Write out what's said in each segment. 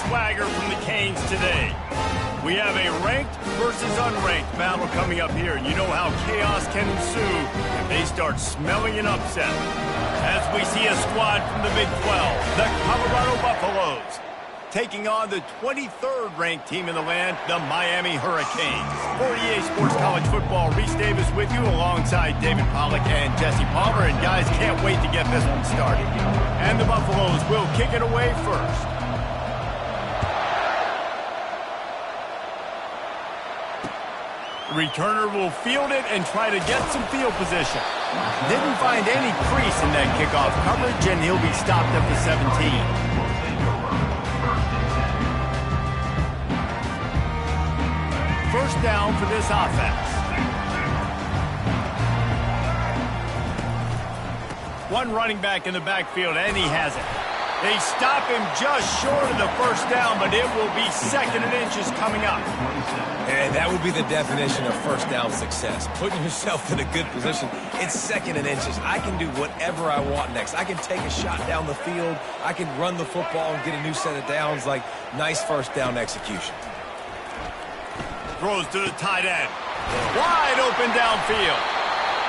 swagger from the Canes today. We have a ranked versus unranked battle coming up here. You know how chaos can ensue if they start smelling an upset. As we see a squad from the Big 12, the Colorado Buffaloes, taking on the 23rd ranked team in the land, the Miami Hurricanes. For EA Sports College Football, Reese Davis with you alongside David Pollack and Jesse Palmer. And guys, can't wait to get this one started. And the Buffaloes will kick it away first. The returner will field it and try to get some field position. Didn't find any crease in that kickoff coverage, and he'll be stopped at the 17. First down for this offense. One running back in the backfield, and he has it. They stop him just short of the first down, but it will be 2nd and inches coming up. And that would be the definition of first down success. Putting yourself in a good position. It's 2nd and inches. I can do whatever I want next. I can take a shot down the field. I can run the football and get a new set of downs. Like, nice first down execution. Throws to the tight end. Wide open downfield.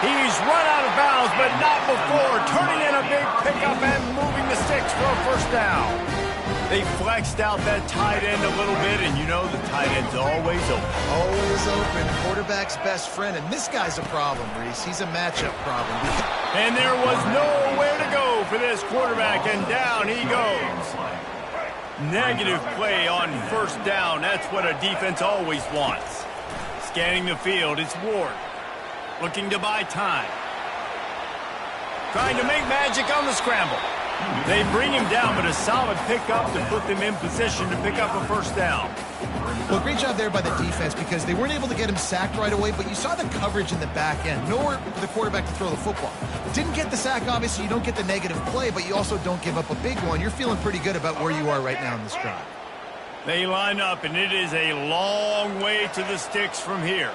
He's run out of bounds, but not before turning in a big pickup and moving the sticks for a first down. They flexed out that tight end a little bit, and you know the tight end's always open. Always open. Quarterback's best friend, and this guy's a problem, Reese. He's a matchup problem. And there was nowhere to go for this quarterback, and down he goes. Negative play on first down. That's what a defense always wants. Scanning the field, it's Ward. Looking to buy time. Trying to make magic on the scramble. They bring him down, but a solid pickup to put them in position to pick up a first down. Well, great job there by the defense because they weren't able to get him sacked right away, but you saw the coverage in the back end. Nowhere for the quarterback to throw the football. Didn't get the sack, obviously. You don't get the negative play, but you also don't give up a big one. You're feeling pretty good about where you are right now in this drive. They line up, and it is a long way to the sticks from here.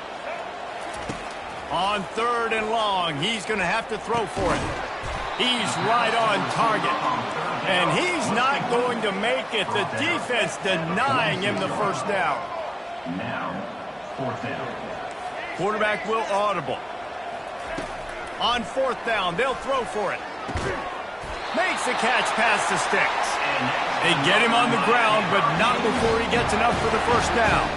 On 3rd and long, he's going to have to throw for it. He's right on target. And he's not going to make it. The defense denying him the first down. Now, 4th down. Quarterback will audible. On 4th down, they'll throw for it. Makes the catch past the sticks. They get him on the ground, but not before he gets enough for the first down.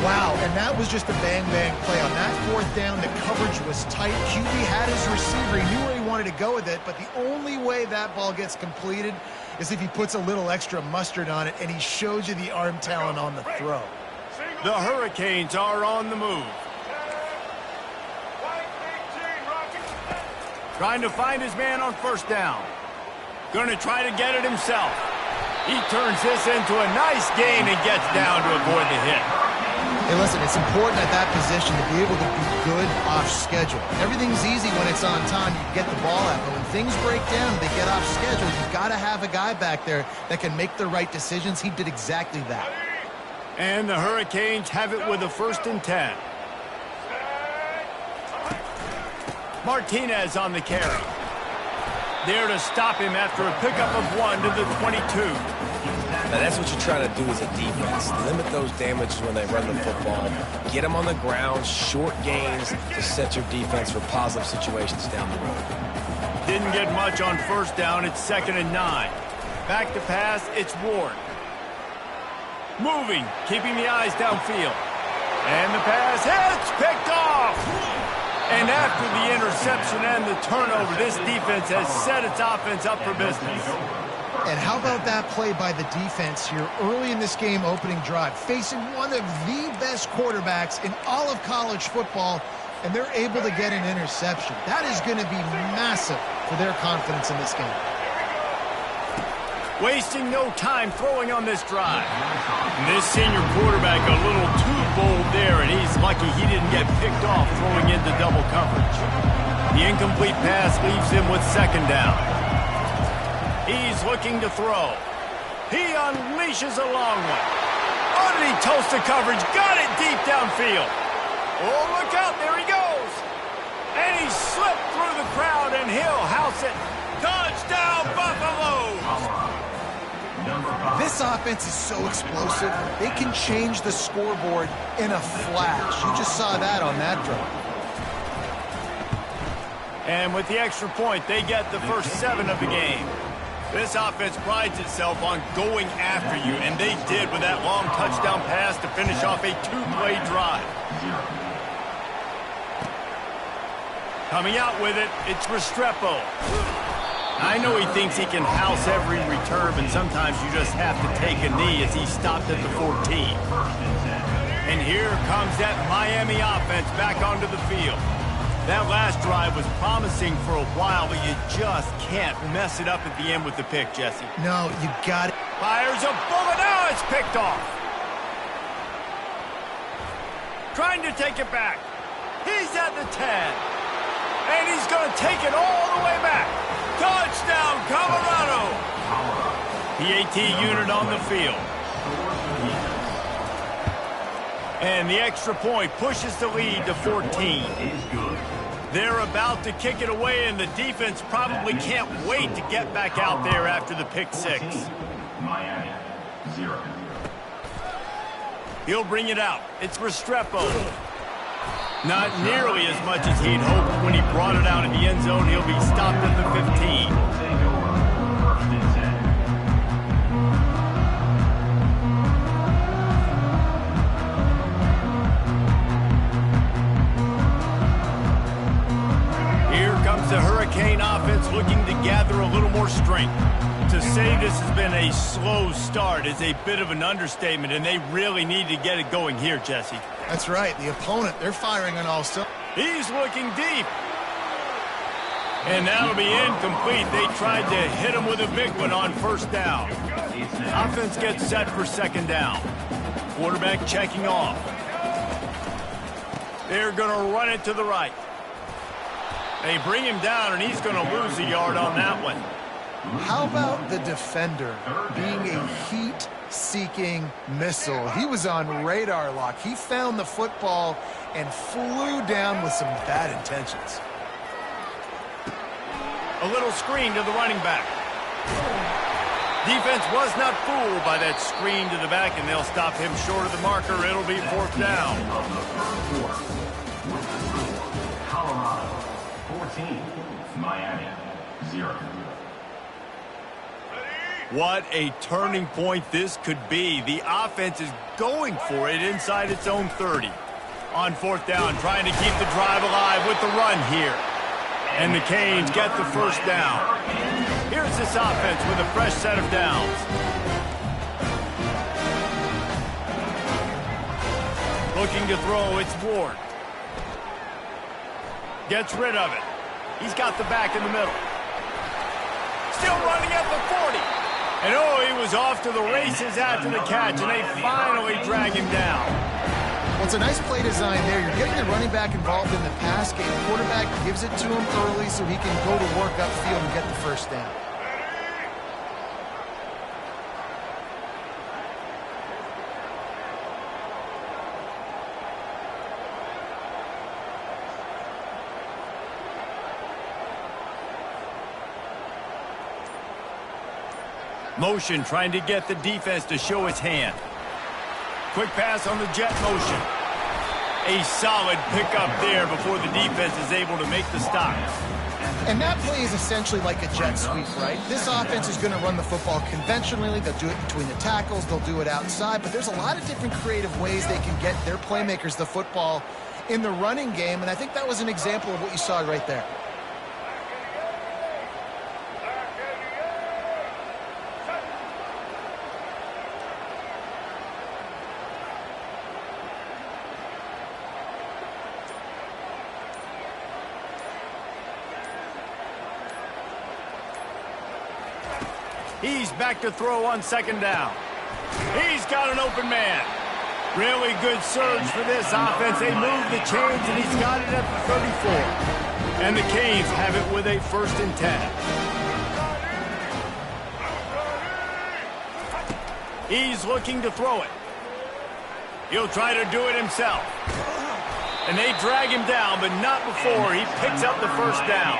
Wow, and that was just a bang-bang play. On that 4th down, the coverage was tight. QB had his receiver. He knew where he wanted to go with it, but the only way that ball gets completed is if he puts a little extra mustard on it, and he shows you the arm talent on the throw. The Hurricanes are on the move. Trying to find his man on first down. Going to try to get it himself. He turns this into a nice gain and gets down to avoid the hit. Hey, listen, it's important at that position to be able to be good off schedule. Everything's easy when it's on time. You get the ball out. But when things break down, they get off schedule. You've got to have a guy back there that can make the right decisions. He did exactly that. And the Hurricanes have it with a 1st and 10. Martinez on the carry. There to stop him after a pickup of 1 to the 22. Now, that's what you're trying to do as a defense. Limit those damages when they run the football. Get them on the ground, short gains to set your defense for positive situations down the road. Didn't get much on first down. It's 2nd and 9. Back to pass, it's Ward. Moving, keeping the eyes downfield. And the pass hits, picked off. And after the interception and the turnover, this defense has set its offense up for business. And how about that play by the defense here early in this game opening drive, facing one of the best quarterbacks in all of college football, and they're able to get an interception. That is going to be massive for their confidence in this game. Wasting no time throwing on this drive. And this senior quarterback a little too bold there, and he's lucky he didn't get picked off throwing into double coverage. The incomplete pass leaves him with 2nd down. He's looking to throw. He unleashes a long one. Oh, did he toast the coverage? Got it deep downfield. Oh, look out. There he goes. And he slipped through the crowd, and he'll house it. Touchdown, Buffalo! This offense is so explosive, they can change the scoreboard in a flash. You just saw that on that drive. And with the extra point, they get the first 7 of the game. This offense prides itself on going after you, and they did with that long touchdown pass to finish off a 2-play drive. Coming out with it, it's Restrepo. I know he thinks he can house every return, but sometimes you just have to take a knee as he stopped at the 14. And here comes that Miami offense back onto the field. That last drive was promising for a while, but you just can't mess it up at the end with the pick, Jesse. No, you got it. Fires a bullet. Now it's picked off. Trying to take it back. He's at the 10. And he's going to take it all the way back. Touchdown, Colorado. PAT unit on the field. And the extra point pushes the lead to 14. They're about to kick it away, and the defense probably can't wait to get back out there after the pick 6. Miami, 0. He'll bring it out. It's Restrepo. Not nearly as much as he'd hoped when he brought it out in the end zone. He'll be stopped at the 15. Take over, 1st and 10. Here comes the Hurricane offense looking to gather a little more strength. To say this has been a slow start is a bit of an understatement, and they really need to get it going here, Jesse. That's right. The opponent, they're firing on all cylinders. He's looking deep. And that'll be incomplete. They tried to hit him with a big one on 1st down. Offense gets set for 2nd down. Quarterback checking off. They're going to run it to the right. They bring him down, and he's going to lose a yard on that one. How about the defender being a heat-seeking missile? He was on radar lock. He found the football and flew down with some bad intentions. A little screen to the running back. Defense was not fooled by that screen to the back, and they'll stop him short of the marker. It'll be 4th down. Of the 1st quarter, with the score, Colorado, 14, Miami, 0. What a turning point this could be. The offense is going for it inside its own 30. On 4th down, trying to keep the drive alive with the run here. And the Canes get the 1st down. Here's this offense with a fresh set of downs. Looking to throw, it's Ward. Gets rid of it. He's got the back in the middle. Still running at the 40. And oh, he was off to the races after the catch, and they finally drag him down. Well, it's a nice play design there. You're getting the running back involved in the pass game. The quarterback gives it to him early so he can go to work upfield and get the 1st down. Motion trying to get the defense to show its hand. Quick pass on the jet motion. A solid pickup there before the defense is able to make the stop. And that play is essentially like a jet sweep, right? This offense is going to run the football conventionally. They'll do it between the tackles. They'll do it outside. But there's a lot of different creative ways they can get their playmakers the football in the running game. And I think that was an example of what you saw right there. He's back to throw on 2nd down. He's got an open man. Really good surge for this offense. They move the chains, and he's got it at the 34. And the Canes have it with a 1st and 10. He's looking to throw it. He'll try to do it himself. And they drag him down, but not before he picks up the 1st down.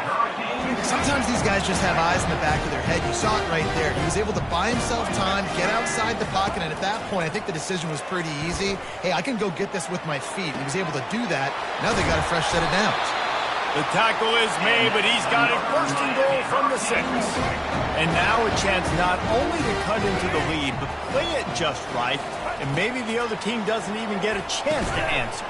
Sometimes these guys just have eyes in the back of their head. You saw it right there. He was able to buy himself time, get outside the pocket, and at that point, I think the decision was pretty easy. Hey, I can go get this with my feet. He was able to do that. Now they got a fresh set of downs. The tackle is made, but he's got it first and goal from the 6. And now a chance not only to cut into the lead, but play it just right, and maybe the other team doesn't even get a chance to answer.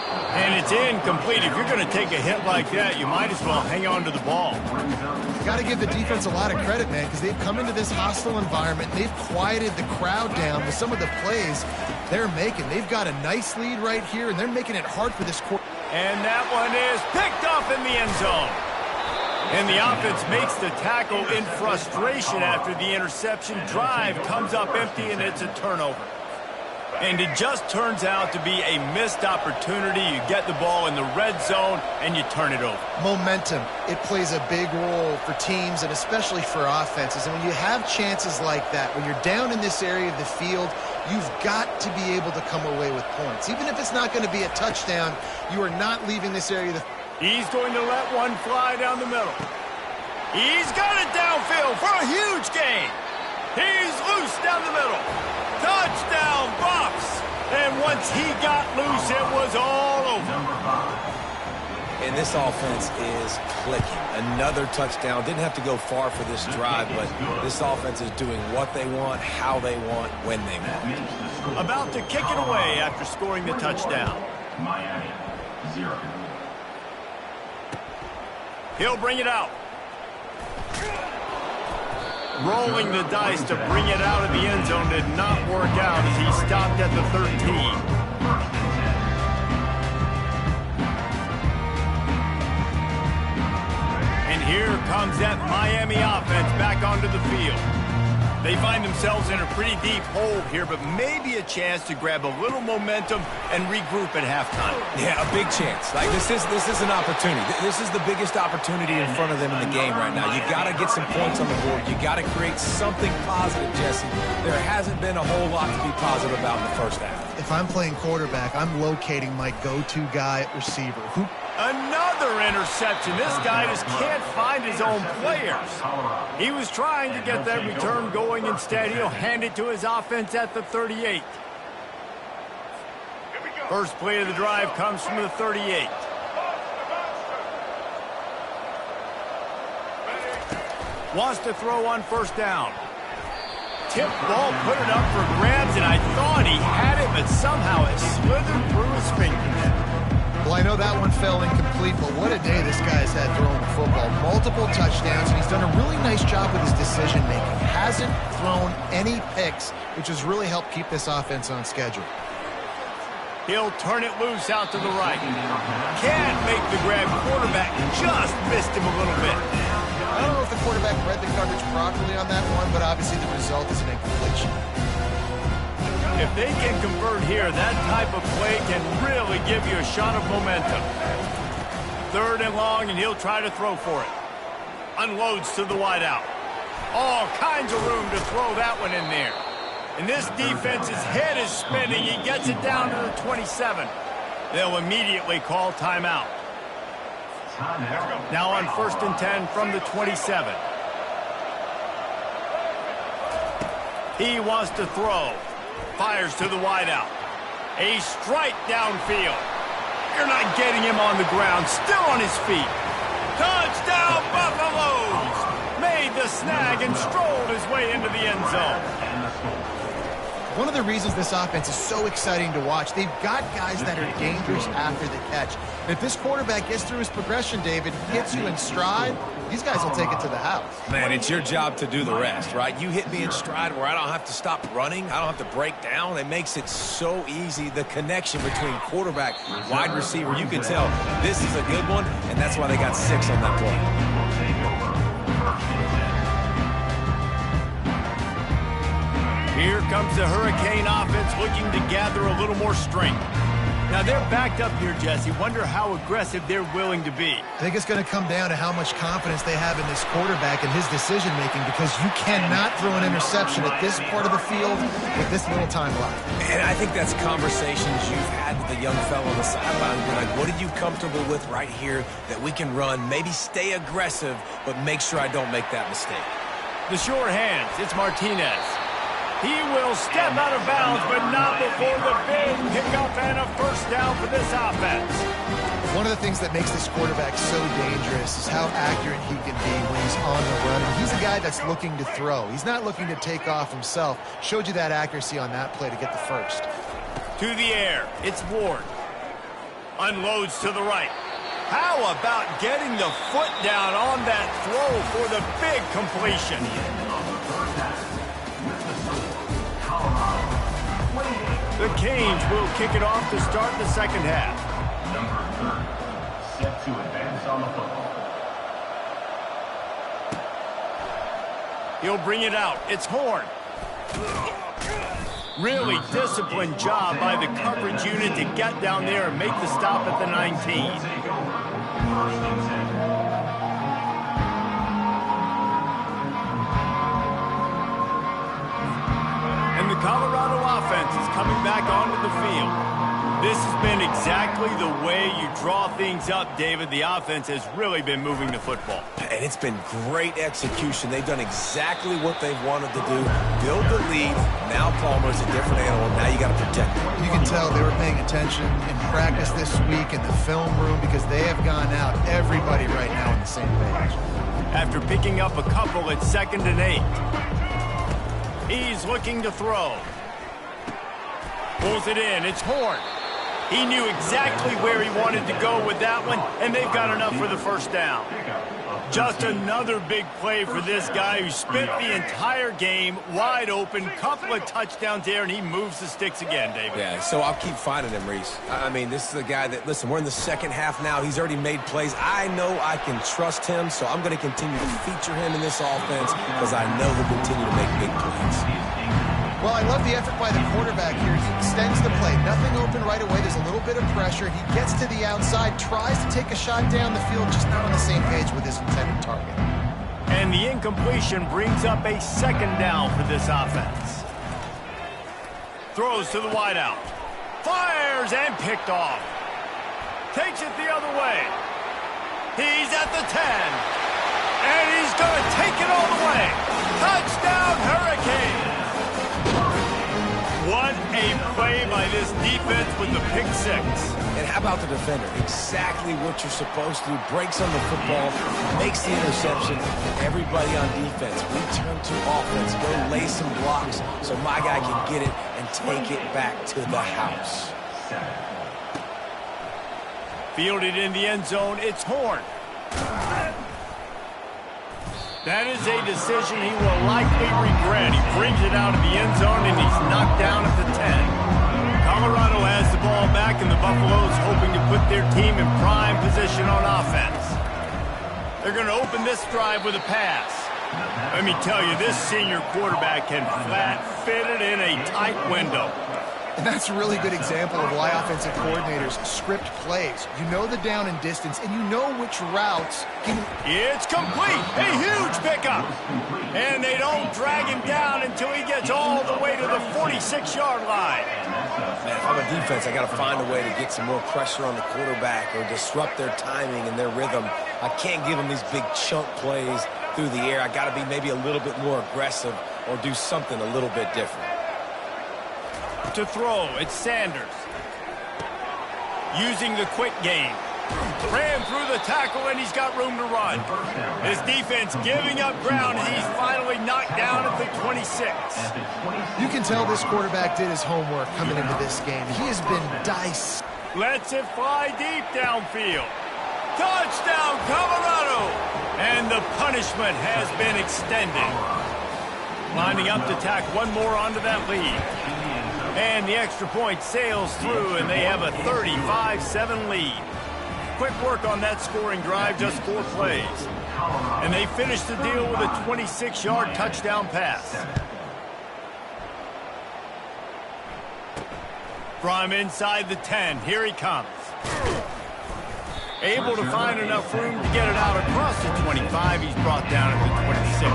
And it's incomplete. If you're going to take a hit like that, you might as well hang on to the ball. Got to give the defense a lot of credit, man, because they've come into this hostile environment. They've quieted the crowd down with some of the plays they're making. They've got a nice lead right here, and they're making it hard for this quarter. And that one is picked off in the end zone. And the offense makes the tackle in frustration after the interception. Drive comes up empty, and it's a turnover. And it just turns out to be a missed opportunity. You get the ball in the red zone, and you turn it over. Momentum. It plays a big role for teams and especially for offenses. And when you have chances like that, when you're down in this area of the field, you've got to be able to come away with points. Even if it's not going to be a touchdown, you are not leaving this area of the field. He's going to let one fly down the middle. He's got it downfield for a huge gain. He's loose down the middle. Touchdown, Buffs! And once he got loose, it was all over. And this offense is clicking. Another touchdown. Didn't have to go far for this drive, but this offense is doing what they want, how they want, when they want. About to kick it away after scoring the touchdown. Miami, 0. He'll bring it out. Rolling the dice to bring it out of the end zone did not work out as he stopped at the 13. And here comes that Miami offense back onto the field. They find themselves in a pretty deep hole here, but maybe a chance to grab a little momentum and regroup at halftime. Yeah, a big chance. Like this is an opportunity. This is the biggest opportunity in front of them in the game right now. You got to get some points on the board. You got to create something positive, Jesse. There hasn't been a whole lot to be positive about in the first half. If I'm playing quarterback, I'm locating my go-to guy at receiver. Another interception. This guy just can't find his own players. He was trying to get that return going. Instead, he'll hand it to his offense at the 38. First play of the drive comes from the 38. Wants to throw on first down. Tip ball, put it up for grabs, and I thought he had it, but somehow it slithered through his fingers. Well, I know that one fell incomplete, but what a day this guy's had throwing the football. Multiple touchdowns, and he's done a really nice job with his decision-making. Hasn't thrown any picks, which has really helped keep this offense on schedule. He'll turn it loose out to the right. Can't make the grab. Quarterback just missed him a little bit. I don't know if the quarterback read the coverage properly on that one, but obviously the result is an incompletion. If they can convert here, that type of play can really give you a shot of momentum. Third and long, and he'll try to throw for it. Unloads to the wideout. All kinds of room to throw that one in there. And this defense's head is spinning. He gets it down to the 27. They'll immediately call timeout. Now on 1st and 10 from the 27. He wants to throw. Fires to the wideout. A strike downfield. You're not getting him on the ground. Still on his feet. Touchdown, Buffaloes! Made the snag and strolled his way into the end zone. One of the reasons this offense is so exciting to watch, they've got guys that are dangerous after the catch. And if this quarterback gets through his progression, David, hits you in stride, these guys will take it to the house. Man, it's your job to do the rest, right? You hit me in stride where I don't have to stop running. I don't have to break down. It makes it so easy. The connection between quarterback, wide receiver, you can tell this is a good one, and that's why they got 6 on that play. Here comes the Hurricane offense looking to gather a little more strength. Now they're backed up here, Jesse. Wonder how aggressive they're willing to be. I think it's going to come down to how much confidence they have in this quarterback and his decision-making, because you cannot throw an interception at this part of the field with this little time left. And I think that's conversations you've had with the young fellow on the sideline. You're like, what are you comfortable with right here that we can run? Maybe stay aggressive, but make sure I don't make that mistake. The sure hands, it's Martinez. He will step out of bounds, but not before the big pickup and a first down for this offense. One of the things that makes this quarterback so dangerous is how accurate he can be when he's on the run. And he's a guy that's looking to throw. He's not looking to take off himself. Showed you that accuracy on that play to get the first. To the air, it's Ward. Unloads to the right. How about getting the foot down on that throw for the big completion? The Canes will kick it off to start the second half. Number 30, set to advance on the football. He'll bring it out. It's Horn. Really disciplined job by the coverage unit to get down there and make the stop at the 19. And the Colorado offense is coming back onto the field. This has been exactly the way you draw things up, David. The offense has really been moving the football. And it's been great execution. They've done exactly what they've wanted to do. Build the lead. Now Palmer's a different animal. Now you got to protect him. You can tell they were paying attention in practice this week in the film room, because they have gone out, everybody right now on the same page. After picking up a couple at 2nd and 8. He's looking to throw. Pulls it in. It's Horn. He knew exactly where he wanted to go with that one, and they've got enough for the first down. Just another big play for this guy who spent the entire game wide open, couple of touchdowns there, and he moves the sticks again, David. Yeah, so I'll keep finding him, Reese. I mean, this is a guy that, listen, we're in the second half now. He's already made plays. I know I can trust him, so I'm going to continue to feature him in this offense because I know he'll continue to make big plays. Well, I love the effort by the quarterback here. He extends the play. Nothing open right away. There's a little bit of pressure. He gets to the outside, tries to take a shot down the field, just not on the same page with his intended target. And the incompletion brings up a second down for this offense. Throws to the wideout. Fires and picked off. Takes it the other way. He's at the 10. And he's going to take it all the way. Touchdown, Hurricane. What a play by this defense with the pick six. And how about the defender? Exactly what you're supposed to do. Breaks on the football, makes the interception, and everybody on defense. We turn to offense, go lay some blocks so my guy can get it and take it back to the house. Fielded in the end zone, it's Horn. That is a decision he will likely regret. He brings it out of the end zone, and he's knocked down at the 10. Colorado has the ball back, and the Buffaloes hoping to put their team in prime position on offense. They're going to open this drive with a pass. Let me tell you, this senior quarterback can flat fit it in a tight window. And that's a really good example of why offensive coordinators script plays. You know the down and distance, and you know which routes can... It's complete. A huge pickup. And they don't drag him down until he gets all the way to the 46-yard line. Man, if I'm a defense, I got to find a way to get some more pressure on the quarterback or disrupt their timing and their rhythm. I can't give them these big chunk plays through the air. I got to be maybe a little bit more aggressive or do something a little bit different. To throw, it's Sanders. Using the quick game. Ran through the tackle, and he's got room to run. His defense giving up ground, and he's finally knocked down at the 26. You can tell this quarterback did his homework coming into this game. He has been diced. Lets it fly deep downfield. Touchdown, Colorado! And the punishment has been extended. Lining up to tack one more onto that lead. And the extra point sails through, and they have a 35-7 lead. Quick work on that scoring drive, just 4 plays. And they finish the deal with a 26-yard touchdown pass. From inside the 10, here he comes. Able to find enough room to get it out across the 25. He's brought down at the 26.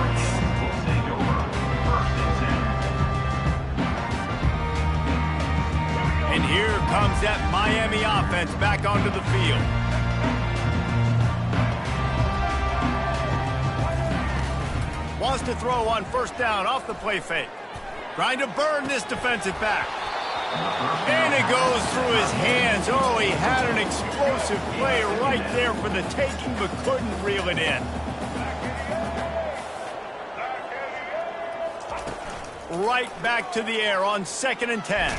And here comes that Miami offense back onto the field. Wants to throw on first down off the play fake. Trying to burn this defensive back. And it goes through his hands. Oh, he had an explosive play right there for the taking, but couldn't reel it in. Right back to the air on 2nd and 10.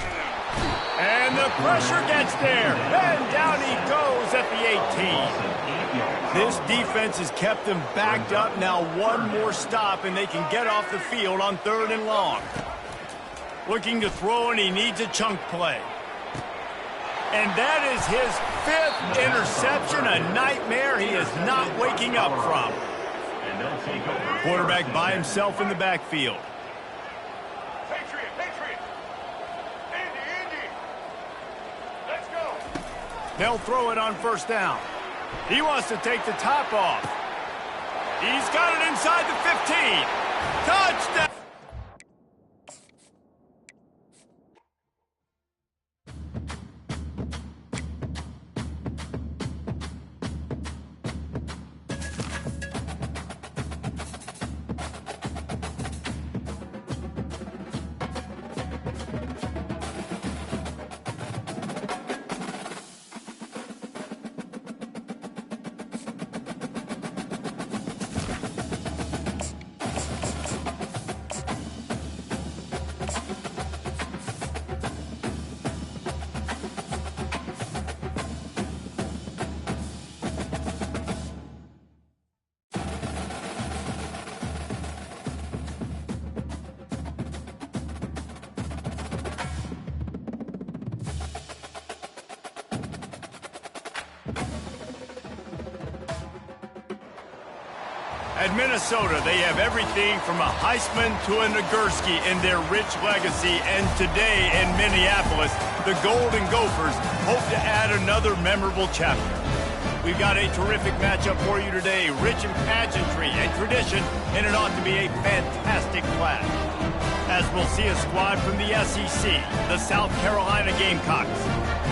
And the pressure gets there. And down he goes at the 18. This defense has kept them backed up. Now one more stop, and they can get off the field on 3rd and long. Looking to throw, and he needs a chunk play. And that is his 5th interception, a nightmare he is not waking up from. Quarterback by himself in the backfield. Patriot. Indy. Let's go. They'll throw it on first down. He wants to take the top off. He's got it inside the 15. Touchdown! At Minnesota, they have everything from a Heisman to a Nagurski in their rich legacy. And today in Minneapolis, the Golden Gophers hope to add another memorable chapter. We've got a terrific matchup for you today, rich in pageantry and tradition, and it ought to be a fantastic clash. As we'll see a squad from the SEC, the South Carolina Gamecocks,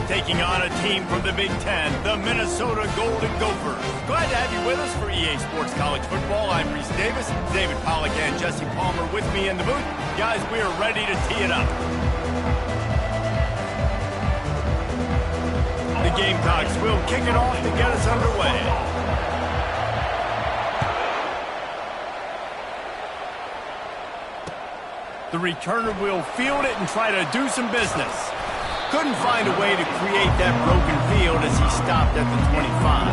taking on a team from the Big Ten, the Minnesota Golden Gophers. Glad to have you with us for EA Sports College Football. I'm Reese Davis, David Pollack and Jesse Palmer with me in the booth. Guys, we are ready to tee it up. The Gamecocks will kick it off to get us underway. The returner will field it and try to do some business. Couldn't find a way to create that broken field as he stopped at the 25.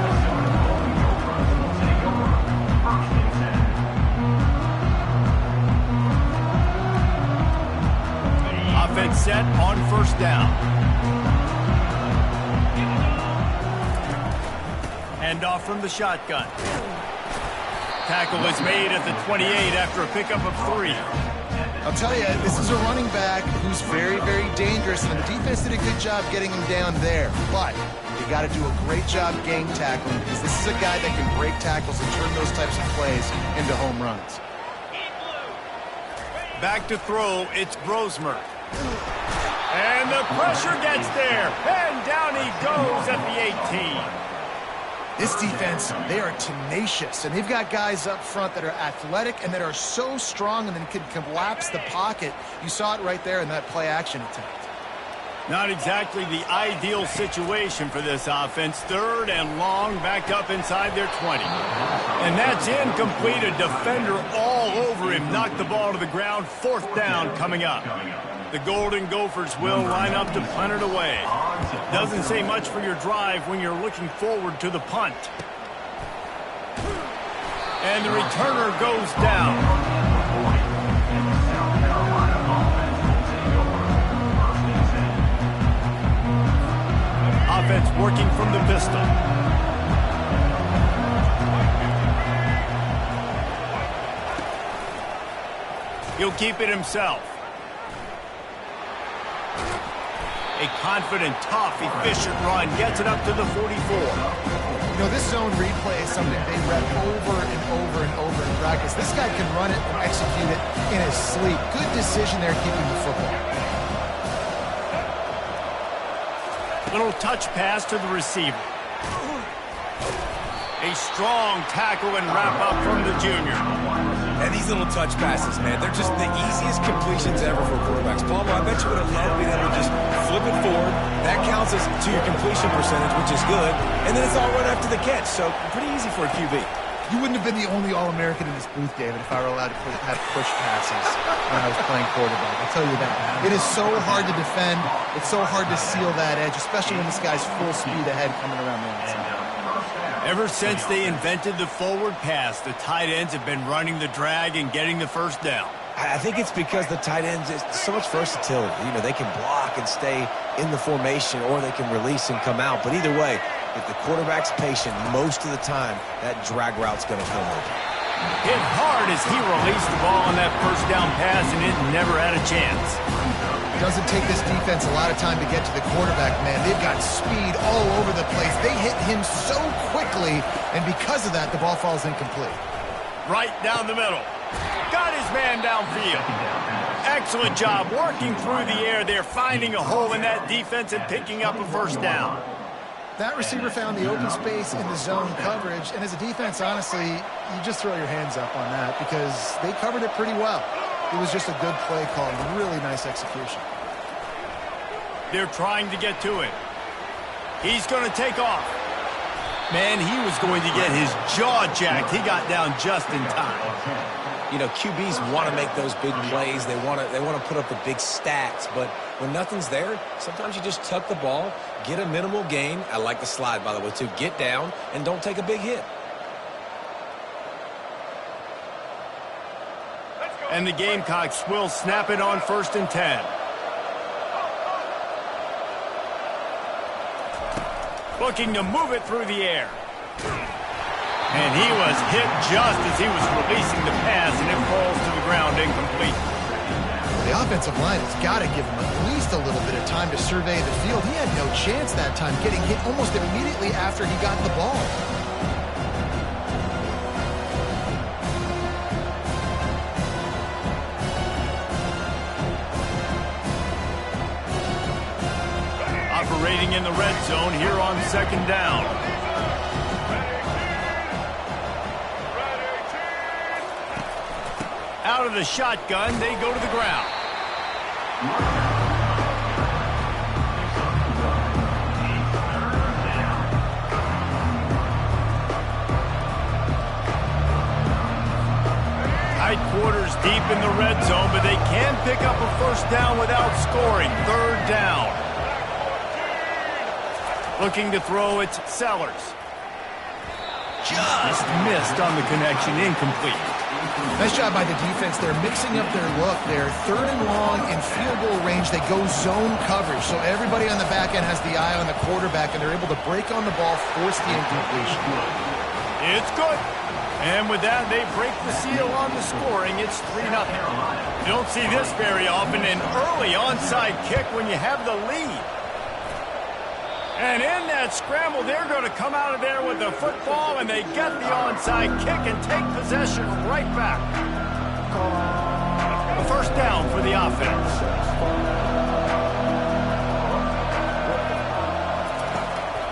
Offense set on first down. Hand off from the shotgun. Tackle is made at the 28 after a pickup of 3. I'll tell you, this is a running back who's very, very dangerous, and the defense did a good job getting him down there. But you got to do a great job gang tackling, because this is a guy that can break tackles and turn those types of plays into home runs. Back to throw, it's Brosmer. And the pressure gets there, and down he goes at the 18. This defense, they are tenacious, and they've got guys up front that are athletic and that are so strong and then can collapse the pocket. You saw it right there in that play-action attempt. Not exactly the ideal situation for this offense. 3rd and long, backed up inside their 20. And that's incomplete. A defender all over him. Knocked the ball to the ground. 4th down coming up. The Golden Gophers will line up to punt it away. Doesn't say much for your drive when you're looking forward to the punt. And the returner goes down. Offense working from the pistol. He'll keep it himself. A confident, tough, efficient run gets it up to the 44. You know, this zone replay is something they rep over and over and over in practice. This guy can run it and execute it in his sleep. Good decision there keeping the football. Little touch pass to the receiver. A strong tackle and wrap up from the junior. And these little touch passes, man, they're just the easiest completions ever for quarterbacks. Palmer, I bet you would have loved being able to just flip it forward. That counts as to your completion percentage, which is good. And then it's all run after the catch, so pretty easy for a QB. You wouldn't have been the only All-American in this booth, David, if I were allowed to have push passes when I was playing quarterback. I'll tell you that. It is so hard to defend. It's so hard to seal that edge, especially when this guy's full speed ahead coming around the outside. Ever since they invented the forward pass, the tight ends have been running the drag and getting the first down. I think it's because the tight ends is so much versatility. You know, they can block and stay in the formation, or they can release and come out. But either way, if the quarterback's patient, most of the time, that drag route's going to come over. Hit hard as he released the ball on that first down pass, and it never had a chance. It doesn't take this defense a lot of time to get to the quarterback, man. They've got speed all over the place. They hit him so quickly, and because of that, the ball falls incomplete. Right down the middle. Got his man downfield. Excellent job working through the air there, finding a hole in that defense and picking up a first down. That receiver found the open space in the zone coverage, and as a defense, honestly, you just throw your hands up on that because they covered it pretty well. It was just a good play call and really nice execution. They're trying to get to it. He's going to take off. Man, he was going to get his jaw jacked. He got down just in time. You know, QBs want to make those big plays. They want to put up the big stats. But when nothing's there, sometimes you just tuck the ball, get a minimal gain. I like the slide, by the way, too. Get down and don't take a big hit. And the Gamecocks will snap it on 1st and 10. Looking to move it through the air. And he was hit just as he was releasing the pass, and it falls to the ground incomplete. The offensive line has got to give him at least a little bit of time to survey the field. He had no chance that time, getting hit almost immediately after he got the ball. Operating in the red zone here on 2nd down. Out of the shotgun, they go to the ground. Tight quarters deep in the red zone, but they can pick up a first down without scoring. 3rd down. Looking to throw it, Sellers. Just missed on the connection, incomplete. Nice job by the defense. They're mixing up their look. They're 3rd and long in field goal range. They go zone coverage, so everybody on the back end has the eye on the quarterback, and they're able to break on the ball, force the incompletion. It's good. And with that, they break the seal on the scoring. It's 3-0. You don't see this very often, an early onside kick when you have the lead. And in that scramble, they're going to come out of there with the football, and they get the onside kick and take possession right back. A first down for the offense.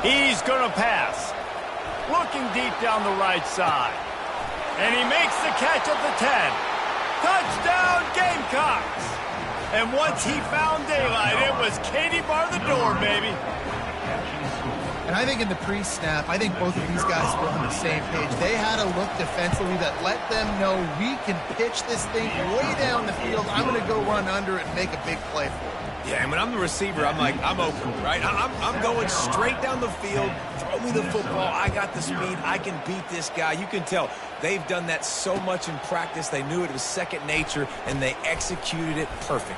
He's going to pass. Looking deep down the right side. And he makes the catch at the 10. Touchdown, Gamecocks! And once he found daylight, it was Katie bar the door, baby. And I think in the pre-snap, I think both of these guys were on the same page. They had a look defensively that let them know we can pitch this thing way down the field. I'm going to go run under it and make a big play for it. Yeah, and when I'm the receiver, I'm like, I'm open, right? I'm going straight down the field. Throw me the football. I got the speed. I can beat this guy. You can tell they've done that so much in practice. They knew it was second nature, and they executed it perfectly.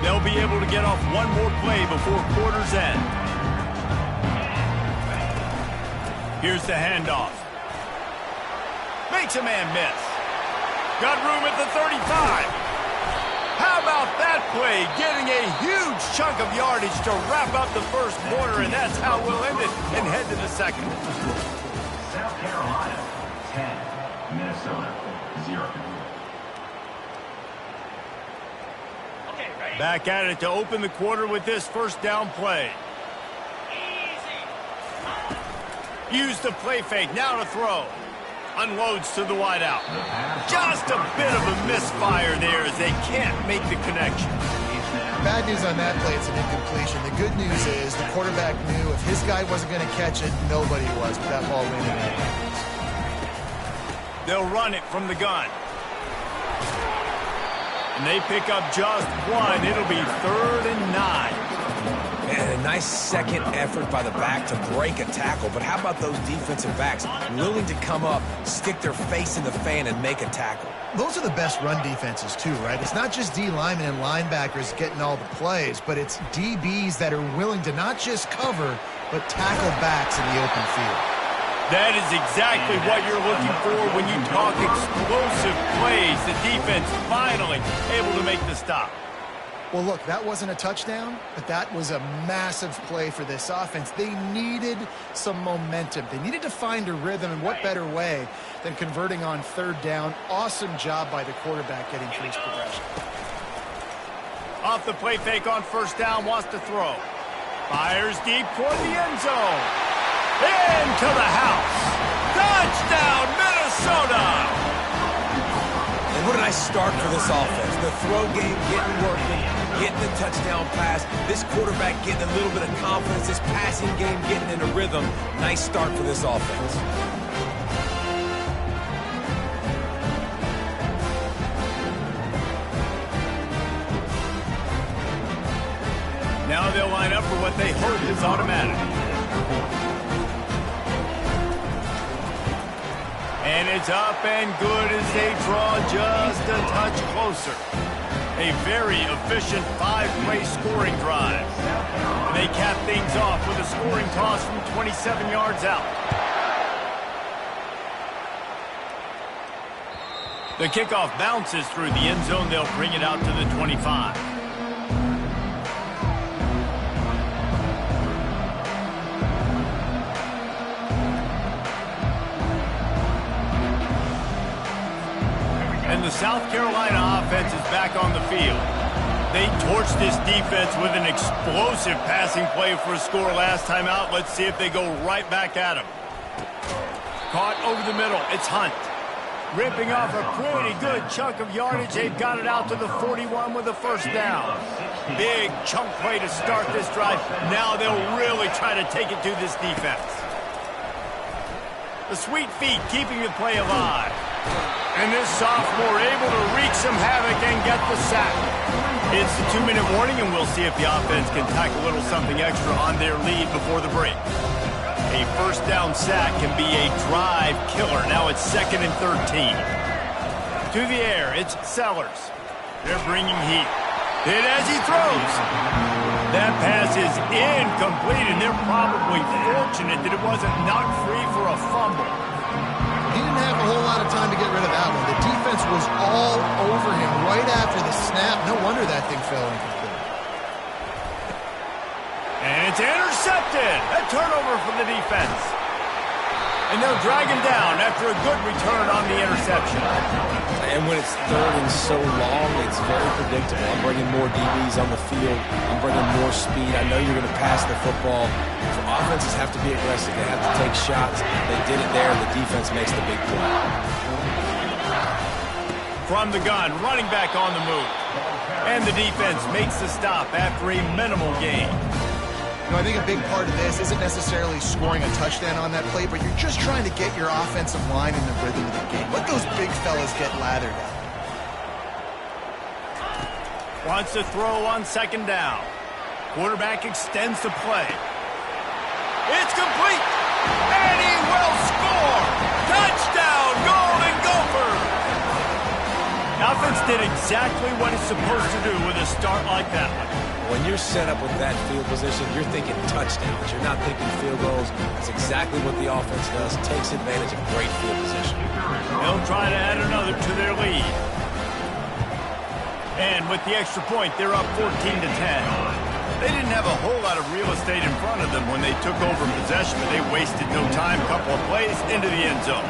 They'll be able to get off one more play before quarter's end. Here's the handoff. Makes a man miss. Got room at the 35. How about that play? Getting a huge chunk of yardage to wrap up the first quarter, and that's how we'll end it and head to the second. South Carolina, 10. Minnesota, 0. Back at it to open the quarter with this first down play. Use the play fake, now to throw. Unloads to the wideout. Just a bit of a misfire there as they can't make the connection. Bad news on that play, it's an incompletion. The good news is the quarterback knew if his guy wasn't going to catch it, nobody was with that ball landing in their hands. They'll run it from the gun. And they pick up just one. It'll be 3rd and 9. Man, a nice second effort by the back to break a tackle. But how about those defensive backs willing to come up, stick their face in the fan, and make a tackle? Those are the best run defenses, too, right? It's not just D linemen and linebackers getting all the plays, but it's DBs that are willing to not just cover, but tackle backs in the open field. That is exactly what you're looking for when you talk explosive plays. The defense finally able to make the stop. Well, look, that wasn't a touchdown, but that was a massive play for this offense. They needed some momentum. They needed to find a rhythm, and what better way than converting on 3rd down. Awesome job by the quarterback getting through his progression. Off the play fake on 1st down, wants to throw. Fires deep toward the end zone. Into the house. Touchdown, Minnesota! And what a nice start for this offense. The throw game getting working, getting the touchdown pass. This quarterback getting a little bit of confidence. This passing game getting in a rhythm. Nice start for this offense. Now they'll line up for what they hope is automatic. And it's up and good as they draw just a touch closer. A very efficient 5-play scoring drive. And they cap things off with a scoring toss from 27 yards out. The kickoff bounces through the end zone. They'll bring it out to the 25. And the South Carolina offense is back on the field. They torched this defense with an explosive passing play for a score last time out. Let's see if they go right back at him. Caught over the middle. It's Hunt. Ripping off a pretty good chunk of yardage. They've got it out to the 41 with a 1st down. Big chunk play to start this drive. Now they'll really try to take it to this defense. The sweet feet keeping the play alive. And this sophomore able to wreak some havoc and get the sack. It's the 2-minute warning, and we'll see if the offense can tack a little something extra on their lead before the break. A 1st down sack can be a drive killer. Now it's 2nd and 13. To the air, it's Sellers. They're bringing heat. Hit as he throws. That pass is incomplete, and they're probably fortunate that it wasn't knocked free for a fumble. He didn't have a whole lot of time to get rid of that one. The defense was all over him right after the snap. No wonder that thing fell incomplete. And it's intercepted. A turnover from the defense. And they'll drag him down after a good return on the interception. And when it's 3rd and so long, it's very predictable. I'm bringing more DBs on the field. I'm bringing more speed. I know you're going to pass the football. So offenses have to be aggressive. They have to take shots. They did it there. The defense makes the big play. From the gun, running back on the move. And the defense makes the stop after a minimal gain. You know, I think a big part of this isn't necessarily scoring a touchdown on that play, but you're just trying to get your offensive line in the rhythm of the game. Let those big fellas get lathered up. Wants to throw on 2nd down. Quarterback extends the play. It's complete. And he will score. Touchdown, Golden Gophers. Offense did exactly what it's supposed to do with a start like that one. When you're set up with that field position, you're thinking touchdowns. You're not thinking field goals. That's exactly what the offense does. Takes advantage of great field position. They'll try to add another to their lead. And with the extra point, they're up 14-10. They didn't have a whole lot of real estate in front of them when they took over possession, but they wasted no time. Couple of plays into the end zone.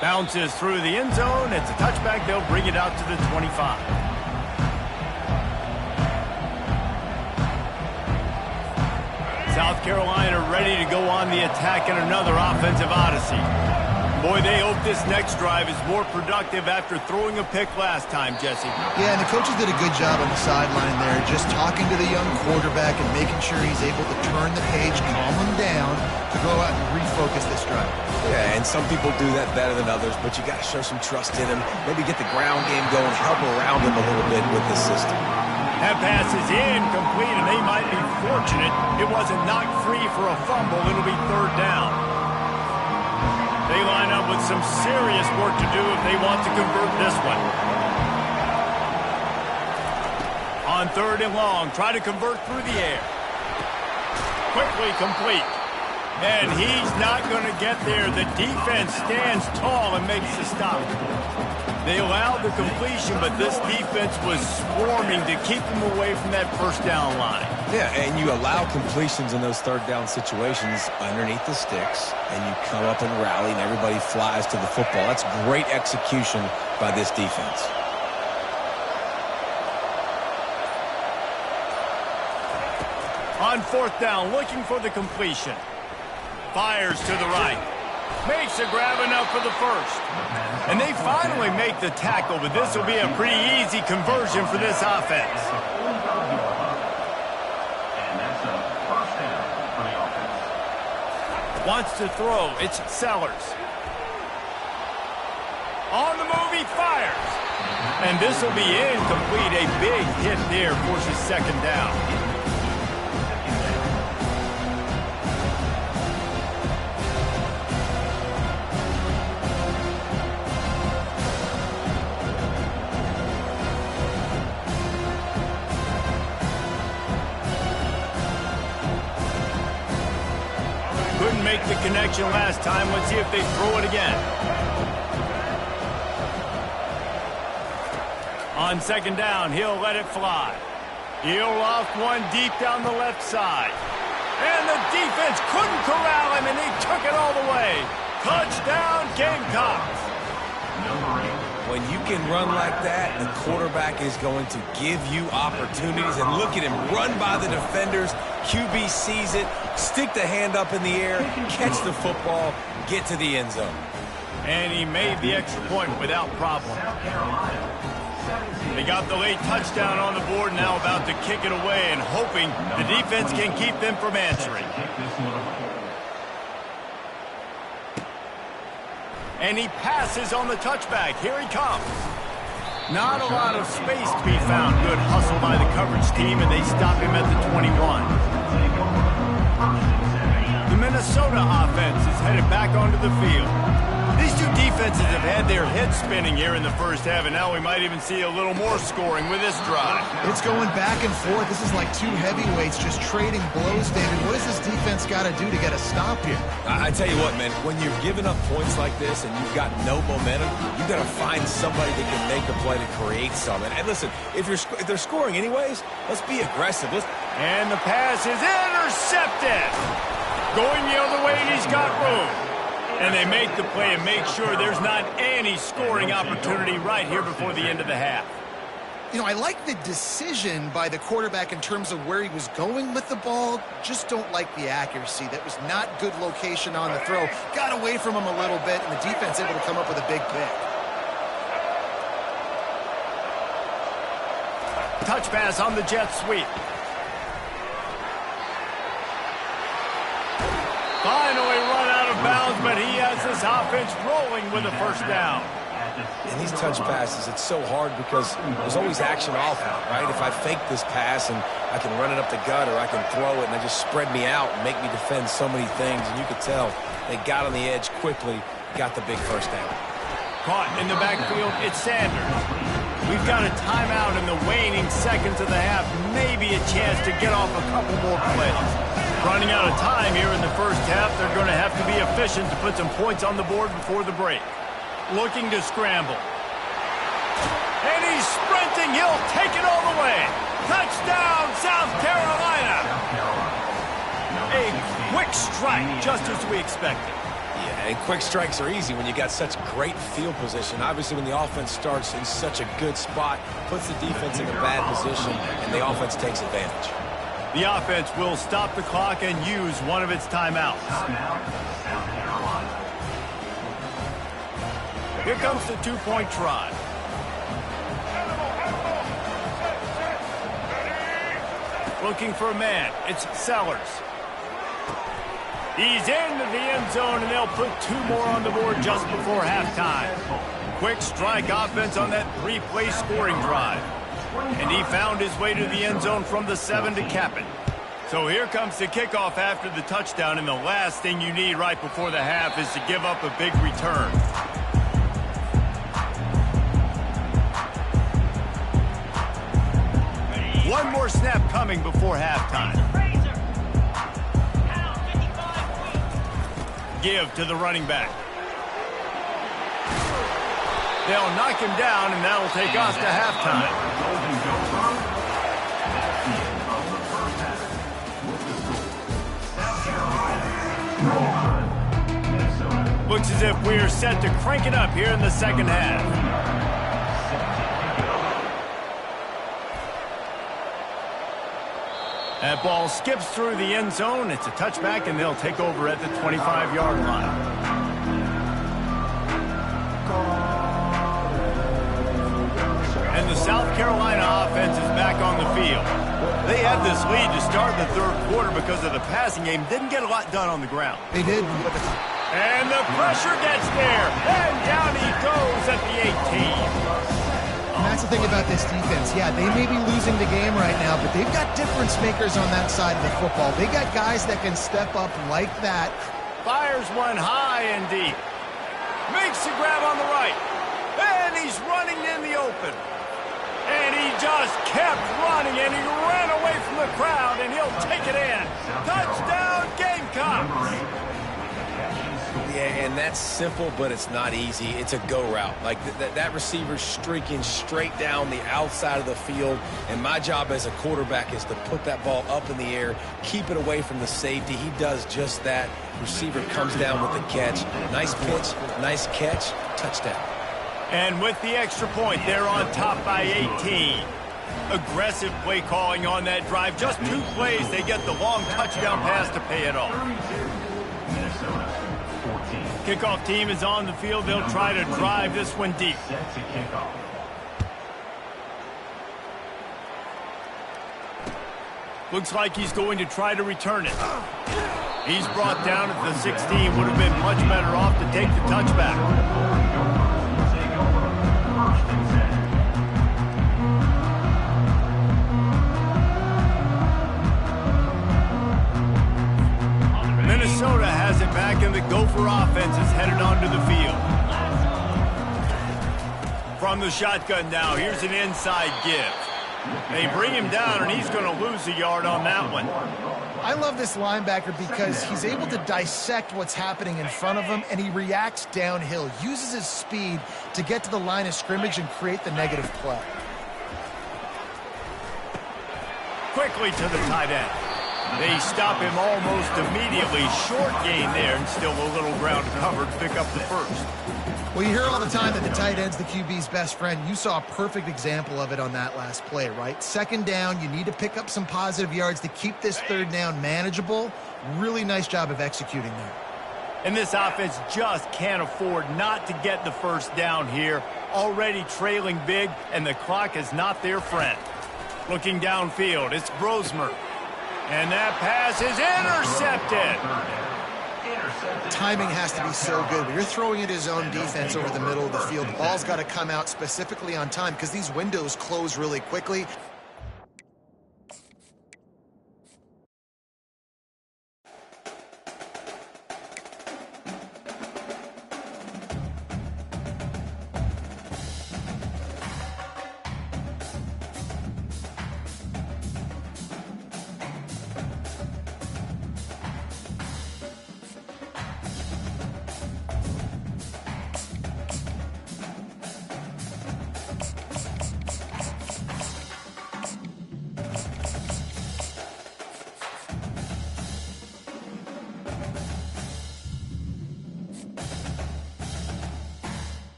Bounces through the end zone. It's a touchback. They'll bring it out to the 25. South Carolina ready to go on the attack in another offensive odyssey. Boy, they hope this next drive is more productive after throwing a pick last time, Jesse. Yeah, and the coaches did a good job on the sideline there, just talking to the young quarterback and making sure he's able to turn the page, calm him down, to go out and refocus this drive. Yeah, and some people do that better than others, but you got to show some trust in him. Maybe get the ground game going, help around him a little bit with the system. That pass is incomplete, and they might be fortunate it wasn't knocked free for a fumble. It'll be third down. They line up with some serious work to do if they want to convert this one. On third and long, try to convert through the air. Quickly complete. And he's not going to get there. The defense stands tall and makes the stop. They allowed the completion, but this defense was swarming to keep them away from that first down line. Yeah, and you allow completions in those third down situations underneath the sticks, and you come up and rally, and everybody flies to the football. That's great execution by this defense. On fourth down, looking for the completion. Fires to the right. Makes a grab enough for the first. And they finally make the tackle, but this will be a pretty easy conversion for this offense. And that's a first down for the offense. Wants to throw. It's Sellers. On the move, he fires. And this will be incomplete. A big hit there forces second down. Couldn't make the connection last time. Let's see if they throw it again. On second down, he'll let it fly. He'll loft one deep down the left side. And the defense couldn't corral him, and he took it all the way. Touchdown, Gamecocks. When you can run like that, the quarterback is going to give you opportunities. And look at him run by the defenders. QB sees it, stick the hand up in the air, catch the football, get to the end zone. And he made the extra point without problem. They got the late touchdown on the board, now about to kick it away and hoping the defense can keep them from answering. And he passes on the touchback. Here he comes. Not a lot of space to be found. Good hustle by the coverage team, and they stop him at the 21. The Minnesota offense is headed back onto the field. These two defenses have had their heads spinning here in the first half, and now we might even see a little more scoring with this drive. It's going back and forth. This is like two heavyweights just trading blows, David. What does this defense got to do to get a stop here? I tell you what, man, when you're giving up points like this and you've got no momentum, you've got to find somebody that can make a play to create something. And listen, if they're scoring anyways, let's be aggressive. And the pass is intercepted. Going the other way, and he's got room. And they make the play and make sure there's not any scoring opportunity right here before the end of the half. You know, I like the decision by the quarterback in terms of where he was going with the ball. Just don't like the accuracy. That was not good location on the throw. Got away from him a little bit, and the defense able to come up with a big pick. Touch pass on the jet sweep. Finally run out of bounds, but he has this offense rolling with a first down. In these touch passes, it's so hard because there's always action off out, right? If I fake this pass and I can run it up the gut or I can throw it and they just spread me out and make me defend so many things, and you could tell they got on the edge quickly got the big first down. Caught in the backfield, it's Sanders. We've got a timeout in the waning seconds of the half. Maybe a chance to get off a couple more plays. Running out of time here in the first half. They're going to have to be efficient to put some points on the board before the break. Looking to scramble. And he's sprinting. He'll take it all the way. Touchdown, South Carolina. A quick strike, just as we expected. Yeah, and quick strikes are easy when you got such great field position. Obviously, when the offense starts in such a good spot, puts the defense in a bad position, and the offense takes advantage. The offense will stop the clock and use one of its timeouts. Here comes the two-point try. Looking for a man. It's Sellers. He's into the end zone, and they'll put two more on the board just before halftime. Quick strike offense on that three-play scoring drive. And he found his way to the end zone from the 7 to cap it. So here comes the kickoff after the touchdown, and the last thing you need right before the half is to give up a big return. One more snap coming before halftime. Give to the running back. They'll knock him down, and that'll take us to halftime. Looks as if we're set to crank it up here in the second half. That ball skips through the end zone. It's a touchback, and they'll take over at the 25-yard line. And the South Carolina offense is back on the field. They had this lead to start the third quarter because of the passing game. Didn't get a lot done on the ground. They did. And the pressure gets there. And down he goes at the 18. And that's the thing about this defense. Yeah, they may be losing the game right now, but they've got difference makers on that side of the football. They got guys that can step up like that. Fires one high and deep. Makes the grab on the right. And he's running in the open. And he just kept running, and he ran away from the crowd, and he'll take it in. Touchdown, Gamecocks! Yeah, and that's simple, but it's not easy. It's a go route. Like that receiver's streaking straight down the outside of the field, and my job as a quarterback is to put that ball up in the air, keep it away from the safety. He does just that. Receiver comes down with the catch. Nice pitch, nice catch, touchdown. And with the extra point, they're on top by 18. Aggressive play calling on that drive. Just 2 plays, they get the long touchdown pass to pay it off. Kickoff team is on the field. They'll try to drive this one deep. Looks like he's going to try to return it. He's brought down at the 16. Would have been much better off to take the touchback. Minnesota has it back, and the Gopher offense is headed onto the field. From the shotgun now, here's an inside give. They bring him down, and he's going to lose a yard on that one. I love this linebacker because he's able to dissect what's happening in front of him, and he reacts downhill, uses his speed to get to the line of scrimmage and create the negative play. Quickly to the tight end. They stop him almost immediately. Short gain there, and still a little ground covered to pick up the first. Well, you hear all the time that the tight end's the QB's best friend. You saw a perfect example of it on that last play, right? Second down, you need to pick up some positive yards to keep this third down manageable. Really nice job of executing there. And this offense just can't afford not to get the first down here. Already trailing big, and the clock is not their friend. Looking downfield, it's Brosmer. And that pass is intercepted. Timing has to be so good. When you're throwing at his own defense over the middle of the field, the ball's got to come out specifically on time because these windows close really quickly.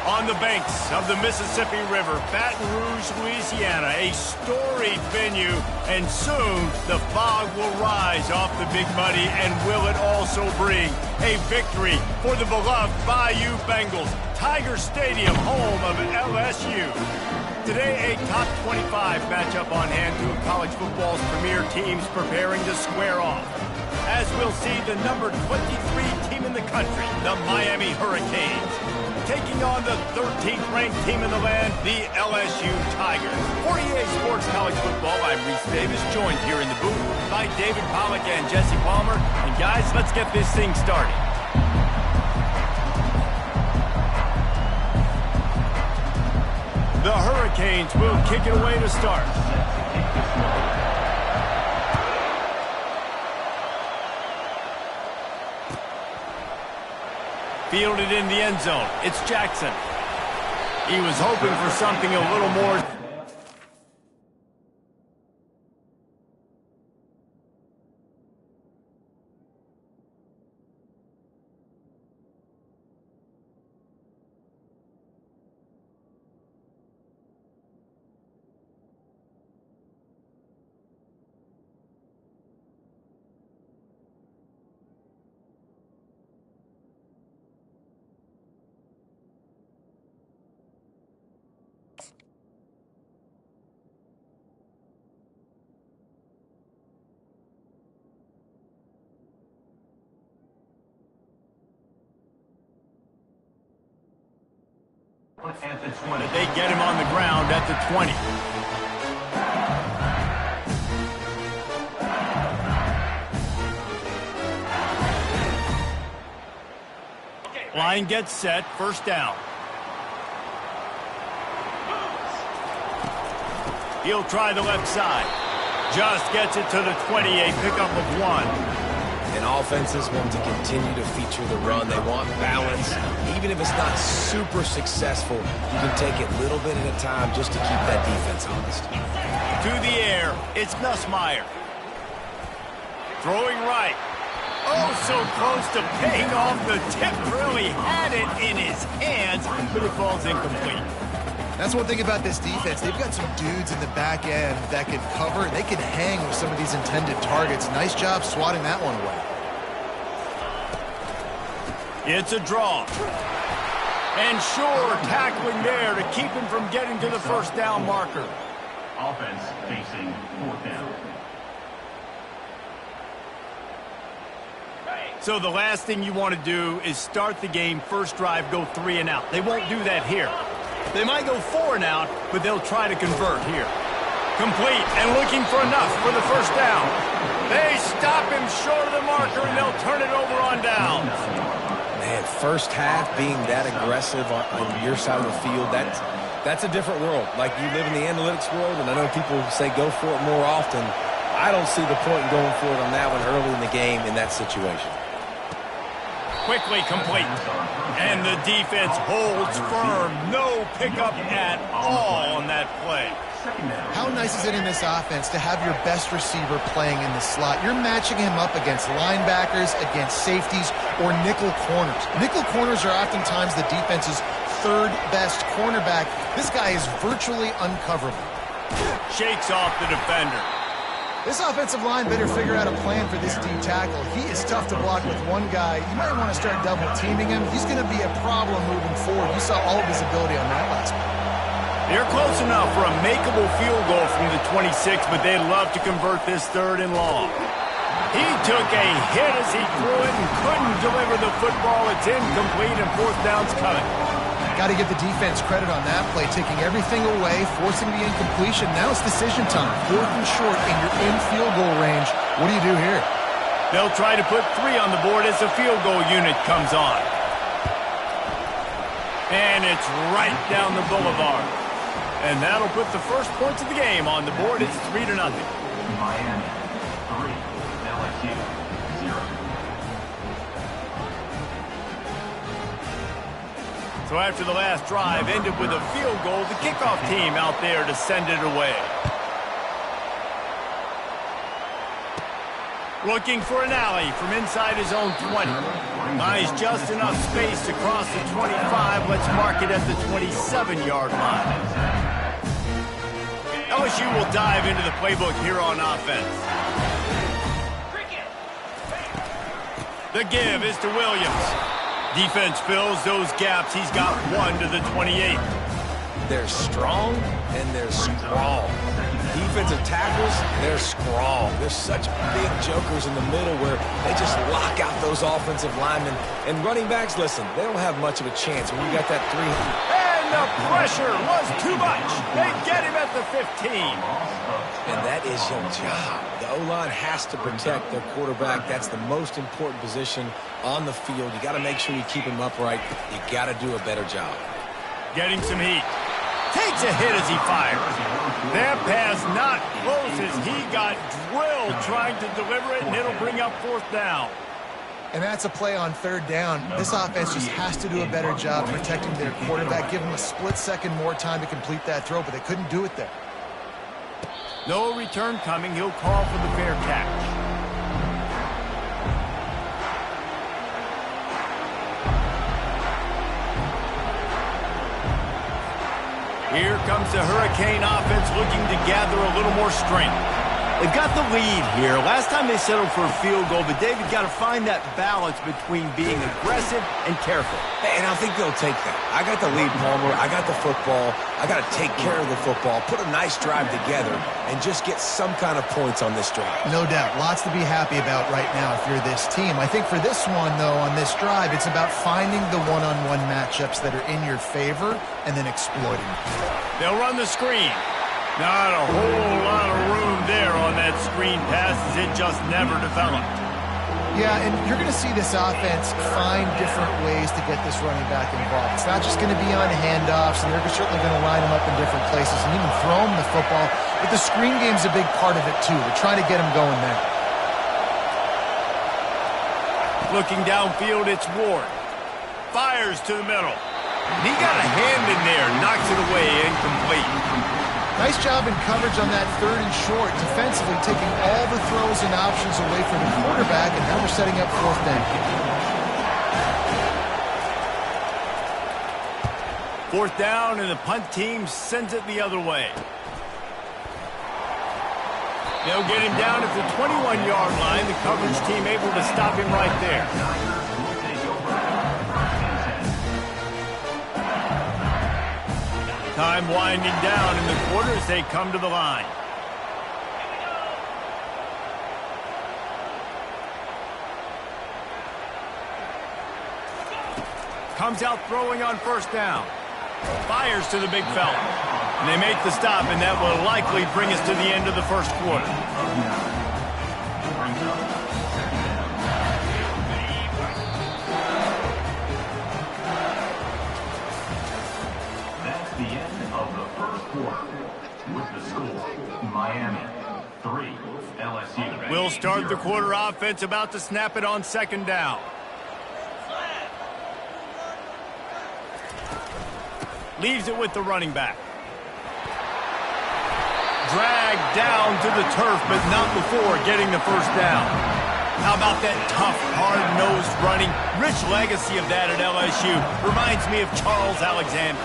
On the banks of the Mississippi River, Baton Rouge, Louisiana, a storied venue, and soon the fog will rise off the Big Muddy, and will it also bring a victory for the beloved Bayou Bengals, Tiger Stadium, home of LSU. Today, a top 25 matchup on hand, two of college football's premier teams preparing to square off. As we'll see the number 23 team in the country, the Miami Hurricanes, taking on the 13th ranked team in the land, the LSU Tigers. For EA Sports College Football, I'm Reese Davis, joined here in the booth by David Pollack and Jesse Palmer. And guys, let's get this thing started. The Hurricanes will kick it away to start. Fielded in the end zone. It's Jackson. He was hoping for something a little more. At the 20. They get him on the ground at the 20. Line gets set, first down. He'll try the left side. Just gets it to the 20, a pickup of 1. And offenses want to continue to feature the run. They want balance. Even if it's not super successful, you can take it little bit at a time just to keep that defense honest. To the air, it's Nussmeier. Throwing right. Oh, so close to paying off the tip. Really had it in his hands, but it falls incomplete. That's one thing about this defense. They've got some dudes in the back end that can cover. They can hang with some of these intended targets. Nice job swatting that one away. It's a draw. And sure, tackling there to keep him from getting to the first down marker. Offense facing 4th down. So the last thing you want to do is start the game, first drive, go 3 and out. They won't do that here. They might go 4 and out, but they'll try to convert here. Complete and looking for enough for the first down. They stop him short of the marker, and they'll turn it over on downs. Man, first half being that aggressive on your side of the field, that's a different world. Like, you live in the analytics world, and I know people say go for it more often. I don't see the point in going for it on that one early in the game in that situation. Quickly complete. And the defense holds firm. No pickup at all on that play. How nice is it in this offense to have your best receiver playing in the slot? You're matching him up against linebackers, against safeties, or nickel corners. Nickel corners are oftentimes the defense's third best cornerback. This guy is virtually uncoverable. Shakes off the defender. This offensive line better figure out a plan for this D tackle. He is tough to block with one guy. You might want to start double teaming him. He's going to be a problem moving forward. You saw all of his ability on that last one. They're close enough for a makeable field goal from the 26, but they'd love to convert this 3rd and long. He took a hit as he threw it and couldn't deliver the football. It's incomplete, and 4th down's coming. Got to give the defense credit on that play, taking everything away, forcing the incompletion. Now it's decision time. 4th and short, and you're in field goal range. What do you do here? They'll try to put 3 on the board as the field goal unit comes on. And it's right down the boulevard. And that'll put the first points of the game on the board. It's 3-0. Miami 3, LSU 0. So after the last drive ended with a field goal, the kickoff team out there to send it away. Looking for an alley from inside his own 20. Buys just enough space to cross the 25. Let's mark it at the 27-yard line. LSU will dive into the playbook here on offense. The give is to Williams. Defense fills those gaps. He's got one to the 28. They're strong and they're strong. Defensive tackles, they're strong. There's such big jokers in the middle where they just lock out those offensive linemen. And running backs, listen, they don't have much of a chance when you got that 300. And the pressure was too much. They get him at the 15. And that is your job. The O-line has to protect their quarterback. That's the most important position on the field. You got to make sure you keep him upright. You got to do a better job. Getting some heat. Takes a hit as he fires. That pass not close as he got drilled trying to deliver it, and it'll bring up 4th down. And that's a play on 3rd down. This offense just has to do a better job protecting their quarterback. Give him a split second more time to complete that throw, but they couldn't do it there. No return coming. He'll call for the fair catch. Here comes the Hurricane offense looking to gather a little more strength. They've got the lead here. Last time they settled for a field goal, but David got to find that balance between being aggressive and careful. And I think they'll take that. I got the lead, Palmer. I got the football. I got to take care of the football, put a nice drive together, and just get some kind of points on this drive. No doubt. Lots to be happy about right now if you're this team. I think for this one, though, on this drive, it's about finding the one-on-one matchups that are in your favor and then exploiting them. They'll run the screen. Not a whole lot of room there on that screen pass as it just never developed. Yeah, and you're going to see this offense find different ways to get this running back involved. It's not just going to be on handoffs, and they're certainly going to line him up in different places and even throw him the football. But the screen game's a big part of it, too. They're trying to get him going there. Looking downfield, it's Ward. Fires to the middle. He got a hand in there, knocks it away, incomplete. Nice job in coverage on that 3rd and short, defensively taking all the throws and options away from the quarterback, and now we're setting up 4th down. 4th down, and the punt team sends it the other way. They'll get him down at the 21-yard line. The coverage team able to stop him right there. Time winding down in the quarter as they come to the line. Comes out throwing on 1st down. Fires to the big fella. And they make the stop, and that will likely bring us to the end of the 1st quarter. Miami, 3, LSU. We'll start the quarter offense, about to snap it on 2nd down. Leaves it with the running back. Dragged down to the turf, but not before getting the 1st down. How about that tough, hard-nosed running? Rich legacy of that at LSU. Reminds me of Charles Alexander.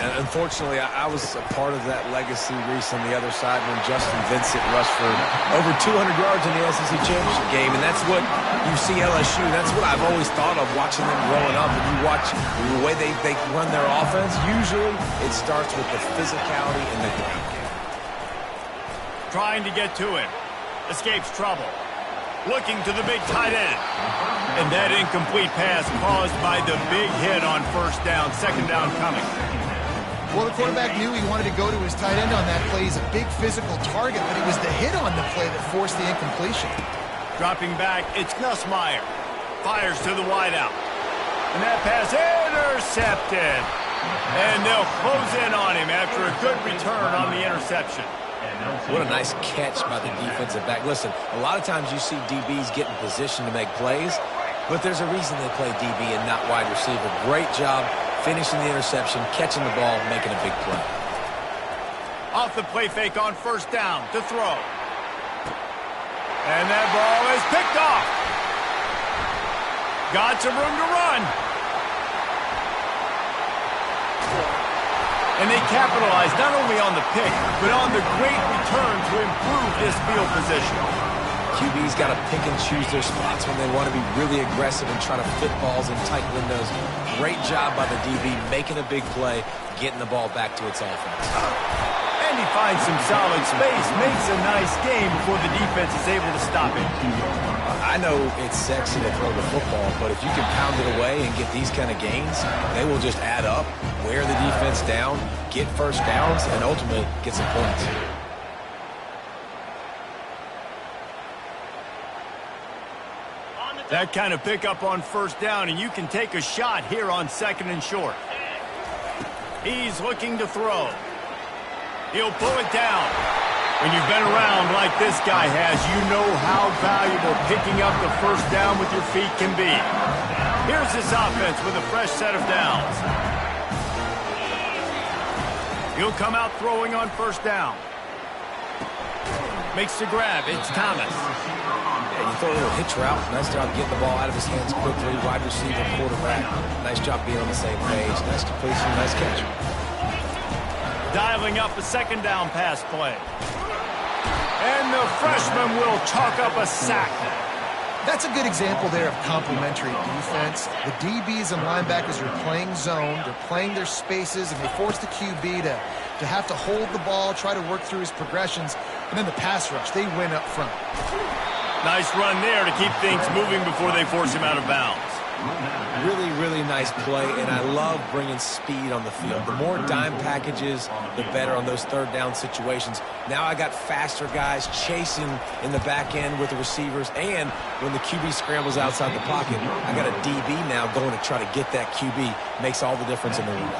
And unfortunately, I was a part of that legacy, Reese, on the other side when Justin Vincent rushed for over 200 yards in the SEC championship game. And that's what you see LSU. That's what I've always thought of watching them growing up. And you watch the way they run their offense, usually it starts with the physicality and the ground game. Trying to get to him. Escapes trouble. Looking to the big tight end. And that incomplete pass caused by the big hit on 1st down. 2nd down coming. Well, the quarterback knew he wanted to go to his tight end on that play. He's a big physical target, but it was the hit on the play that forced the incompletion. Dropping back, it's Nussmeier. Fires to the wideout. And that pass intercepted. And they'll close in on him after a good return on the interception. What a nice catch by the defensive back. Listen, a lot of times you see DBs get in position to make plays, but there's a reason they play DB and not wide receiver. Great job finishing the interception, catching the ball, making a big play. Off the play fake on 1st down to throw. And that ball is picked off. Got some room to run. And they capitalize not only on the pick, but on the great return to improve this field position. QB's got to pick and choose their spots when they want to be really aggressive and try to fit balls in tight windows. Great job by the DB making a big play, getting the ball back to its offense. And he finds some solid space, makes a nice game before the defense is able to stop it. I know it's sexy to throw the football, but if you can pound it away and get these kind of gains, they will just add up, wear the defense down, get first downs, and ultimately get some points. That kind of pickup on first down, and you can take a shot here on 2nd and short. He's looking to throw. He'll pull it down. When you've been around like this guy has, you know how valuable picking up the first down with your feet can be. Here's this offense with a fresh set of downs. He'll come out throwing on first down. Makes the grab. It's Thomas. Yeah, you throw a little hitch route. Nice job getting the ball out of his hands quickly. Wide receiver, quarterback. Nice job being on the same page. Nice completion, nice catch. Dialing up a 2nd down pass play. And the freshman will chalk up a sack. That's a good example there of complementary defense. The DBs and linebackers are playing zone, they're playing their spaces, and they force the QB to have to hold the ball, try to work through his progressions, and then the pass rush, they win up front. Nice run there to keep things moving before they force him out of bounds. Really, really nice play, and I love bringing speed on the field. The more dime packages, the better on those 3rd down situations. Now I got faster guys chasing in the back end with the receivers, and when the QB scrambles outside the pocket, I got a DB now going to try to get that QB. Makes all the difference in the world.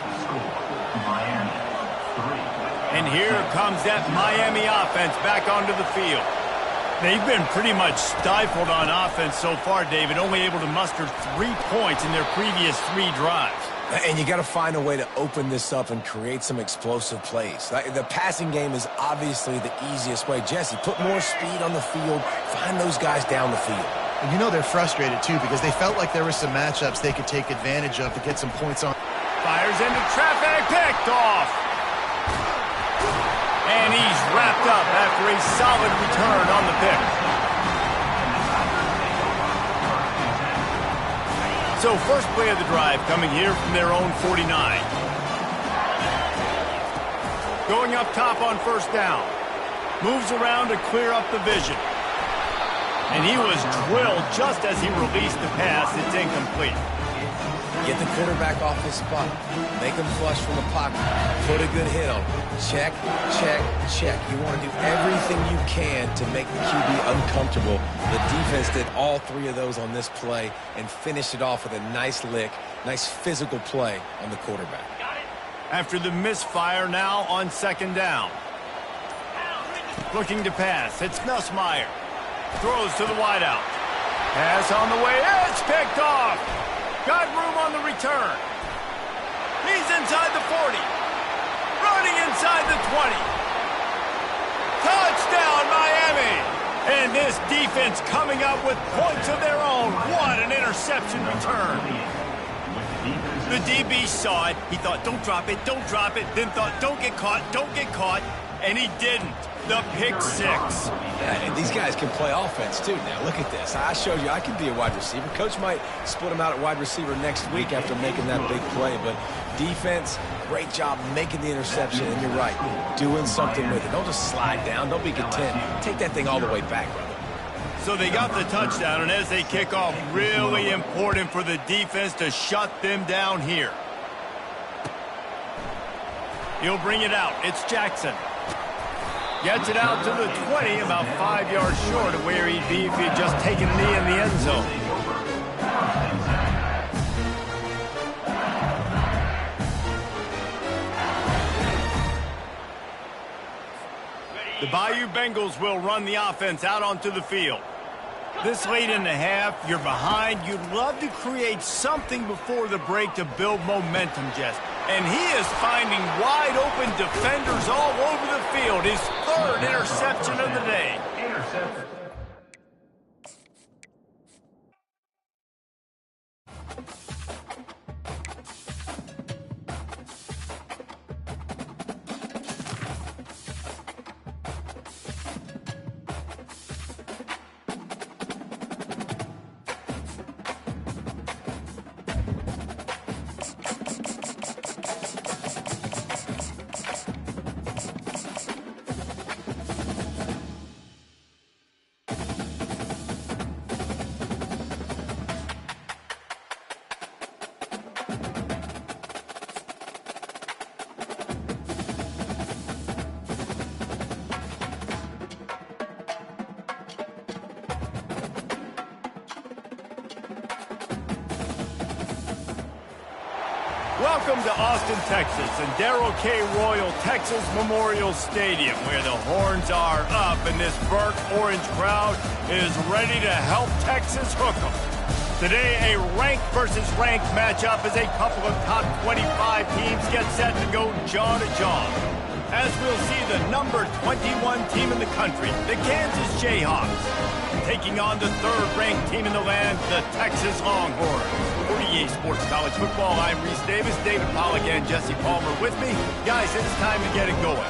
And here comes that Miami offense back onto the field. They've been pretty much stifled on offense so far, David, only able to muster 3 points in their previous 3 drives. And you got to find a way to open this up and create some explosive plays. The passing game is obviously the easiest way. Jesse, put more speed on the field, find those guys down the field. And you know they're frustrated, too, because they felt like there were some matchups they could take advantage of to get some points on. Fires into traffic, picked off. And he's wrapped up after a solid return on the pick. So first play of the drive coming here from their own 49. Going up top on first down. Moves around to clear up the vision. And he was drilled just as he released the pass. It's incomplete. Get the quarterback off his spot. Make him flush from the pocket. Put a good hit on him. Check, check, check. You want to do everything you can to make the QB uncomfortable. The defense did all 3 of those on this play and finished it off with a nice lick, nice physical play on the quarterback. After the misfire, now on 2nd down. Looking to pass. It's Nussmeier. Throws to the wideout. Pass on the way. It's picked off. Got room on the return. He's inside the 40. Running inside the 20. Touchdown, Miami. And this defense coming up with points of their own. What an interception return. The DB saw it. He thought, don't drop it, don't drop it. Then thought, don't get caught, don't get caught. And he didn't. The pick 6. And these guys can play offense, too. Now, look at this. I showed you I can be a wide receiver. Coach might split him out at wide receiver next week after making that big play. But defense, great job making the interception. And you're right, doing something with it. Don't just slide down. Don't be content. Take that thing all the way back, brother. So they got the touchdown, and as they kick off, really important for the defense to shut them down here. He'll bring it out. It's Jackson. Gets it out to the 20, about 5 yards short of where he'd be if he'd just taken a knee in the end zone. The Bayou Bengals will run the offense out onto the field. This late in the half, you're behind. You'd love to create something before the break to build momentum, Jess. And he is finding wide-open defenders all over the field. His 3rd interception of the day. Welcome to Austin, Texas, and Darrell K. Royal Texas Memorial Stadium, where the horns are up and this burnt orange crowd is ready to help Texas hook 'em. Today, a ranked versus ranked matchup as a couple of top 25 teams get set to go jaw to jaw. As we'll see the number 21 team in the country, the Kansas Jayhawks, taking on the third-ranked team in the land, the Texas Longhorns. For EA Sports College Football, I'm Reese Davis, David Pollack, and Jesse Palmer with me. Guys, it's time to get it going.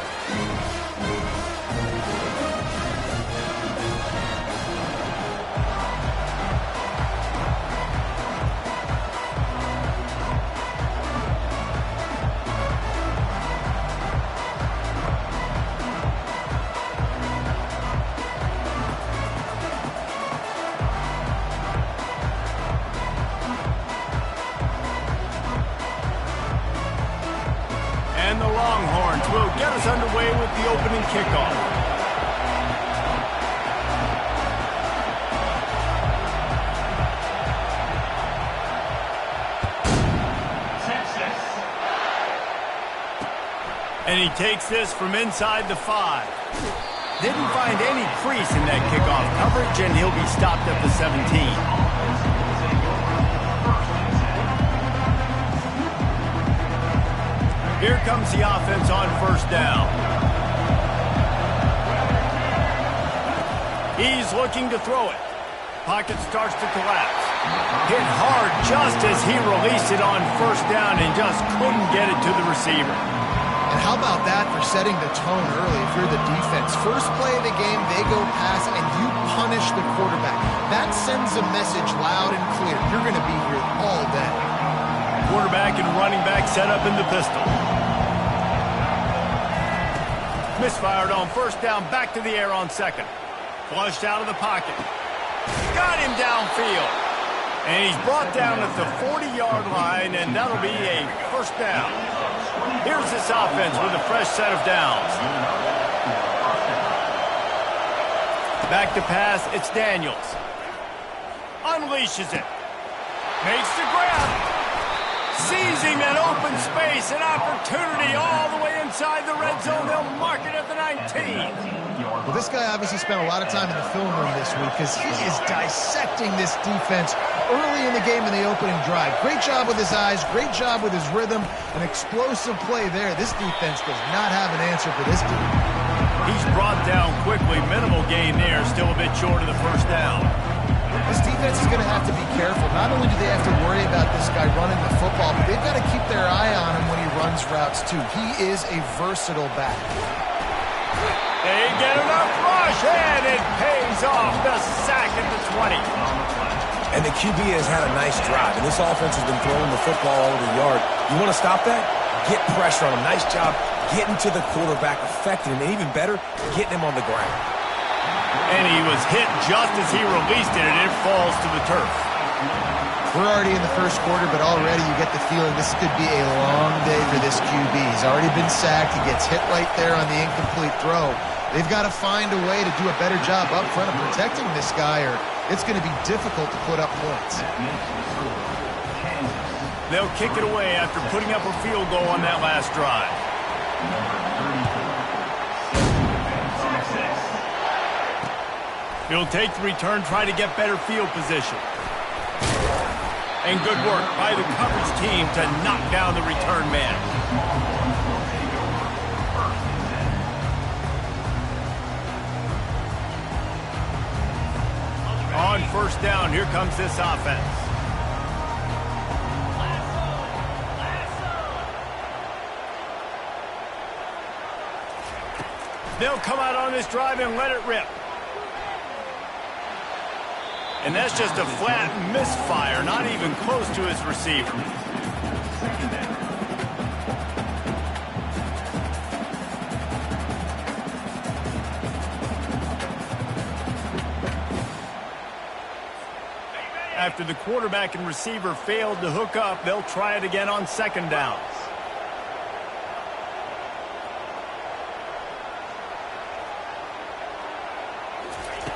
And the Longhorns will get us underway with the opening kickoff. And he takes this from inside the 5. Didn't find any crease in that kickoff coverage, and he'll be stopped at the 17. Here comes the offense on first down. He's looking to throw it. Pocket starts to collapse. Hit hard just as he released it on first down and just couldn't get it to the receiver. And how about that for setting the tone early if you're the defense? First play of the game, they go pass, and you punish the quarterback. That sends a message loud and clear. You're going to be here all day. Quarterback and running back set up in the pistol. Misfired on first down, back to the air on second. Flushed out of the pocket. Got him downfield. And he's brought down at the 40-yard line, and that'll be a first down. Here's this offense with a fresh set of downs. Back to pass, it's Daniels. Unleashes it. Makes the grab. Sees him in open space, an opportunity all the way inside the red zone. They'll mark it at the 19. Well, this guy obviously spent a lot of time in the film room this week because he is dissecting this defense early in the game in the opening drive. Great job with his eyes, great job with his rhythm, an explosive play there. This defense does not have an answer for this team. He's brought down quickly. Minimal gain there, still a bit short of the first down. This defense is going to have to be careful. Not only do they have to worry about this guy running the football, but they've got to keep their eye on him when he runs routes too. He is a versatile back. They get enough rush, and it pays off. The sack at the 20. And the QB has had a nice drive, and this offense has been throwing the football all over the yard. You want to stop that? Get pressure on him. Nice job getting to the quarterback, affecting him, and even better, getting him on the ground. And he was hit just as he released it, and it falls to the turf. We're already in the first quarter, but already you get the feeling this could be a long day for this QB. He's already been sacked. He gets hit right there on the incomplete throw. They've got to find a way to do a better job up front of protecting this guy, or it's going to be difficult to put up points. They'll kick it away after putting up a field goal on that last drive. He'll take the return, try to get better field position. And good work by the coverage team to knock down the return man. On first down, here comes this offense. They'll come out on this drive and let it rip. And that's just a flat misfire, not even close to his receiver. After the quarterback and receiver failed to hook up, they'll try it again on second downs.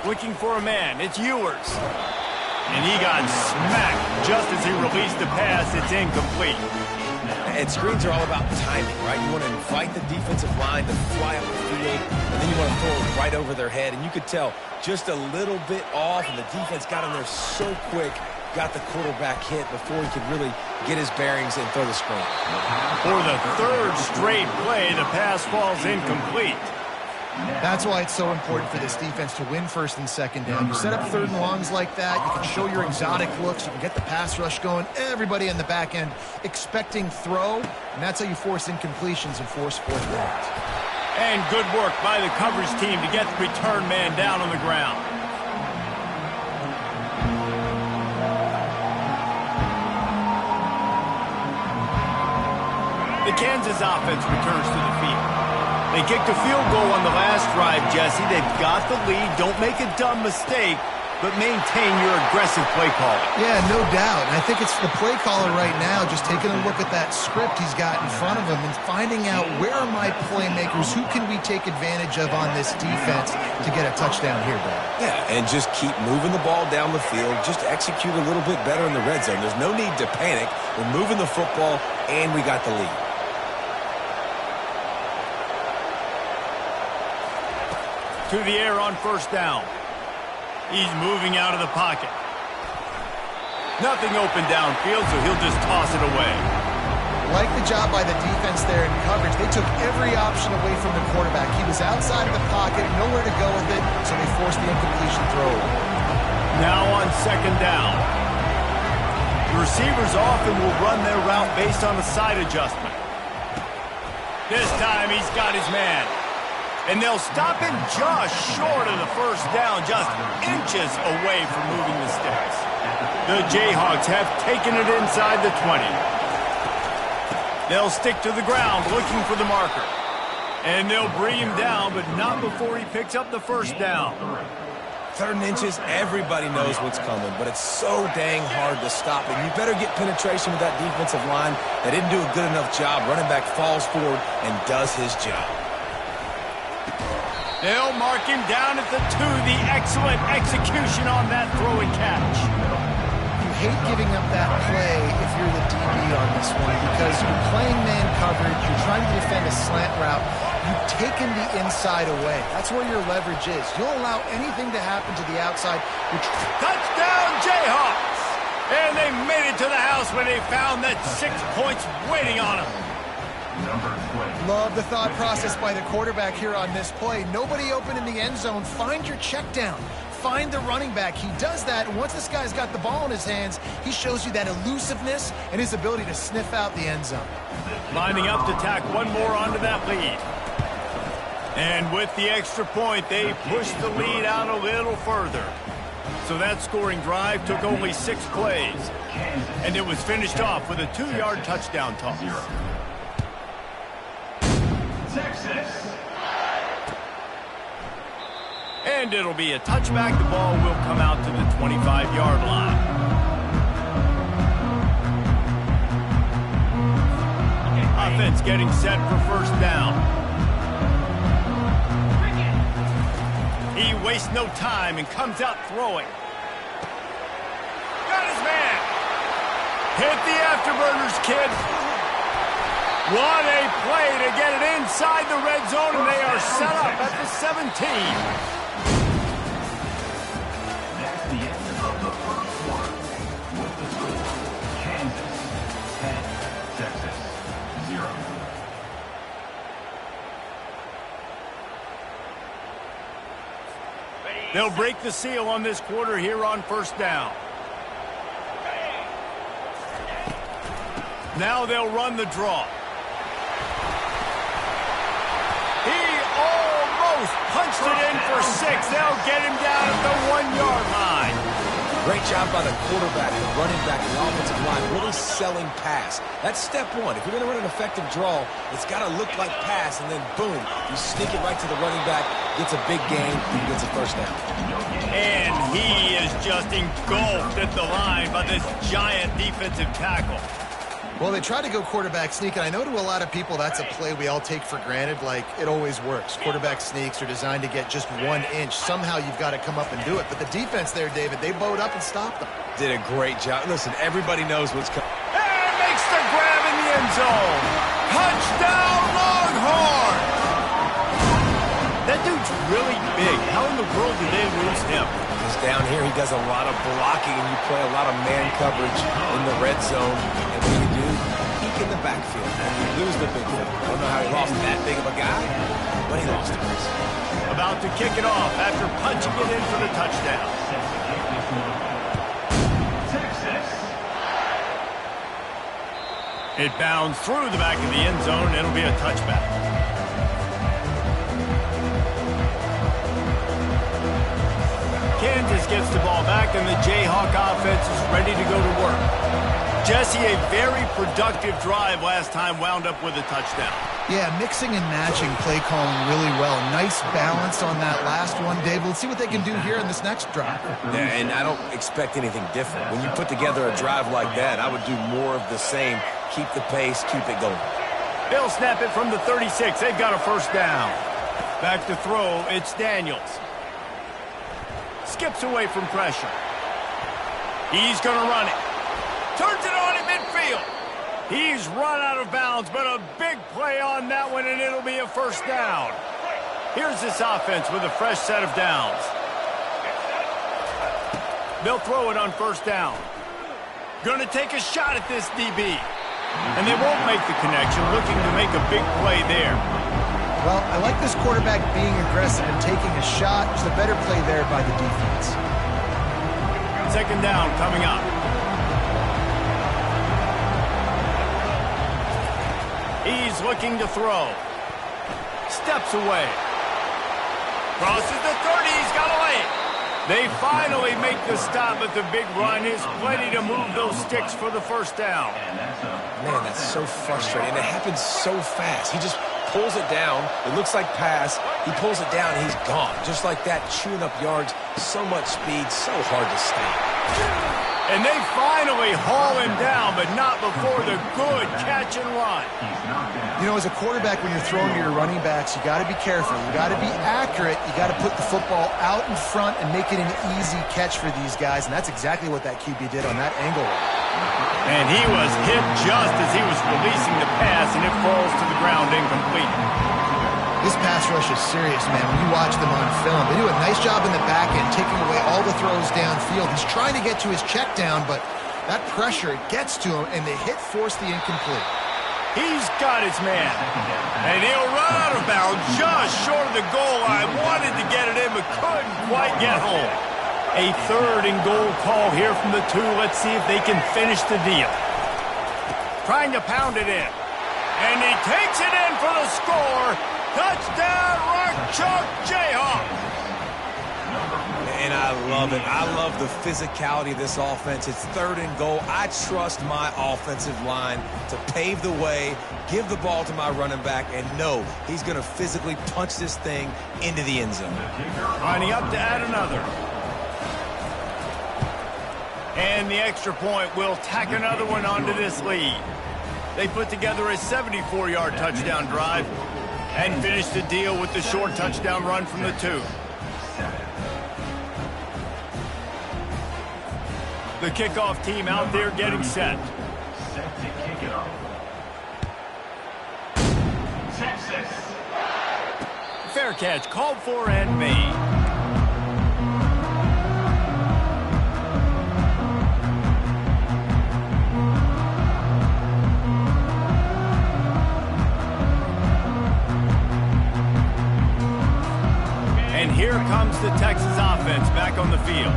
Looking for a man, it's Ewers. And he got smacked just as he released the pass. It's incomplete. and screens are all about timing, right? You want to invite the defensive line to fly up the field, and then you want to throw it right over their head. And you could tell just a little bit off, and the defense got in there so quick, got the quarterback hit before he could really get his bearings and throw the screen. For the third straight play, the pass falls incomplete. That's why it's so important for this defense to win first and second down. You set up third and longs like that, you can show your exotic looks, you can get the pass rush going, everybody in the back end expecting throw, and that's how you force incompletions and force fourth downs. And good work by the coverage team to get the return man down on the ground. The Kansas offense returns to the field. They kicked a field goal on the last drive, Jesse. They've got the lead. Don't make a dumb mistake, but maintain your aggressive play calling. Yeah, no doubt. And I think it's the play caller right now just taking a look at that script he's got in front of him and finding out where are my playmakers, who can we take advantage of on this defense to get a touchdown here, Brad. Yeah, and just keep moving the ball down the field. Just execute a little bit better in the red zone. There's no need to panic. We're moving the football, and we got the lead. To the air on first down. He's moving out of the pocket. Nothing open downfield, so he'll just toss it away. Like the job by the defense there in coverage. They took every option away from the quarterback. He was outside of the pocket, nowhere to go with it, so they forced the incompletion throw. Now on second down. The receivers often will run their route based on a side adjustment. This time he's got his man. And they'll stop him just short of the first down, just inches away from moving the sticks. The Jayhawks have taken it inside the 20. They'll stick to the ground looking for the marker. And they'll bring him down, but not before he picks up the first down. Third and inches, everybody knows what's coming, but it's so dang hard to stop. And you better get penetration with that defensive line. They didn't do a good enough job. Running back falls forward and does his job. They'll mark him down at the 2. The excellent execution on that throw and catch. You hate giving up that play if you're the DB on this one because you're playing man coverage, you're trying to defend a slant route. You've taken the inside away. That's where your leverage is. You'll allow anything to happen to the outside. Touchdown, Jayhawks! And they made it to the house when they found that 6 points waiting on them. Love the thought process by the quarterback here on this play. Nobody open in the end zone. Find your check down. Find the running back. He does that, and once this guy's got the ball in his hands, he shows you that elusiveness and his ability to sniff out the end zone. Lining up to tack one more onto that lead. And with the extra point, they pushed the lead out a little further. So that scoring drive took only 6 plays. And it was finished off with a 2-yard touchdown toss. Texas. And it'll be a touchback. The ball will come out to the 25-yard line. Offense getting set for first down. He wastes no time and comes out throwing. Got his man. Hit the afterburners, kid. What a play to get it inside the red zone, and they are set up at the 17. That's the end of the first quarter. With the score, Kansas 10, Texas 0. They'll break the seal on this quarter here on first down. Now they'll run the draw. Punched it in for 6. They'll get him down at the 1-yard line. Great job by the quarterback, the running back, and the offensive line, really selling pass. That's step one. If you're going to run an effective draw, it's got to look like pass, and then boom, you sneak it right to the running back, gets a big gain, and gets a first down. And he is just engulfed at the line by this giant defensive tackle. Well, they try to go quarterback sneak, and I know to a lot of people that's a play we all take for granted, like it always works. Quarterback sneaks are designed to get just 1 inch. Somehow you've got to come up and do it. But the defense there, David, they bowed up and stopped them. Did a great job. Listen, everybody knows what's coming. And makes the grab in the end end zone. Touchdown, Longhorn! That dude's really big. How in the world did they lose him? Because down here he does a lot of blocking, and you play a lot of man coverage in the red zone. And what do? Peek in the backfield, and you lose the big fella. I don't know how he lost that big of a guy, but he lost it. About to kick it off after punching it in for the touchdown. Texas. It bounds through the back of the end zone, and it'll be a touchback. Kansas gets the ball back, and the Jayhawk offense is ready to go to work. Jesse, a very productive drive last time wound up with a touchdown. Yeah, mixing and matching play calling really well. Nice balance on that last one, Dave. Let's see what they can do here in this next drive. Yeah, and I don't expect anything different. When you put together a drive like that, I would do more of the same. Keep the pace, keep it going. They'll snap it from the 36. They've got a first down. Back to throw, it's Daniels. Skips away from pressure. He's going to run it. Turns it on in midfield. He's run out of bounds, but a big play on that one, and it'll be a first down. Here's this offense with a fresh set of downs. They'll throw it on first down. Going to take a shot at this DB. And they won't make the connection, looking to make a big play there. Well, I like this quarterback being aggressive and taking a shot. Just a better play there by the defense. Second down coming up. He's looking to throw. Steps away. Crosses the 30. He's got a lane. They finally make the stop, but the big run is plenty to move those sticks for the first down. Man, that's so frustrating. It happens so fast. He just pulls it down. It looks like pass. He pulls it down, and he's gone. Just like that, chewing up yards. So much speed, so hard to stop. And they finally haul him down, but not before the good catch and run. You know, as a quarterback, when you're throwing to your running backs, you got to be careful. You got to be accurate. You got to put the football out in front and make it an easy catch for these guys, and that's exactly what that QB did on that angle. And he was hit just as he was releasing the pass, and it falls to the ground incomplete. This pass rush is serious, man. When you watch them on film, they do a nice job in the back end, taking away all the throws downfield. He's trying to get to his check down, but that pressure gets to him, and the hit forced the incomplete. He's got his man, and he'll run out of bounds just short of the goal line. Wanted to get it in, but couldn't quite get home. A third and goal call here from the 2. Let's see if they can finish the deal. Trying to pound it in, and he takes it in for the score. Touchdown, Rock Chalk Jayhawks! And I love it. I love the physicality of this offense. It's third and goal. I trust my offensive line to pave the way, give the ball to my running back, and know he's going to physically punch this thing into the end zone. Lining up to add another. And the extra point will tack another one onto this lead. They put together a 74-yard touchdown drive and finish the deal with the short touchdown run from the 2. The kickoff team out there getting set. Set to kick it off. Texas. Fair catch called for and made. And here comes the Texas offense back on the field.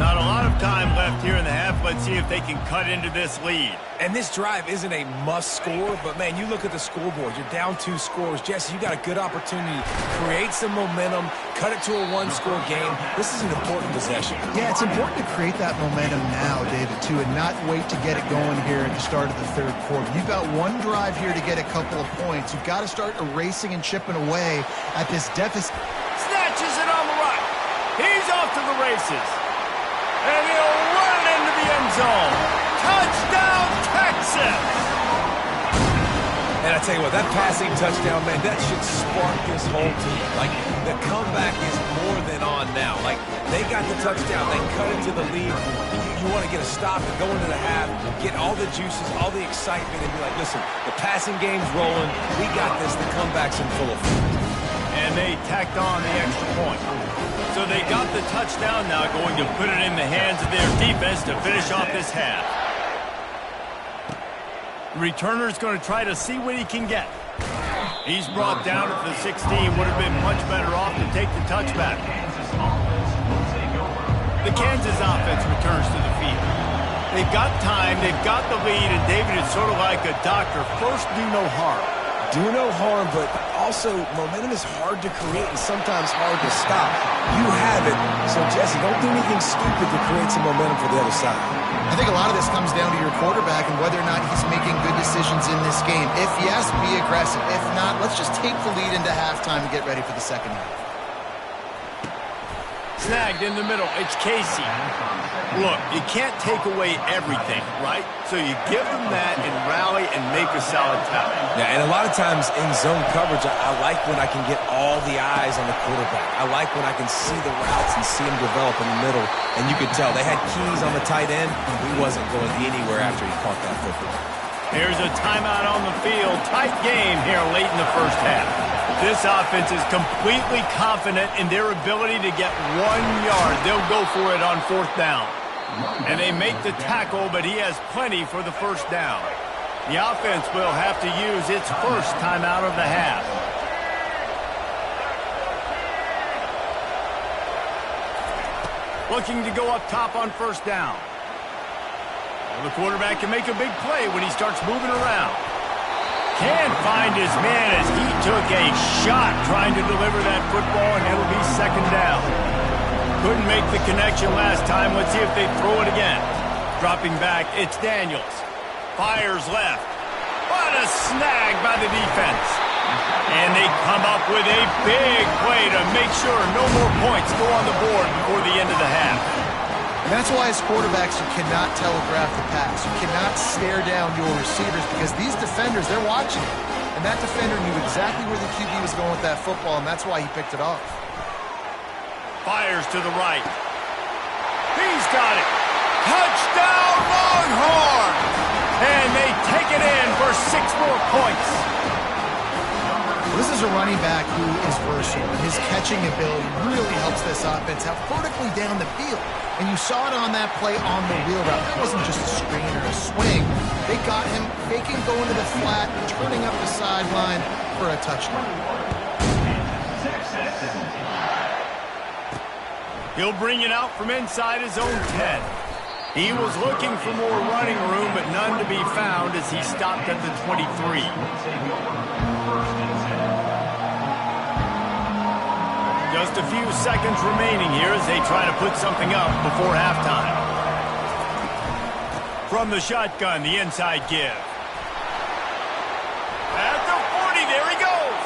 Not a lot of time left here in the half. Let's see if they can cut into this lead. And this drive isn't a must score, but man, you look at the scoreboard. You're down 2 scores. Jesse, you got a good opportunity to create some momentum, cut it to a 1-score game. This is an important possession. Yeah, it's important to create that momentum now, David, too, and not wait to get it going here at the start of the third quarter. You've got one drive here to get a couple of points. You've got to start erasing and chipping away at this deficit. Snatches it on the right. He's off to the races. And he'll run it into the end zone. Touchdown, Texas! And I tell you what, that passing touchdown, man, that should spark this whole team. Like, the comeback is more than on now. Like, They got the touchdown. They cut into the lead. You want to get a stop and go into the half, get all the juices, all the excitement, and be like, listen, the passing game's rolling. We got this. The comeback's in full effect. And they tacked on the extra point. So they got the touchdown, now going to put it in the hands of their defense to finish off this half. The returner's going to try to see what he can get. He's brought down at the 16. Would have been much better off to take the touchback. The Kansas offense returns to the field. They've got time, they've got the lead, and David is sort of like a doctor. First, do no harm. Do no harm, but also momentum is hard to create and sometimes hard to stop. You have it, so Jesse, don't do anything stupid to create some momentum for the other side. I think a lot of this comes down to your quarterback and whether or not he's making good decisions in this game. If yes, be aggressive. If not, let's just take the lead into halftime and get ready for the second half. Snagged in the middle, it's Casey. Look, you can't take away everything, right? So you give them that and rally and make a solid tackle. Yeah, and a lot of times in zone coverage, I like when I can get all the eyes on the quarterback. I like when I can see the routes and see him develop in the middle. And you could tell they had keys on the tight end. He wasn't going anywhere after he caught that football. Here's a timeout on the field. Tight game here late in the first half. This offense is completely confident in their ability to get 1 yard. They'll go for it on fourth down. And they make the tackle, but he has plenty for the first down. The offense will have to use its first timeout of the half. Looking to go up top on first down. Well, the quarterback can make a big play when he starts moving around. Can't find his man as he took a shot trying to deliver that football, and it'll be second down. Couldn't make the connection last time. Let's see if they throw it again. Dropping back, it's Daniels. Fires left. What a snag by the defense. And they come up with a big play to make sure no more points go on the board before the end of the half. And that's why as quarterbacks you cannot telegraph the pass. You cannot stare down your receivers because these defenders, they're watching it. And that defender knew exactly where the QB was going with that football, and that's why he picked it off. Fires to the right. He's got it. Touchdown Longhorn! And they take it in for 6 more points. This is a running back who is versatile. His catching ability really helps this offense out vertically down the field. And you saw it on that play on the wheel route. That wasn't just a screen or a swing. They got him faking going to the flat, turning up the sideline for a touchdown. He'll bring it out from inside his own 10. He was looking for more running room, but none to be found as he stopped at the 23. Just a few seconds remaining here as they try to put something up before halftime. From the shotgun, the inside give. At the 40, there he goes.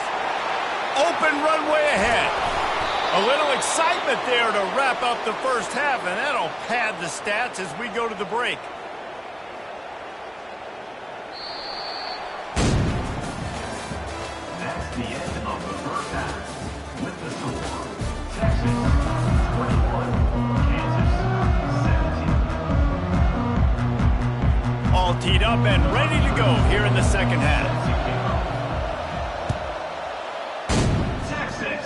Open runway ahead. A little excitement there to wrap up the first half, and that'll pad the stats as we go to the break. That's the end of the first half. With the score, Texas 21, Kansas 17. All teed up and ready to go here in the second half. Texas.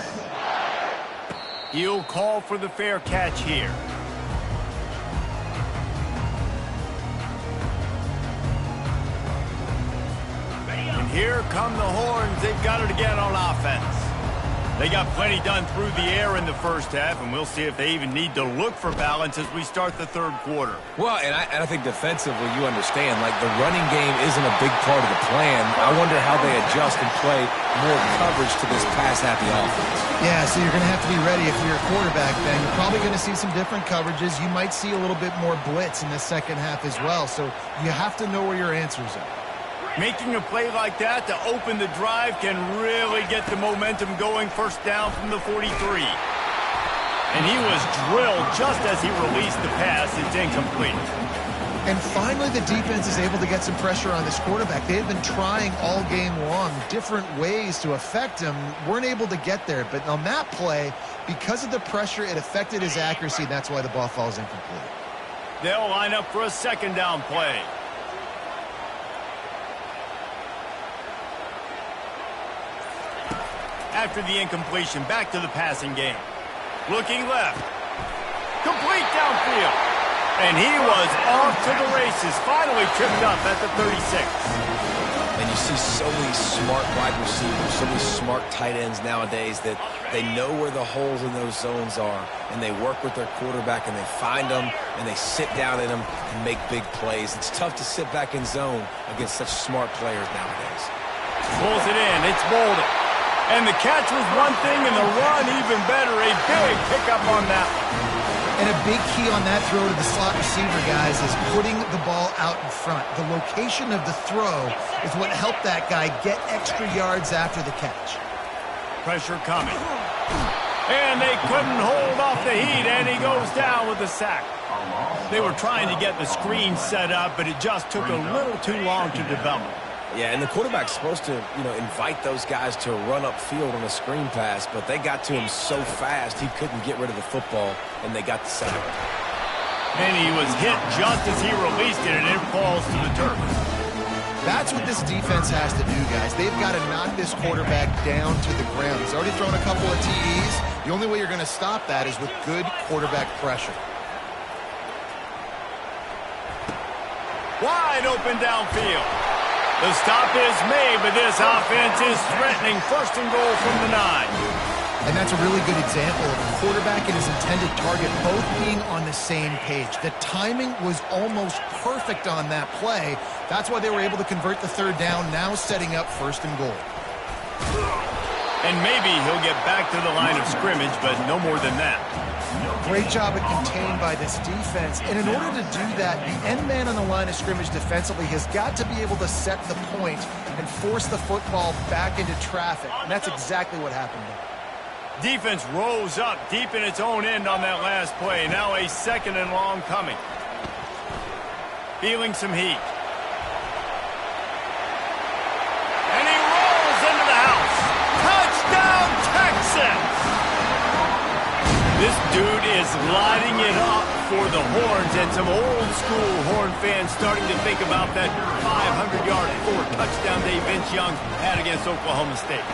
He'll call for the fair catch here. And here come the horns. They've got it again on offense. They got plenty done through the air in the first half, and we'll see if they even need to look for balance as we start the third quarter. Well, and I think defensively, you understand, like the running game isn't a big part of the plan. I wonder how they adjust and play more coverage to this pass-happy offense. Yeah, so you're going to have to be ready if you're a quarterback then. You're probably going to see some different coverages. You might see a little bit more blitz in the second half as well, so you have to know where your answers are. Making a play like that to open the drive can really get the momentum going. First down from the 43. And he was drilled just as he released the pass. It's incomplete. And finally, the defense is able to get some pressure on this quarterback. They've been trying all game long different ways to affect him. Weren't able to get there. But on that play, because of the pressure, it affected his accuracy. And that's why the ball falls incomplete. They'll line up for a second down play. After the incompletion, back to the passing game. Looking left. Complete downfield. And he was off to the races. Finally tripped up at the 36. And you see so many smart wide receivers, so many smart tight ends nowadays that they know where the holes in those zones are, and they work with their quarterback, and they find them, and they sit down in them and make big plays. It's tough to sit back in zone against such smart players nowadays. Pulls it in. It's Bolden. And the catch was one thing, and the run even better. A big pickup on that one. And a big key on that throw to the slot receiver, guys, is putting the ball out in front. The location of the throw is what helped that guy get extra yards after the catch. Pressure coming. And they couldn't hold off the heat, and he goes down with a sack. They were trying to get the screen set up, but it just took a little too long to develop. Yeah, and the quarterback's supposed to, invite those guys to run upfield on a screen pass, but they got to him so fast he couldn't get rid of the football, and they got the sack. And he was hit just as he released it, and it falls to the turf. That's what this defense has to do, guys. They've got to knock this quarterback down to the ground. He's already thrown a couple of TDs. The only way you're going to stop that is with good quarterback pressure. Wide open downfield. The stop is made, but this offense is threatening first and goal from the 9. And that's a really good example of a quarterback and his intended target both being on the same page. The timing was almost perfect on that play. That's why they were able to convert the third down, now setting up first and goal. And maybe he'll get back to the line of scrimmage, but no more than that. Great job of contained by this defense. And in order to do that, the end man on the line of scrimmage defensively has got to be able to set the point and force the football back into traffic. And that's exactly what happened there. Defense rose up deep in its own end on that last play. Now a second and long coming. Feeling some heat. And he rolls into the house. Touchdown, Texas! This dude is lighting it up for the Horns, and some old-school Horn fans starting to think about that 500-yard, 4-touchdown day Vince Young had against Oklahoma State.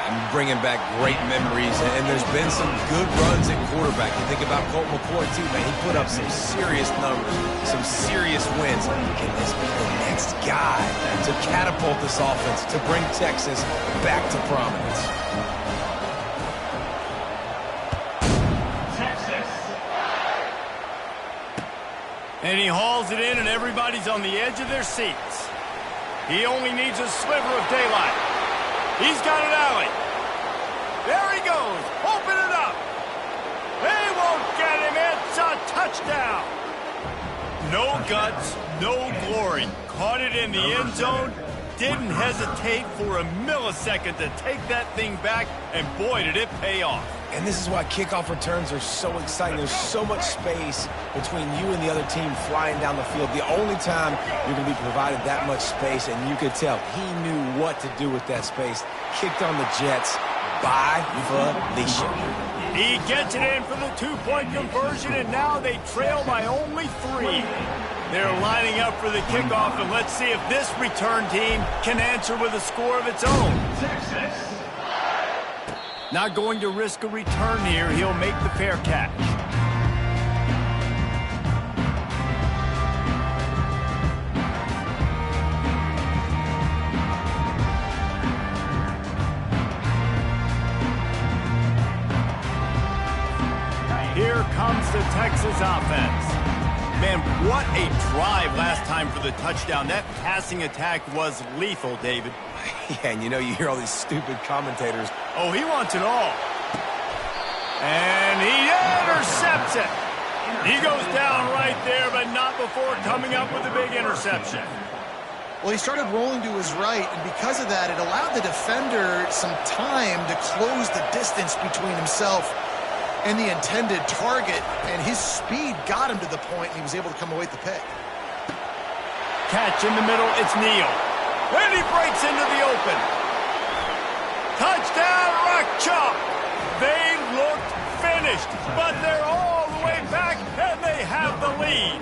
I'm bringing back great memories, and there's been some good runs at quarterback. You think about Colt McCoy, too, man. He put up some serious numbers, some serious wins. Can this be the next guy to catapult this offense, to bring Texas back to prominence? And he hauls it in, and everybody's on the edge of their seats. He only needs a sliver of daylight. He's got an alley. There he goes. Open it up. They won't get him. It's a touchdown. No guts, no glory. Caught it in the end zone. Didn't hesitate for a millisecond to take that thing back, and boy, did it pay off. And this is why kickoff returns are so exciting. There's so much space between you and the other team flying down the field. The only time you're going to be provided that much space, and you could tell he knew what to do with that space. Kicked on the Jets by Felicia. He gets it in for the two-point conversion, and now they trail by only 3. They're lining up for the kickoff, and let's see if this return team can answer with a score of its own. Texas. Not going to risk a return here. He'll make the fair catch. Here comes the Texas offense. Man, what a drive last time for the touchdown. That passing attack was lethal, David. Yeah, and you hear all these stupid commentators. Oh, he wants it all. And he intercepts it. He goes down right there, but not before coming up with a big interception. Well, he started rolling to his right, and because of that, it allowed the defender some time to close the distance between himself and the intended target, and his speed got him to the point, and he was able to come away with the pick. catch in the middle. It's Neal. And he breaks into the open. Touchdown, Rock Chalk. They looked finished, but they're all the way back, and they have the lead.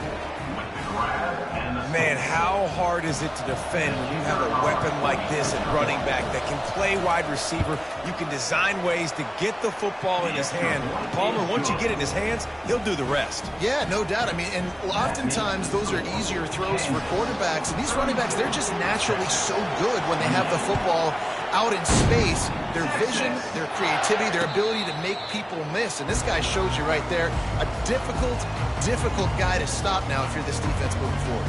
Man, how hard is it to defend when you have a weapon like this at running back that can play wide receiver? You can design ways to get the football in his hand. Palmer, once you get it in his hands, he'll do the rest. Yeah, no doubt. I mean, and oftentimes those are easier throws for quarterbacks. And these running backs, they're just naturally so good when they have the football out in space. Their vision, their creativity, their ability to make people miss. And this guy shows you right there, a difficult guy to stop now if you're this defense moving forward.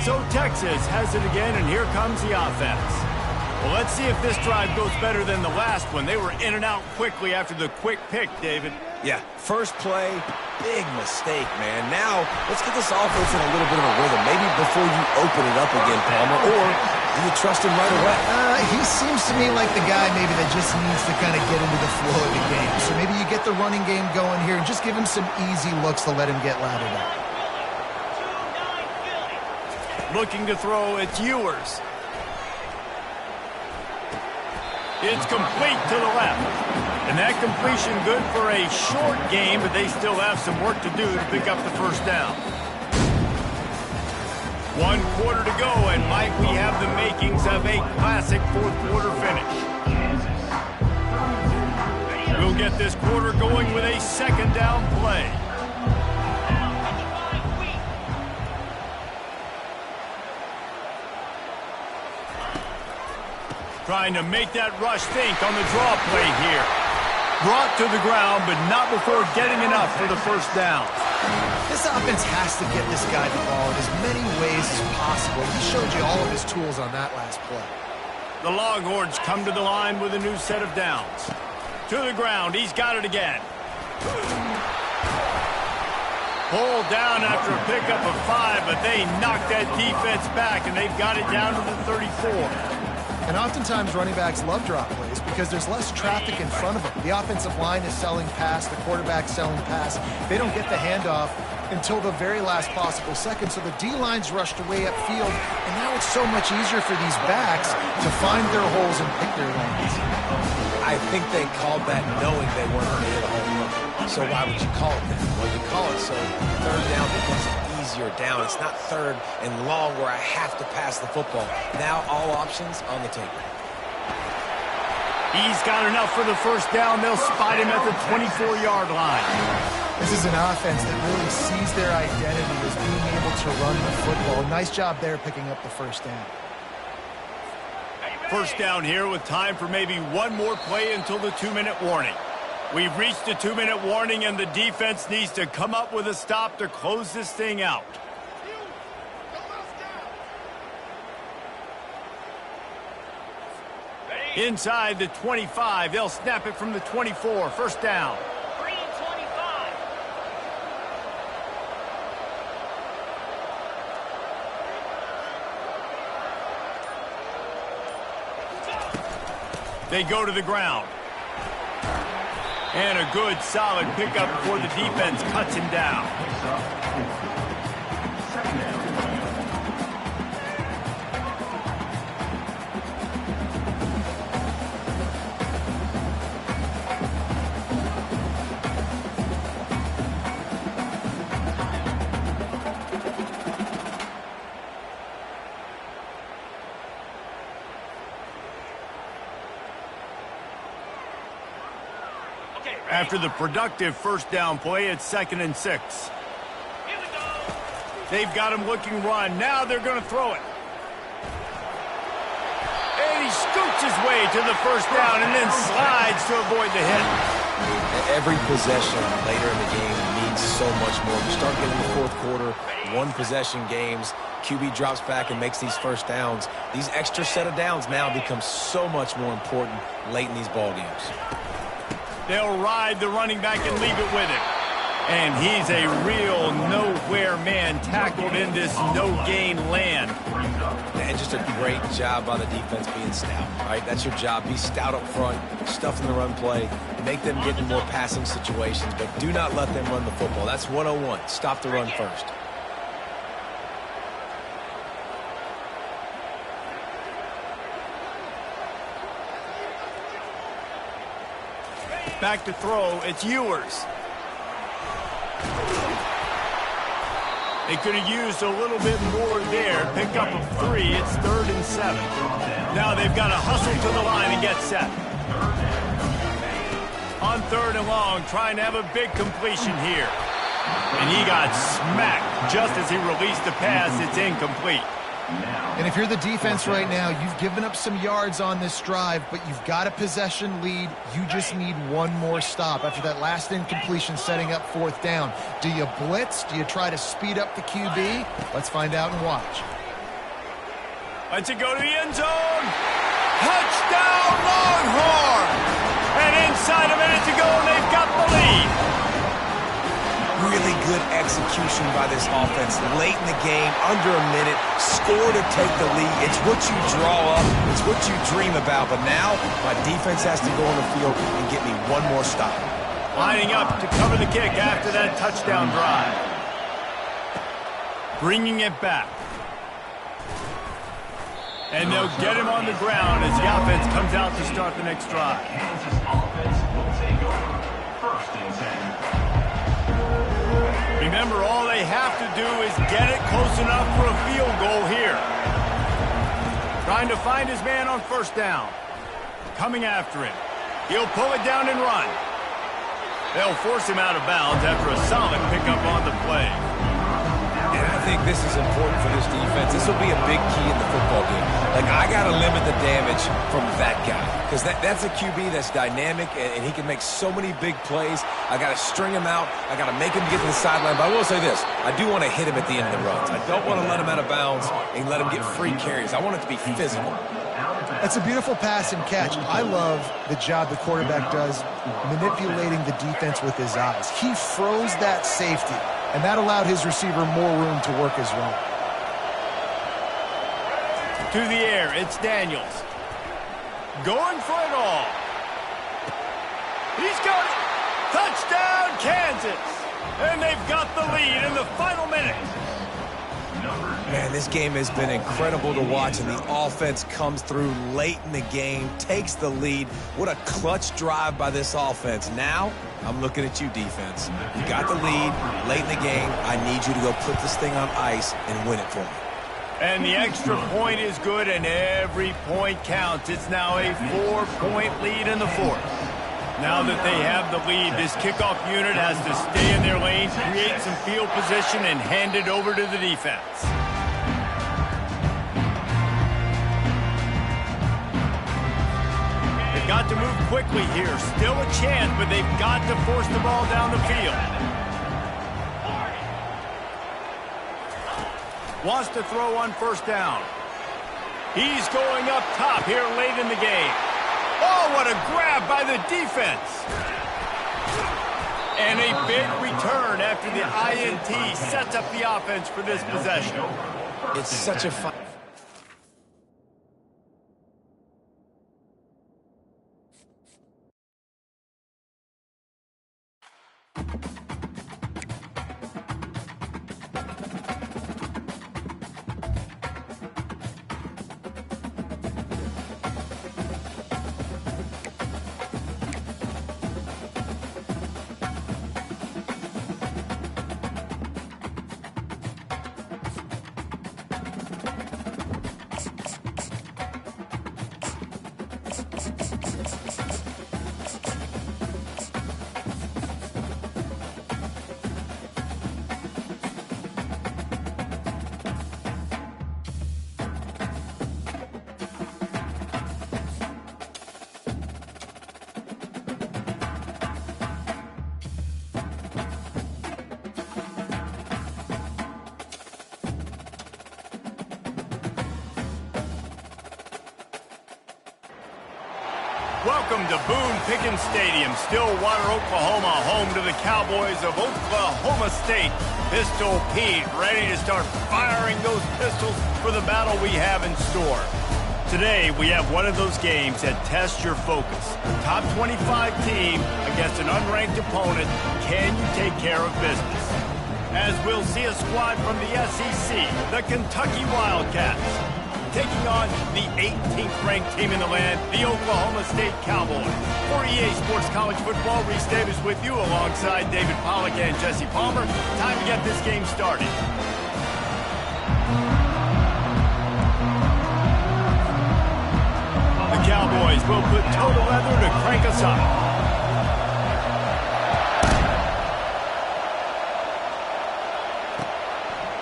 So Texas has it again, and here comes the offense. Well, let's see if this drive goes better than the last one. They were in and out quickly after the quick pick, David. Yeah, first play, big mistake, man. Now, let's get this offense in a little bit of a rhythm. Maybe before you open it up again, Palmer, or do you trust him right away? He seems to me like the guy maybe that just needs to kind of get into the flow of the game. So maybe you get the running game going here and just give him some easy looks to let him get lathered up. Looking to throw, it's Ewers. It's complete to the left. And that completion good for a short game, but they still have some work to do to pick up the first down. 1 quarter to go, and Mike, we have the makings of a classic fourth-quarter finish. We'll get this quarter going with a second down play. Trying to make that rush think on the draw play here. Brought to the ground, but not before getting enough for the first down. This offense has to get this guy the ball in as many ways as possible. He showed you all of his tools on that last play. The Longhorns come to the line with a new set of downs. To the ground, he's got it again. Pulled down after a pickup of 5, but they knocked that defense back, and they've got it down to the 34. And oftentimes running backs love drop plays because there's less traffic in front of them. The offensive line is selling pass, the quarterback's selling pass. They don't get the handoff until the very last possible second, so the D-line's rushed away upfield, and now it's so much easier for these backs to find their holes and pick their lanes. I think they called that knowing they weren't going to hit a home run. So why would you call it that? Well, you call it so third down becomes easier down. It's not third and long where I have to pass the football. Now all options on the table. He's got enough for the first down. They'll spot him at the 24-yard line. This is an offense that really sees their identity as being able to run the football. Nice job there picking up the first down. First down here with time for maybe one more play until the 2-minute warning. We've reached the 2-minute warning, and the defense needs to come up with a stop to close this thing out. Inside the 25, they'll snap it from the 24. First down. They go to the ground. And a good, solid pickup before the defense cuts him down. After the productive first down play, it's 2nd and 6. They've got him looking run. Now they're going to throw it. And he scoots his way to the first down and then slides to avoid the hit. Every possession later in the game means so much more. You start getting the fourth quarter, one-possession games, QB drops back and makes these first downs. These extra set of downs now become so much more important late in these ball games. They'll ride the running back and leave it with him. And he's a real nowhere man tackled in this no-gain land. And just just a great job by the defense being stout, right? That's your job. Be stout up front, stuff in the run play, make them get in more passing situations, but do not let them run the football. That's 101. Stop the run first. Back to throw, it's Ewers. They could have used a little bit more there. Pick up a 3. It's 3rd and 7. Now they've got to hustle to the line and get set. On 3rd and long, trying to have a big completion here. And he got smacked just as he released the pass. It's incomplete. And if you're the defense right now, you've given up some yards on this drive, but you've got a possession lead. You just need one more stop after that last incompletion setting up 4th down. Do you blitz? Do you try to speed up the QB? Let's find out and watch. Let's it go to the end zone. Touchdown, Longhorns! And inside a minute to go, they've got the lead. Really good execution by this offense. Late in the game, under a minute, score to take the lead. It's what you draw up. It's what you dream about. But now, my defense has to go on the field and get me one more stop. Lining up to cover the kick after that touchdown drive. Bringing it back. And they'll get him on the ground as the offense comes out to start the next drive. Kansas offense will take over. 1st and 10. Remember, all they have to do is get it close enough for a field goal here. Trying to find his man on 1st down. Coming after him. He'll pull it down and run. They'll force him out of bounds after a solid pickup on the play. And I think this is important for this defense. This will be a big key in the football game. Like, I got to limit the damage from that guy. Because that's a QB that's dynamic, and he can make so many big plays. I got to string him out. I got to make him get to the sideline. But I will say this. I do want to hit him at the end of the runs. I don't want to let him out of bounds and let him get free carries. I want it to be physical. That's a beautiful pass and catch. I love the job the quarterback does manipulating the defense with his eyes. He froze that safety, and that allowed his receiver more room to work his run. To the air, it's Daniels. Going for it all. He's got it. Touchdown, Kansas. And they've got the lead in the final minute. Man, this game has been incredible to watch, and the offense comes through late in the game, takes the lead. What a clutch drive by this offense. Now, I'm looking at you, defense. You got the lead late in the game. I need you to go put this thing on ice and win it for me. And the extra point is good, and every point counts. It's now a 4-point lead in the 4th. Now that they have the lead, this kickoff unit has to stay in their lane, create some field position, and hand it over to the defense. They've got to move quickly here. Still a chance, but they've got to force the ball down the field. Wants to throw on 1st down. He's going up top here late in the game. Oh, what a grab by the defense. And a big return after the INT sets up the offense for this possession. It's such a fun... Welcome to Boone Pickens Stadium, Stillwater, Oklahoma, home to the Cowboys of Oklahoma State. Pistol Pete ready to start firing those pistols for the battle we have in store. Today, we have one of those games that tests your focus. Top 25 team against an unranked opponent. Can you take care of business? As we'll see a squad from the SEC, the Kentucky Wildcats, taking on the 18th ranked team in the land, the Oklahoma State Cowboys. For EA Sports College Football, Reese Davis with you alongside David Pollack and Jesse Palmer. Time to get this game started. The Cowboys will put toe to leather to crank us up.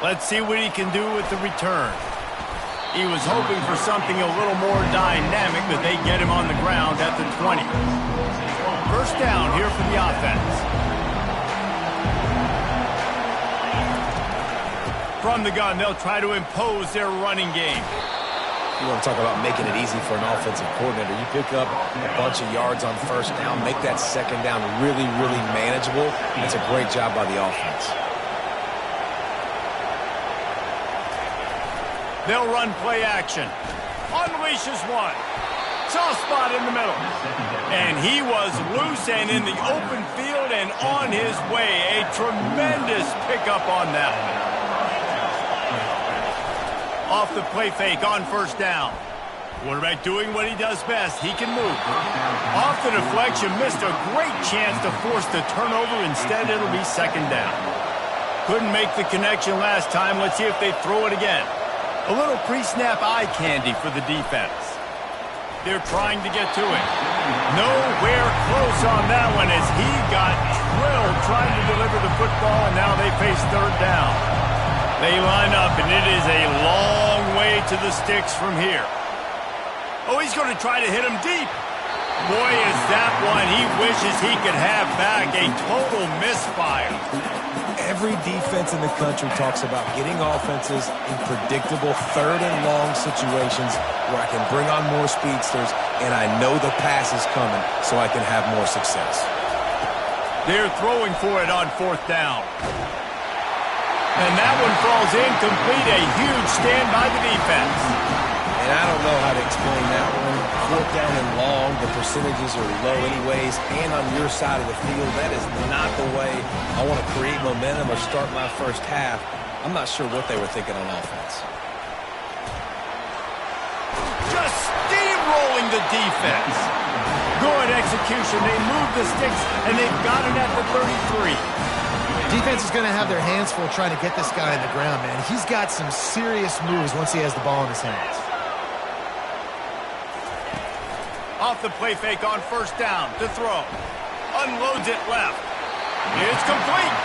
Let's see what he can do with the return. He was hoping for something a little more dynamic, but they get him on the ground at the 20. First down here for the offense. From the gun, they'll try to impose their running game. You want to talk about making it easy for an offensive coordinator. You pick up a bunch of yards on first down, make that second down really, really manageable. That's a great job by the offense. They'll run play action. Unleashes one. Soft spot in the middle. And he was loose and in the open field and on his way. A tremendous pickup on that one. Off the play fake on first down. Quarterback doing what he does best. He can move. Off the deflection, missed a great chance to force the turnover. Instead, it'll be second down. Couldn't make the connection last time. Let's see if they throw it again. A little pre-snap eye candy for the defense. They're trying to get to it. Nowhere close on that one as he got drilled trying to deliver the football, and now they face third down. They line up, and it is a long way to the sticks from here. Oh, he's going to try to hit him deep. Boy, is that one he wishes he could have back. A total misfire. Every defense in the country talks about getting offenses in predictable third and long situations where I can bring on more speedsters and I know the pass is coming so I can have more success. They're throwing for it on fourth down. And that one falls incomplete. A huge stand by the defense. And I don't know how to explain that one. Fourth down and long, the percentages are low anyways, and on your side of the field, that is not the way I want to create momentum or start my first half. I'm not sure what they were thinking on offense. Just steamrolling the defense. Good execution. They move the sticks, and they've got it at the 33. Defense is going to have their hands full trying to get this guy on the ground, man. He's got some serious moves once he has the ball in his hands. Off the play fake on first down to throw. Unloads it left. It's complete.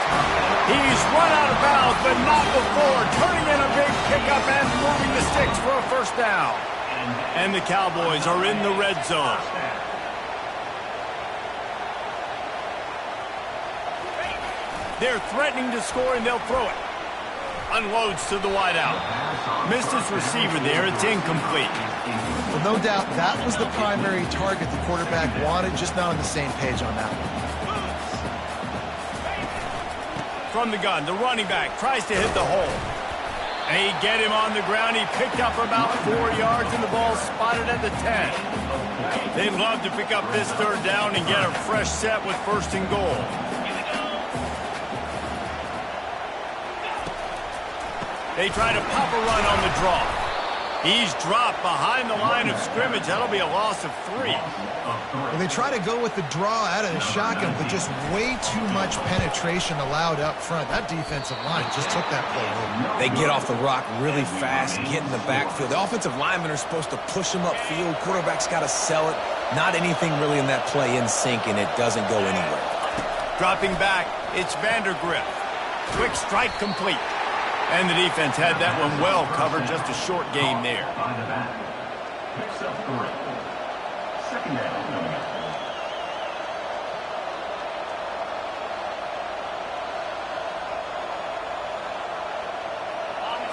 He's run out of bounds, but not before. Turning in a big pickup and moving the sticks for a first down. And the Cowboys are in the red zone. They're threatening to score, and they'll throw it. Unloads to the wideout. Missed his receiver there. It's incomplete. Well, no doubt that was the primary target the quarterback wanted, just not on the same page on that one. From the gun, the running back tries to hit the hole. They get him on the ground. He picked up about 4 yards, and the ball spotted at the 10. They'd love to pick up this third down and get a fresh set with first and goal. They try to pop a run on the draw. He's dropped behind the line of scrimmage. That'll be a loss of 3. Well, they try to go with the draw out of the shotgun, but just way too much penetration allowed up front. That defensive line just took that play over. They get off the rock really fast, get in the backfield. The offensive linemen are supposed to push them upfield. Quarterback's got to sell it. Not anything really in that play in sync, and it doesn't go anywhere. Dropping back, it's Vandergrift. Quick strike complete. And the defense had that one well covered. Just a short game there. Picks up 3. Second down.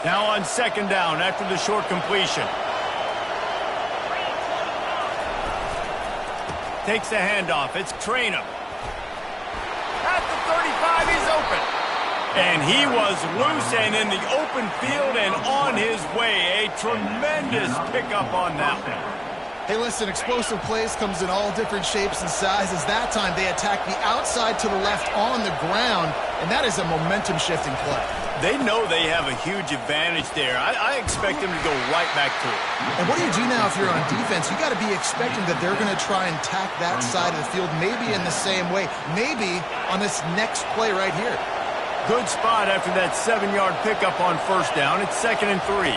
Now on second down after the short completion. Takes the handoff. It's Traynham. At the 35, he's open. And he was loose and in the open field and on his way. A tremendous pickup on that one. Hey, listen, explosive plays comes in all different shapes and sizes. That time they attacked the outside to the left on the ground, and that is a momentum-shifting play. They know they have a huge advantage there. I expect them to go right back to it. And what do you do now if you're on defense? You got to be expecting that they're going to try and tack that side of the field, maybe in the same way, maybe on this next play right here. Good spot after that 7-yard pickup on first down. It's 2nd and 3.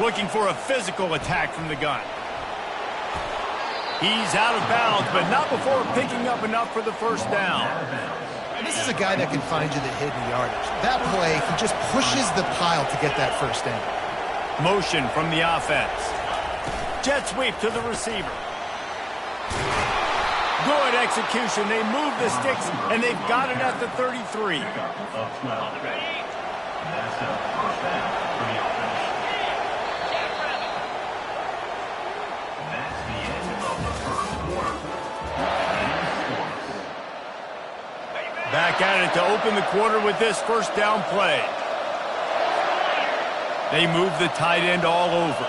Looking for a physical attack from the gun. He's out of bounds, but not before picking up enough for the first down. This is a guy that can find you the hidden yardage. That play, he just pushes the pile to get that first down. Motion from the offense. Jet sweep to the receiver. Good execution. They move the sticks, and they've got it at the 33. That's a first down for the offense. That's the end of the first quarter. Back at it to open the quarter with this first down play. They move the tight end all over.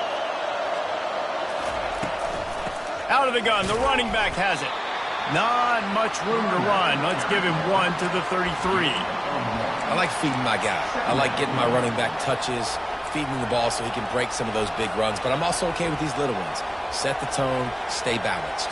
Out of the gun, the running back has it. Not much room to run. Let's give him one to the 33. I like feeding my guy. I like getting my running back touches, feeding the ball so he can break some of those big runs, but I'm also okay with these little ones. Set the tone, stay balanced.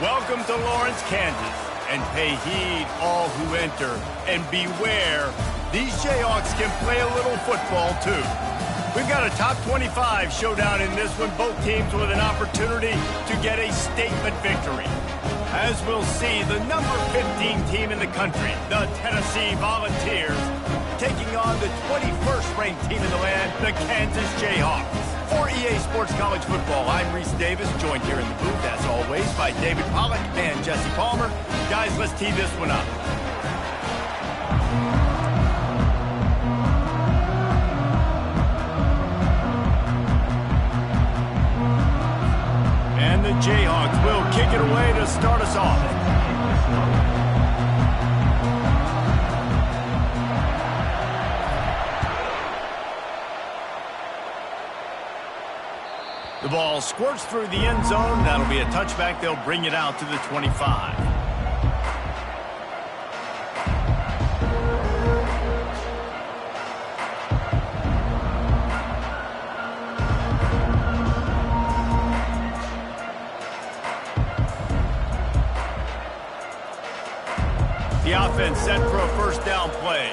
Welcome to Lawrence, Kansas, and pay heed all who enter, and beware, these Jayhawks can play a little football too. We've got a top 25 showdown in this one, both teams with an opportunity to get a statement victory. As we'll see, the number 15 team in the country, the Tennessee Volunteers, taking on the 21st ranked team in the land, the Kansas Jayhawks. For EA Sports College Football, I'm Reese Davis, joined here in the booth, as always, by David Pollack and Jesse Palmer. Guys, let's tee this one up. And the Jayhawks will kick it away to start us off. The ball squirts through the end zone. That'll be a touchback. They'll bring it out to the 25. The offense set for a first down play.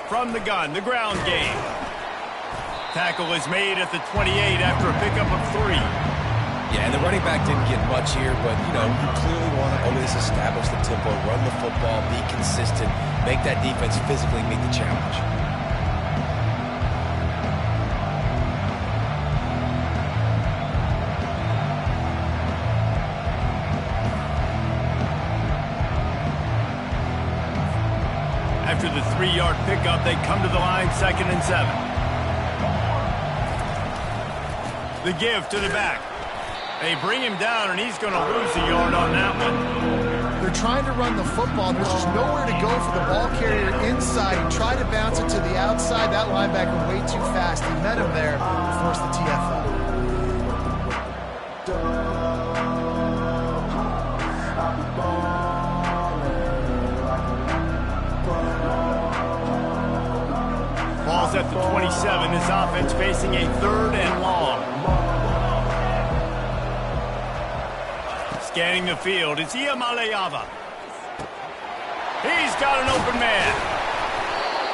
From the gun, the ground game. Tackle is made at the 28 after a pickup of 3. Yeah, and the running back didn't get much here, but, you know, you clearly want to always establish the tempo, run the football, be consistent, make that defense physically meet the challenge. 3-yard pickup. They come to the line, 2nd and 7. The give to the back. They bring him down, and he's going to lose a yard on that one. They're trying to run the football. There's just nowhere to go for the ball carrier inside. He tried to bounce it to the outside. That linebacker way too fast. He met him there and forced the TFL. Ball's at the 27. This offense facing a 3rd and long. Scanning the field, it's Iamaleava. He's got an open man.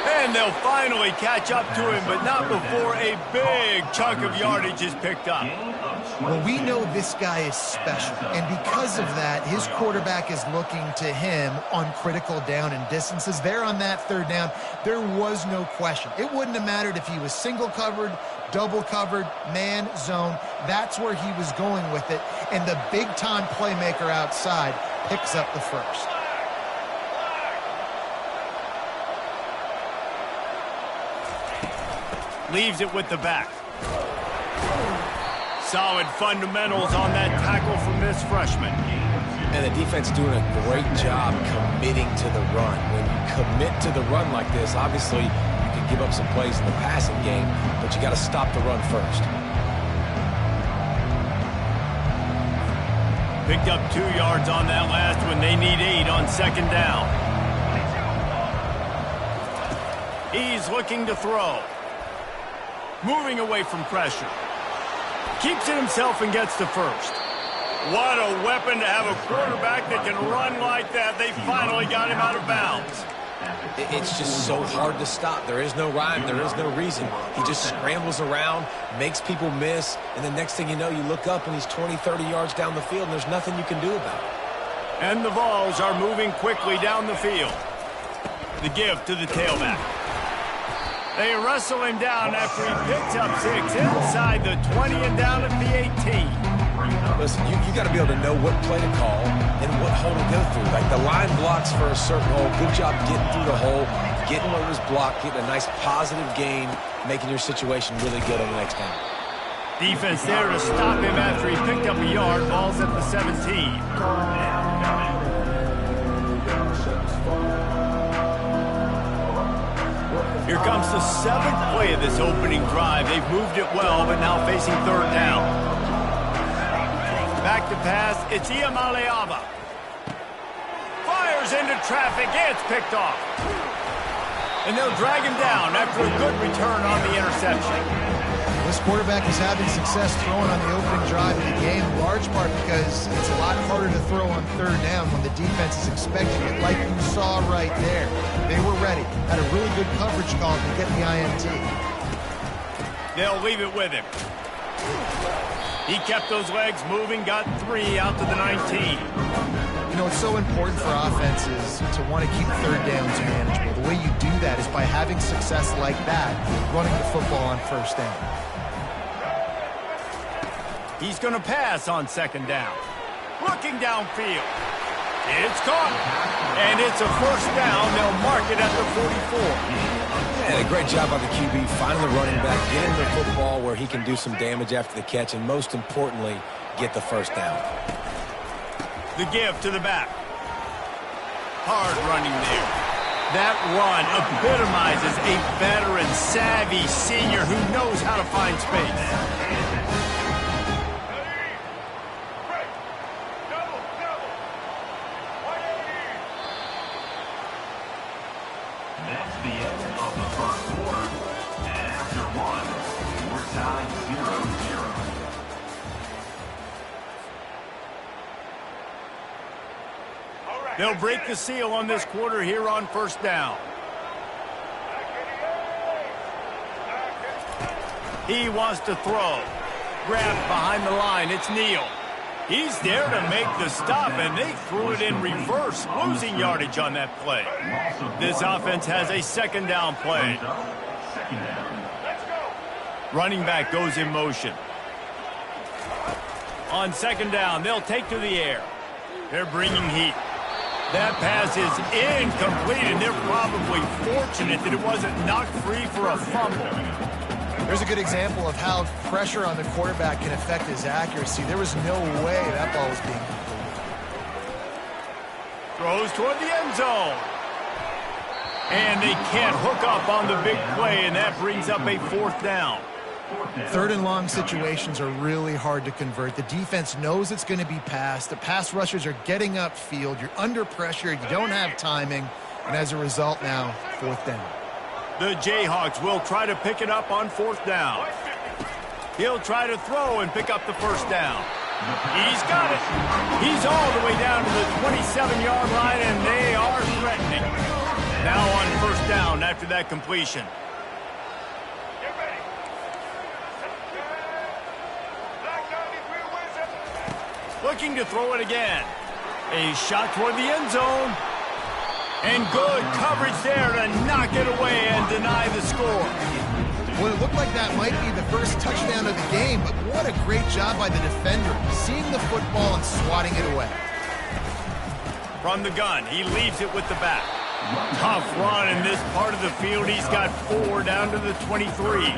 And they'll finally catch up to him, but not before a big chunk of yardage is picked up. Well, we know this guy is special, and because of that, his quarterback is looking to him on critical down and distances. There on that 3rd down, there was no question. It wouldn't have mattered if he was single covered, double covered, man, zone. That's where he was going with it, and the big-time playmaker outside picks up the first. Leaves it with the back. Solid fundamentals on that tackle from this freshman. And the defense doing a great job committing to the run. When you commit to the run like this, obviously you can give up some plays in the passing game, but you got to stop the run first. Picked up 2 yards on that last one. They need 8 on 2nd down. He's looking to throw. Moving away from pressure. Keeps it himself and gets the first. What a weapon to have a quarterback that can run like that. They finally got him out of bounds. It's just so hard to stop. There is no rhyme. There is no reason. He just scrambles around, makes people miss, and the next thing you know, you look up and he's 20, 30 yards down the field, and there's nothing you can do about it. And the Vols are moving quickly down the field. The give to the tailback. They wrestle him down after he picks up 6 inside the 20 and down at the 18. Listen, you got to be able to know what play to call and what hole to go through. Like the line blocks for a certain hole. Good job getting through the hole, getting what was blocked, getting a nice positive gain, making your situation really good on the next down. Defense there to stop him after he picked up a yard. Ball's at the 17. Here comes the 7th play of this opening drive. They've moved it well, but now facing 3rd down. Back to pass, it's Iamaleava. Fires into traffic, it's picked off. And they'll drag him down after a good return on the interception. This quarterback is having success throwing on the opening drive of the game, in large part because it's a lot harder to throw on 3rd down when the defense is expecting it, like you saw right there. They were ready, had a really good coverage call to get the INT. They'll leave it with him. He kept those legs moving, got 3 out to the 19. You know, it's so important for offenses to want to keep 3rd downs manageable. The way you do that is by having success like that, running the football on 1st down. He's going to pass on 2nd down. Looking downfield. It's caught. And it's a 1st down. They'll mark it at the 44. And a great job by the QB, finding the running back, getting the football where he can do some damage after the catch, and most importantly, get the 1st down. The give to the back. Hard running there. That run epitomizes a veteran, savvy senior who knows how to find space. That's the end of the 1st quarter. And after 1, we're tied 0-0. They'll break the seal on this quarter here on 1st down. He wants to throw. Grabbed behind the line. It's Neal. He's there to make the stop, and they threw it in reverse, losing yardage on that play. This offense has a 2nd down play. Running back goes in motion. On 2nd down, they'll take to the air. They're bringing heat. That pass is incomplete, and they're probably fortunate that it wasn't knocked free for a fumble. There's a good example of how pressure on the quarterback can affect his accuracy. There was no way that ball was being completed. Throws toward the end zone. And they can't hook up on the big play, and that brings up a 4th down. 3rd and long situations are really hard to convert. The defense knows it's going to be passed. The pass rushers are getting upfield. You're under pressure. You don't have timing. And as a result now, 4th down. The Jayhawks will try to pick it up on 4th down. He'll try to throw and pick up the 1st down. He's got it. He's all the way down to the 27-yard line, and they are threatening. Now on 1st down after that completion. Looking to throw it again. A shot toward the end zone. And good coverage there to knock it away and deny the score. Well, it looked like that might be the first touchdown of the game, but what a great job by the defender, seeing the football and swatting it away. From the gun, he leaves it with the back. Tough run in this part of the field. He's got 4 down to the 23.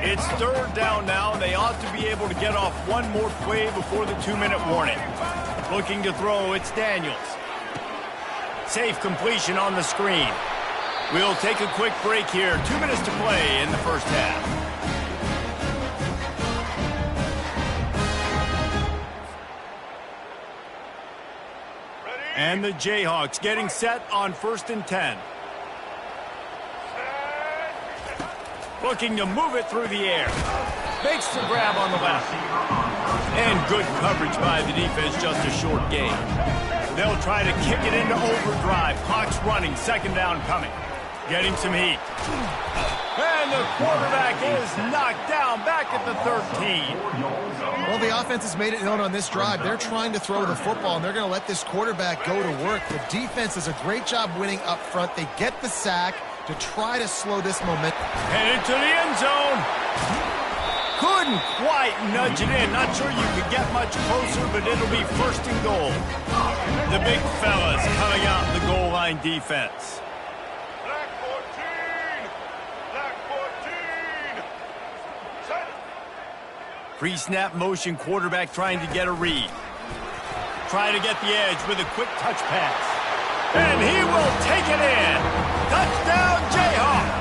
It's 3rd down now. They ought to be able to get off one more play before the 2-minute warning. Looking to throw, it's Daniels. Safe completion on the screen. We'll take a quick break here. 2 minutes to play in the 1st half. And the Jayhawks getting set on 1st and 10. Looking to move it through the air. Makes the grab on the left. And good coverage by the defense, just a short gain. They'll try to kick it into overdrive. Clock's running, 2nd down coming. Getting some heat. And the quarterback is knocked down back at the 13. Well, the offense has made it known on this drive. They're trying to throw the football, and they're going to let this quarterback go to work. The defense does a great job winning up front. They get the sack to try to slow this momentum. Headed to the end zone. Couldn't quite nudge it in. Not sure you could get much closer, but it'll be 1st and goal. The big fellas coming out in the goal line defense. Black 14! Black 14! Set! Pre-snap motion quarterback trying to get a read. Trying to get the edge with a quick touch pass. And he will take it in. Touchdown, Jayhawks.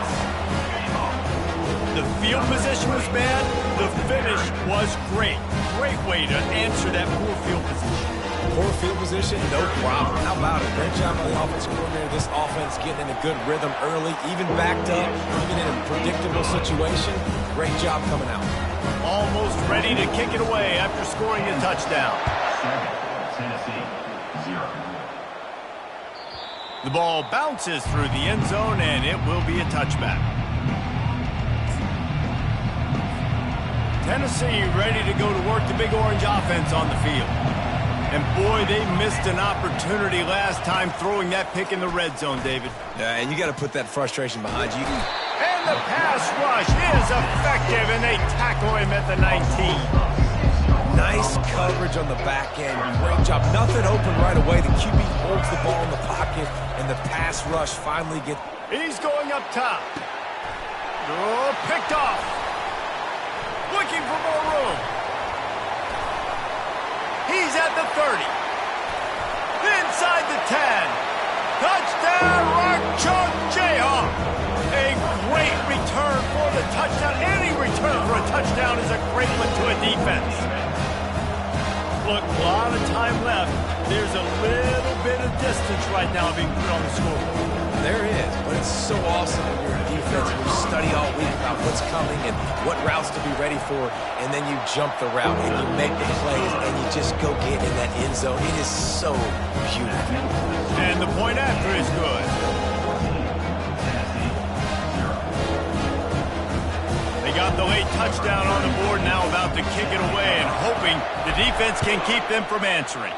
The field position was bad. The finish was great. Great way to answer that poor field position. Poor field position, no problem. How about it? Great job by the offensive coordinator. This offense getting in a good rhythm early, even backed up, even in a predictable situation. Great job coming out. Almost ready to kick it away after scoring a touchdown. Tennessee, 0. The ball bounces through the end zone, and it will be a touchback. Tennessee ready to go to work the Big Orange offense on the field. And boy, they missed an opportunity last time throwing that pick in the red zone, David. And you got to put that frustration behind you. And the pass rush is effective, and they tackle him at the 19. Nice coverage on the back end. Great job. Nothing open right away. The QB holds the ball in the pocket, and the pass rush finally gets... He's going up top. Oh, picked off. Looking for more room. He's at the 30. Inside the 10. Touchdown, Rock Chalk Jayhawk. A great return for the touchdown. Any return for a touchdown is a great one to a defense. Look, a lot of time left. There's a little bit of distance right now being put on the scoreboard. There is, but it's so awesome when you're a defense and you study all week about what's coming and what routes to be ready for, and then you jump the route and you make the plays and you just go get in that end zone. It is so beautiful. And the point after is good. They got the late touchdown on the board, now about to kick it away and hoping the defense can keep them from answering.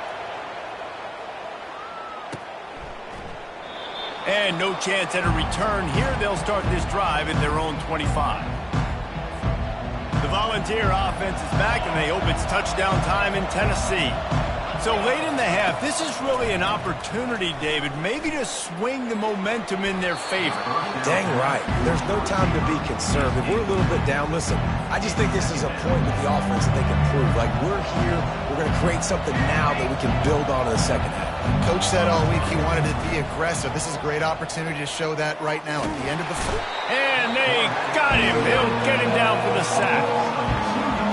And no chance at a return here. They'll start this drive at their own 25. The Volunteer offense is back, and they hope it's touchdown time in Tennessee. So late in the half, this is really an opportunity, David, maybe to swing the momentum in their favor. Dang right. There's no time to be concerned. If we're a little bit down, listen, I just think this is a point with the offense that they can prove. Like, we're here, we're going to create something now that we can build on in the second half. Coach said all week he wanted to be aggressive. This is a great opportunity to show that right now at the end of the fourth. And they got him. They'll get him down for the sack.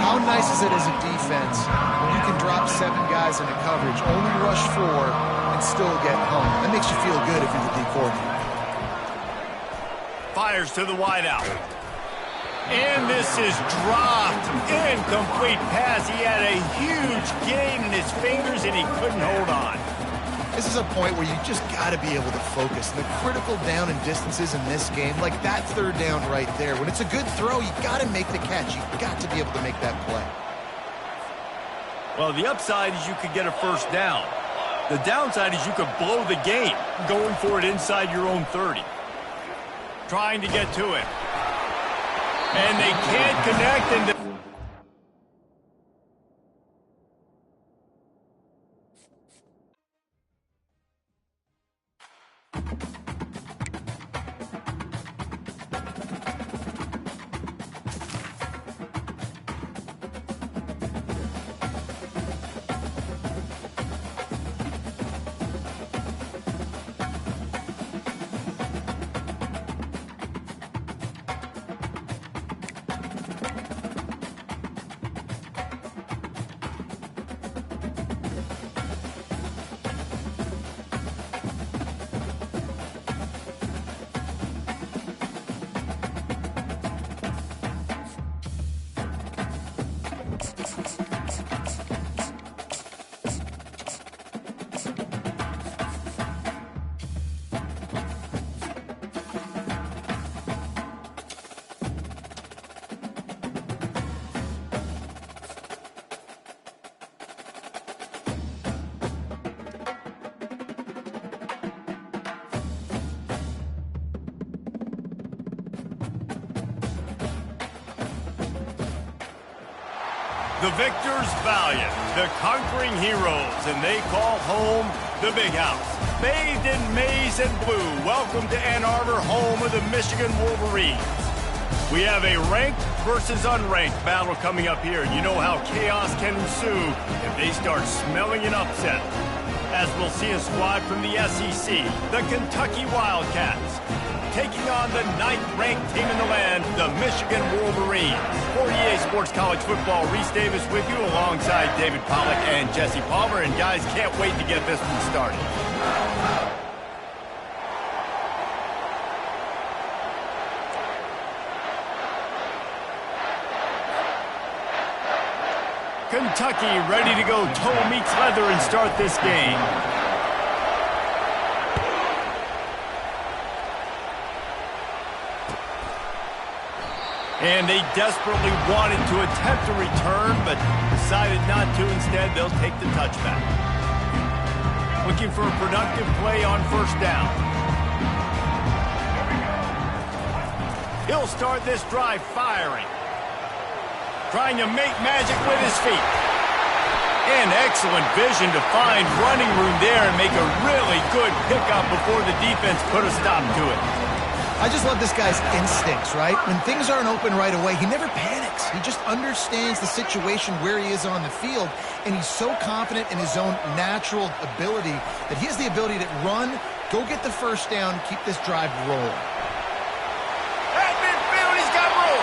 How nice is it as a defense when you can drop 7 guys into coverage, only rush 4, and still get home? That makes you feel good if you're the D coordinator. Fires to the wideout. And this is dropped. Incomplete pass. He had a huge gain in his fingers, and he couldn't hold on. This is a point where you just got to be able to focus. The critical down and distances in this game, like that third down right there. When it's a good throw, you got to make the catch. You got to be able to make that play. Well, the upside is you could get a first down. The downside is you could blow the game going for it inside your own 30. Trying to get to it. And they can't connect. And the victors valiant, the conquering heroes, and they call home the Big House. Bathed in maize and blue, welcome to Ann Arbor, home of the Michigan Wolverines. We have a ranked versus unranked battle coming up here. You know how chaos can ensue if they start smelling an upset. As we'll see a squad from the SEC, the Kentucky Wildcats, taking on the 9th-ranked team in the land, the Michigan Wolverines. For EA Sports College Football, Reese Davis with you alongside David Pollack and Jesse Palmer. And guys, can't wait to get this one started. Kentucky ready to go toe meets leather and start this game. And they desperately wanted to attempt a return, but decided not to. Instead, they'll take the touchback. Looking for a productive play on first down. He'll start this drive firing. Trying to make magic with his feet. And excellent vision to find running room there and make a really good pickup before the defense put a stop to it. I just love this guy's instincts, right? When things aren't open right away, he never panics. He just understands the situation where he is on the field, and he's so confident in his own natural ability that he has the ability to run, go get the first down, keep this drive rolling. At midfield, he's got room.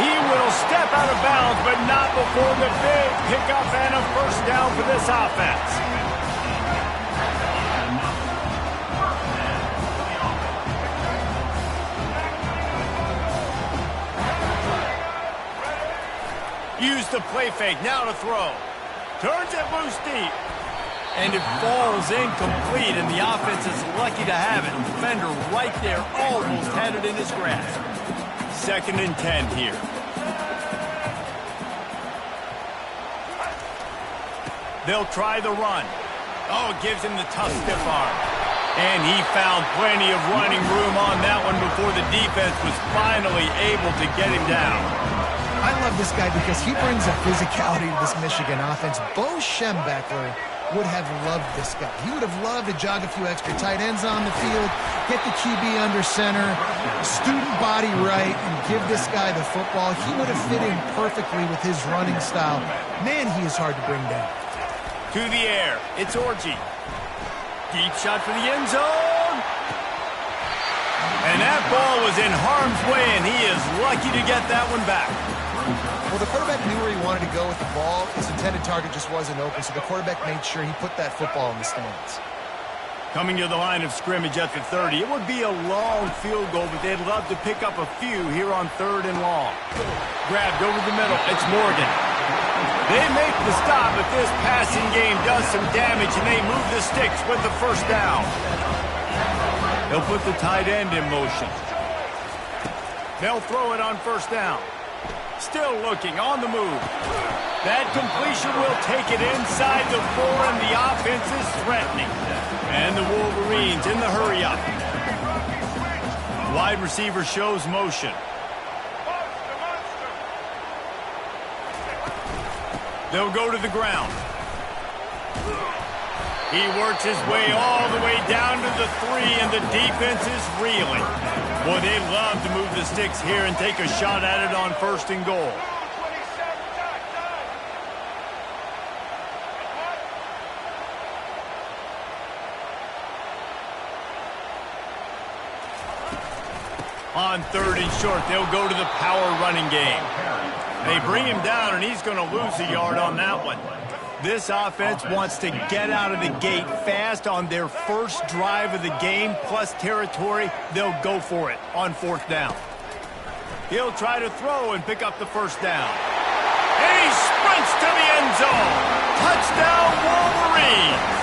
He will step out of bounds, but not before the big pickup and a first down for this offense. Use the play fake, now to throw. Turns it loose deep. And it falls incomplete, and the offense is lucky to have it. Defender right there almost had it in his grasp. 2nd and 10 here. They'll try the run. Oh, it gives him the tough stiff arm. And he found plenty of running room on that one before the defense was finally able to get him down. I love this guy because he brings a physicality to this Michigan offense. Bo Schembechler would have loved this guy. He would have loved to jog a few extra tight ends on the field, get the QB under center, student body right, and give this guy the football. He would have fit in perfectly with his running style. Man, he is hard to bring down. To the air, it's Orji. Deep shot for the end zone. And that ball was in harm's way, and he is lucky to get that one back. Well, the quarterback knew where he wanted to go with the ball. His intended target just wasn't open, so the quarterback made sure he put that football in the stands. Coming to the line of scrimmage at the 30. It would be a long field goal, but they'd love to pick up a few here on 3rd and long. Grabbed over the middle. It's Morgan. They make the stop, but this passing game does some damage, and they move the sticks with the first down. They'll put the tight end in motion. They'll throw it on 1st down. Still looking, on the move. That completion will take it inside the 4, and the offense is threatening. And the Wolverines in the hurry-up. Wide receiver shows motion. They'll go to the ground. He works his way all the way down to the 3, and the defense is reeling. Boy, they love to move the sticks here and take a shot at it on 1st and goal. On 3rd and short, they'll go to the power running game. They bring him down, and he's going to lose a yard on that one. This offense wants to get out of the gate fast on their first drive of the game, plus territory. They'll go for it on 4th down. He'll try to throw and pick up the 1st down. And he sprints to the end zone. Touchdown, Wolverines!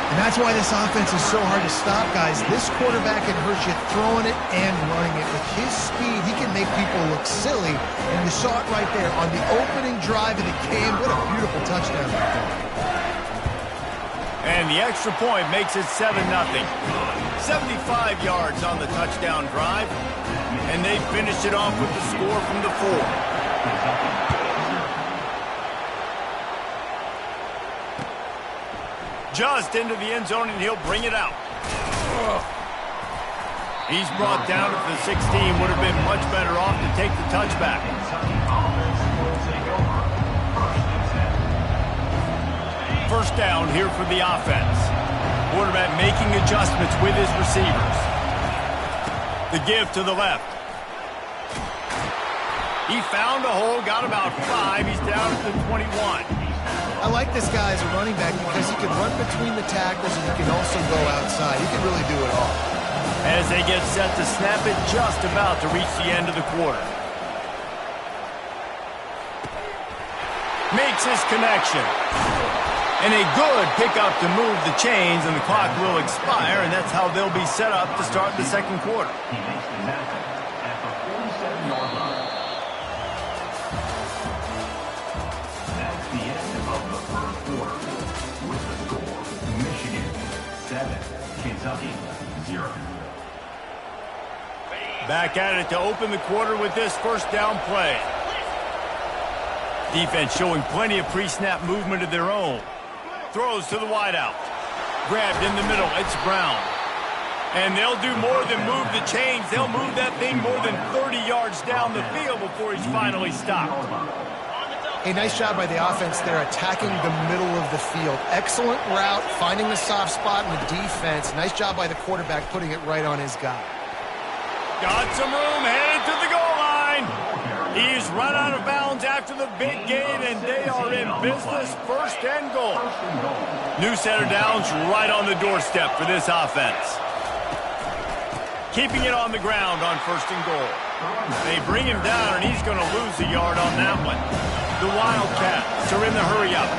And that's why this offense is so hard to stop, guys. This quarterback can hurt you throwing it and running it. With his speed, he can make people look silly. And you saw it right there on the opening drive of the game. What a beautiful touchdown right there. And the extra point makes it 7-0. 75 yards on the touchdown drive. And they finished it off with the score from the 4. Just into the end zone, and he'll bring it out. He's brought down at the 16. Would have been much better off to take the touchback. First down here for the offense. Quarterback making adjustments with his receivers. The give to the left. He found a hole, got about 5. He's down at the 21. I like this guy as a running back because he can run between the tackles and he can also go outside. He can really do it all. As they get set to snap it, just about to reach the end of the quarter. Makes his connection. And a good pickup to move the chains, and the clock will expire, and that's how they'll be set up to start the 2nd quarter. He makes the tackle at the 47-yard line. That's the end of the 1st quarter. With the score, Michigan 7, Kentucky 0. Back at it to open the quarter with this 1st down play. Defense showing plenty of pre-snap movement of their own. Throws to the wideout. Grabbed in the middle. It's Brown. And they'll do more than move the chains. They'll move that thing more than 30 yards down the field before he's finally stopped. A nice job by the offense there, attacking the middle of the field. Excellent route, finding the soft spot in the defense. Nice job by the quarterback putting it right on his guy. Got some room, headed to the goal line. He's run out of bounds after the big gain, and they are in business. 1st and goal. New set of downs right on the doorstep for this offense. Keeping it on the ground on 1st and goal. They bring him down, and he's going to lose a yard on that one. The Wildcats are in the hurry-up.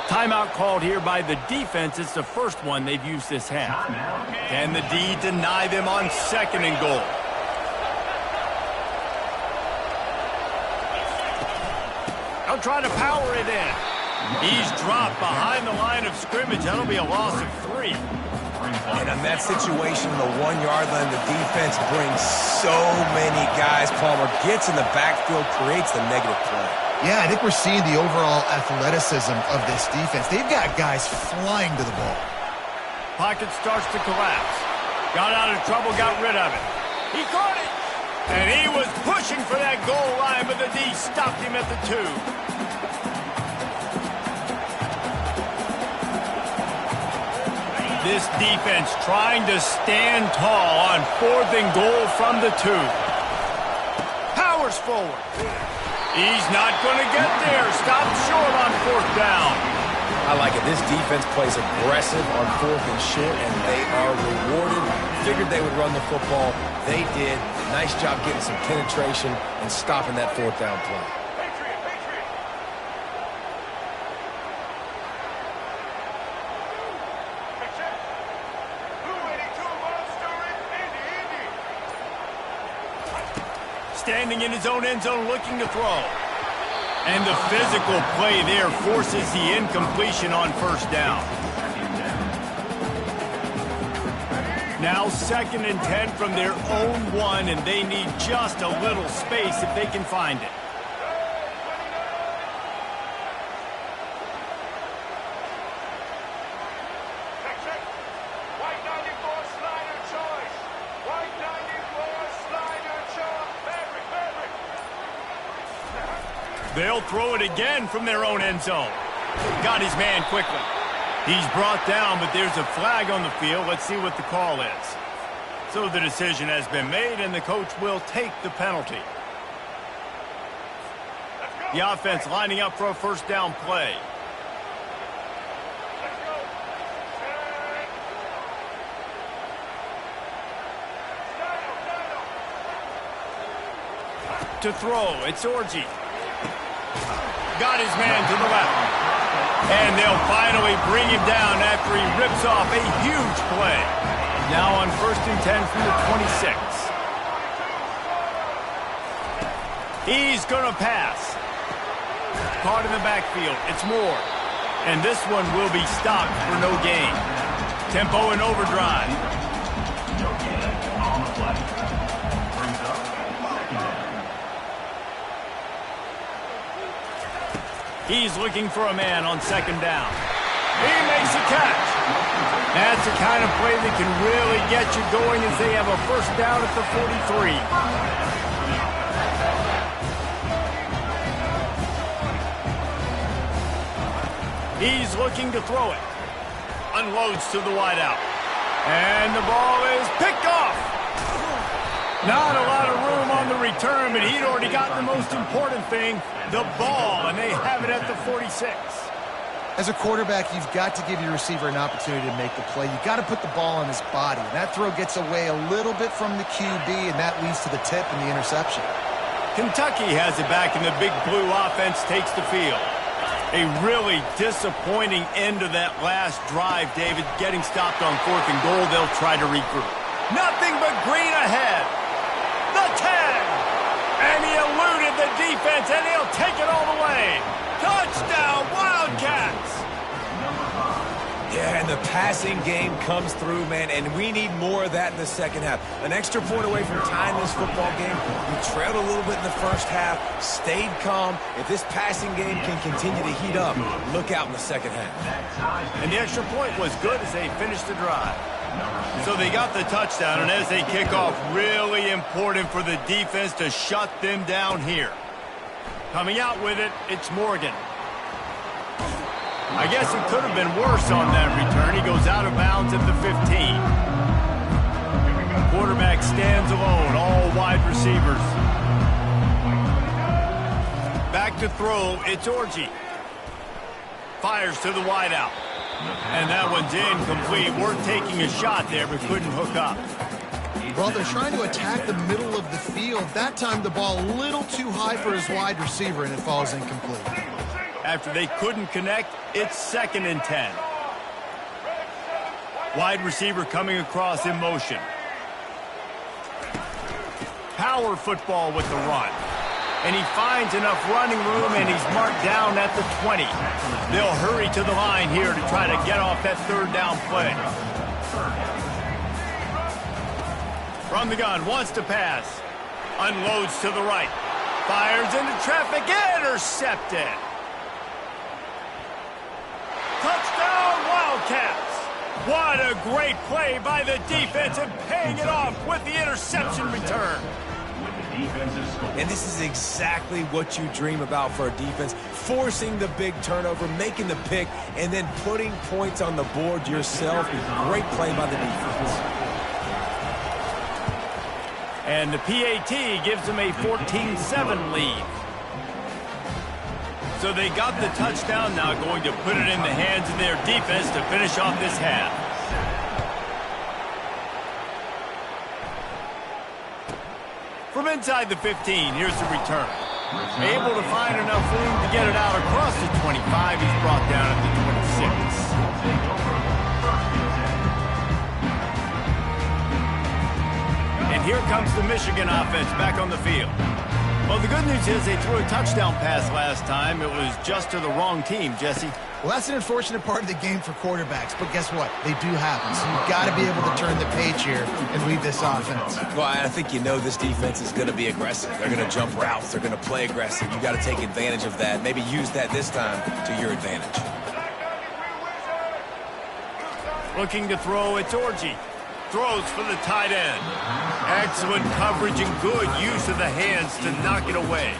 Timeout called here by the defense. It's the first one they've used this half. Can the D deny them on 2nd and goal? They'll try to power it in. He's dropped behind the line of scrimmage. That'll be a loss of 3. And in that situation, the 1-yard line, the defense brings so many guys. Palmer gets in the backfield, creates the negative play. Yeah, I think we're seeing the overall athleticism of this defense. They've got guys flying to the ball. Pocket starts to collapse. Got out of trouble, got rid of it. He caught it! And he was pushing for that goal line, but the D stopped him at the 2. This defense trying to stand tall on 4th and goal from the 2. Powers forward. He's not going to get there. Stopped short on 4th down. I like it. This defense plays aggressive on 4th and short, and they are rewarded. Figured they would run the football. They did. Nice job getting some penetration and stopping that 4th down play. Standing in his own end zone looking to throw. And the physical play there forces the incompletion on 1st down. Now 2nd and 10 from their own 1, and they need just a little space if they can find it. They'll throw it again from their own end zone. Got his man quickly. He's brought down, but there's a flag on the field. Let's see what the call is. So the decision has been made, and the coach will take the penalty. The offense lining up for a 1st down play. To throw, it's Orji. Got his man to the left. And they'll finally bring him down after he rips off a huge play. Now on 1st and 10 from the 26. He's going to pass. Caught in the backfield. It's Moore. And this one will be stopped for no gain. Tempo and overdrive. No gain on the play. Brings up 2nd down. He's looking for a man on 2nd down. He makes a catch. That's the kind of play that can really get you going as they have a 1st down at the 43. He's looking to throw it. Unloads to the wideout. And the ball is picked off. Not a lot of room on the return, but he'd already got the most important thing, the ball, and they have it at the 46. As a quarterback, you've got to give your receiver an opportunity to make the play. You've got to put the ball on his body. And that throw gets away a little bit from the QB, and that leads to the tip and the interception. Kentucky has it back, and the Big Blue offense takes the field. A really disappointing end of that last drive, David. Getting stopped on 4th and goal, they'll try to regroup. Nothing but green ahead. The 10. And he eluded the defense, and he'll take it all the way. Touchdown, Wildcats. Yeah, and the passing game comes through, man, and we need more of that in the 2nd half. An extra point away from tying this football game. We trailed a little bit in the 1st half, stayed calm. If this passing game can continue to heat up, look out in the 2nd half. And the extra point was good as they finished the drive. So they got the touchdown, and as they kick off, really important for the defense to shut them down here. Coming out with it, it's Morgan. I guess it could have been worse on that return. He goes out of bounds at the 15. Quarterback stands alone, all wide receivers. Back to throw, it's Orji. Fires to the wideout. And that one's incomplete. We're taking a shot there, but couldn't hook up. Well, they're trying to attack the middle of the field. That time, the ball a little too high for his wide receiver, and it falls incomplete. After they couldn't connect, it's 2nd and 10. Wide receiver coming across in motion. Power football with the run. And he finds enough running room, and he's marked down at the 20. They'll hurry to the line here to try to get off that 3rd down play. From the gun, wants to pass. Unloads to the right. Fires into traffic, intercepted. Touchdown, Wildcats. What a great play by the defense and paying it off with the interception return. And this is exactly what you dream about for a defense. Forcing the big turnover, making the pick, and then putting points on the board yourself. Great play by the defense. And the PAT gives them a 14-7 lead. So they got the touchdown, now going to put it in the hands of their defense to finish off this half. From inside the 15, here's the return. Able to find enough room to get it out across the 25. He's brought down at the 26. And here comes the Michigan offense back on the field. Well, the good news is they threw a touchdown pass last time. It was just to the wrong team, Jesse. Well, that's an unfortunate part of the game for quarterbacks, but guess what? They do happen. So you've got to be able to turn the page here and lead this offense. Well, I think you know this defense is going to be aggressive. They're going to jump routes. They're going to play aggressive. You've got to take advantage of that. Maybe use that this time to your advantage. Looking to throw, it's Orji. Throws for the tight end. Excellent coverage and good use of the hands to knock it away.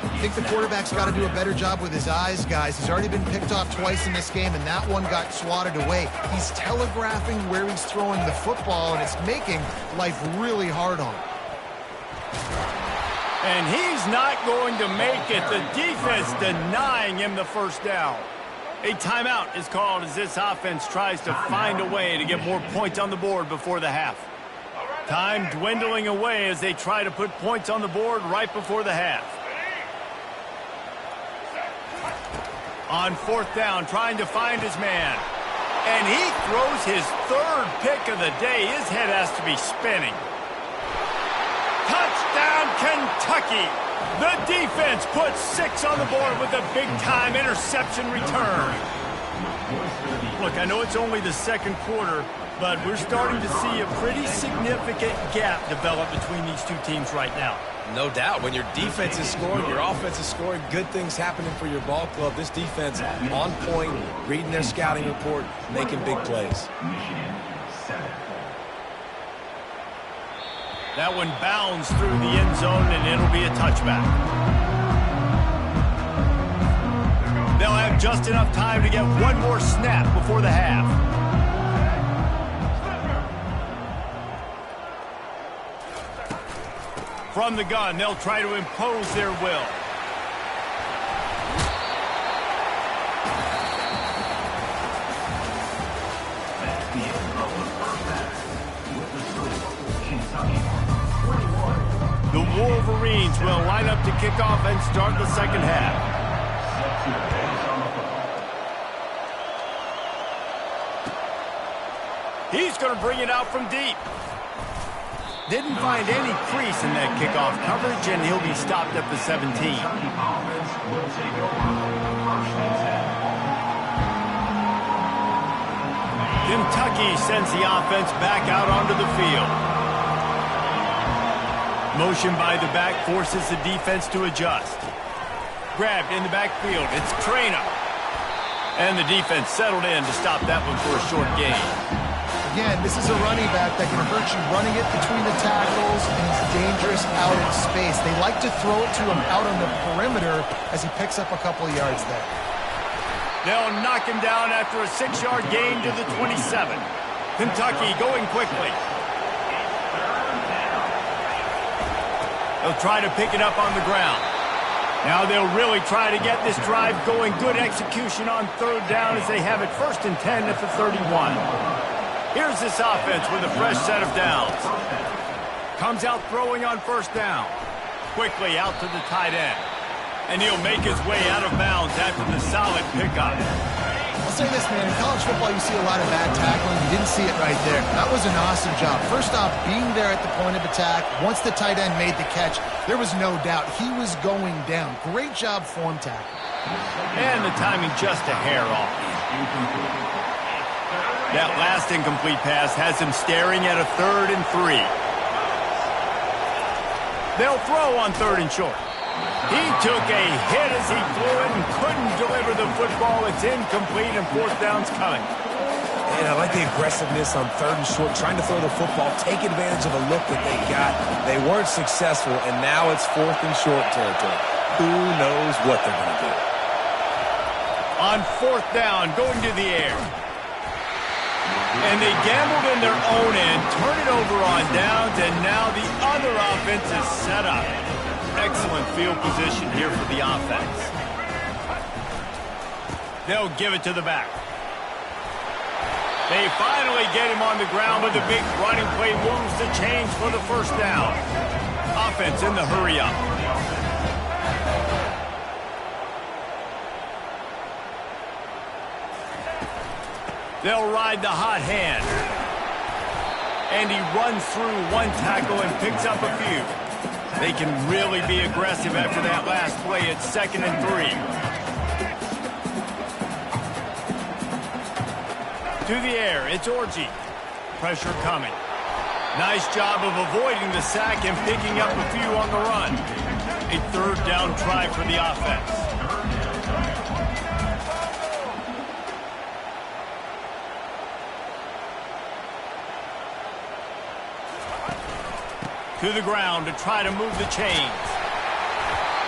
I think the quarterback's got to do a better job with his eyes, guys. He's already been picked off twice in this game, and that one got swatted away. He's telegraphing where he's throwing the football, and it's making life really hard on him. And he's not going to make it. The defense denying him the first down. A timeout is called as this offense tries to find a way to get more points on the board before the half. Time dwindling away as they try to put points on the board right before the half. On fourth down, trying to find his man. And he throws his third pick of the day. His head has to be spinning. Touchdown, Kentucky! The defense puts 6 on the board with a big-time interception return. Look, I know it's only the second quarter, but we're starting to see a pretty significant gap develop between these two teams right now. No doubt. When your defense is scoring, your offense is scoring, good things happening for your ball club. This defense on point, reading their scouting report, making big plays. That one bounds through the end zone, and it'll be a touchback. They'll have just enough time to get one more snap before the half. From the gun, they'll try to impose their will. The Wolverines will line up to kick off and start the second half. He's going to bring it out from deep. Didn't find any crease in that kickoff coverage, and he'll be stopped at the 17. Kentucky sends the offense back out onto the field. Motion by the back forces the defense to adjust. Grabbed in the backfield. It's Traina. And the defense settled in to stop that one for a short gain. Again, this is a running back that can hurt you running it between the tackles, and he's dangerous out in space. They like to throw it to him out on the perimeter as he picks up a couple of yards there. They'll knock him down after a 6-yard gain to the 27. Kentucky going quickly. They'll try to pick it up on the ground. Now they'll really try to get this drive going. Good execution on third down as they have it 1st and 10 at the 31. Here's this offense with a fresh set of downs. Comes out throwing on 1st down. Quickly out to the tight end. And he'll make his way out of bounds after the solid pickup. I'll say this, man. In college football, you see a lot of bad tackling. You didn't see it right there. That was an awesome job. First off, being there at the point of attack. Once the tight end made the catch, there was no doubt he was going down. Great job form tackle. And the timing just a hair off. That last incomplete pass has him staring at a 3rd and 3. They'll throw on 3rd and short. He took a hit as he flew it and couldn't deliver the football. It's incomplete and 4th down's coming. And I like the aggressiveness on 3rd and short, trying to throw the football, take advantage of a look that they got. They weren't successful, and now it's 4th and short territory. Who knows what they're going to do? On 4th down, going to the air. And they gambled in their own end, turn it over on downs, and now the other offense is set up. Excellent field position here for the offense. They'll give it to the back. They finally get him on the ground with a big running play, moves the chains for the 1st down. Offense in the hurry up. They'll ride the hot hand. And he runs through one tackle and picks up a few. They can really be aggressive after that last play. It's 2nd and 3. To the air, it's Orji. Pressure coming. Nice job of avoiding the sack and picking up a few on the run. A 3rd down try for the offense. To the ground to try to move the chains.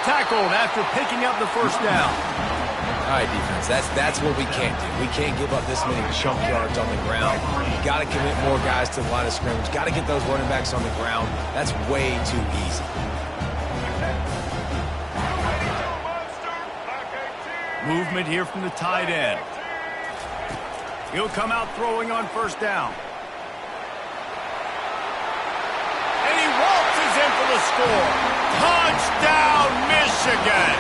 Tackled after picking up the 1st down. All right, defense, that's what we can't do. We can't give up this many chunk yards on the ground. You got to commit more guys to the line of scrimmage. Got to get those running backs on the ground. That's way too easy. Movement here from the tight end. He'll come out throwing on 1st down. And he waltzes in for the score. Touchdown, Michigan!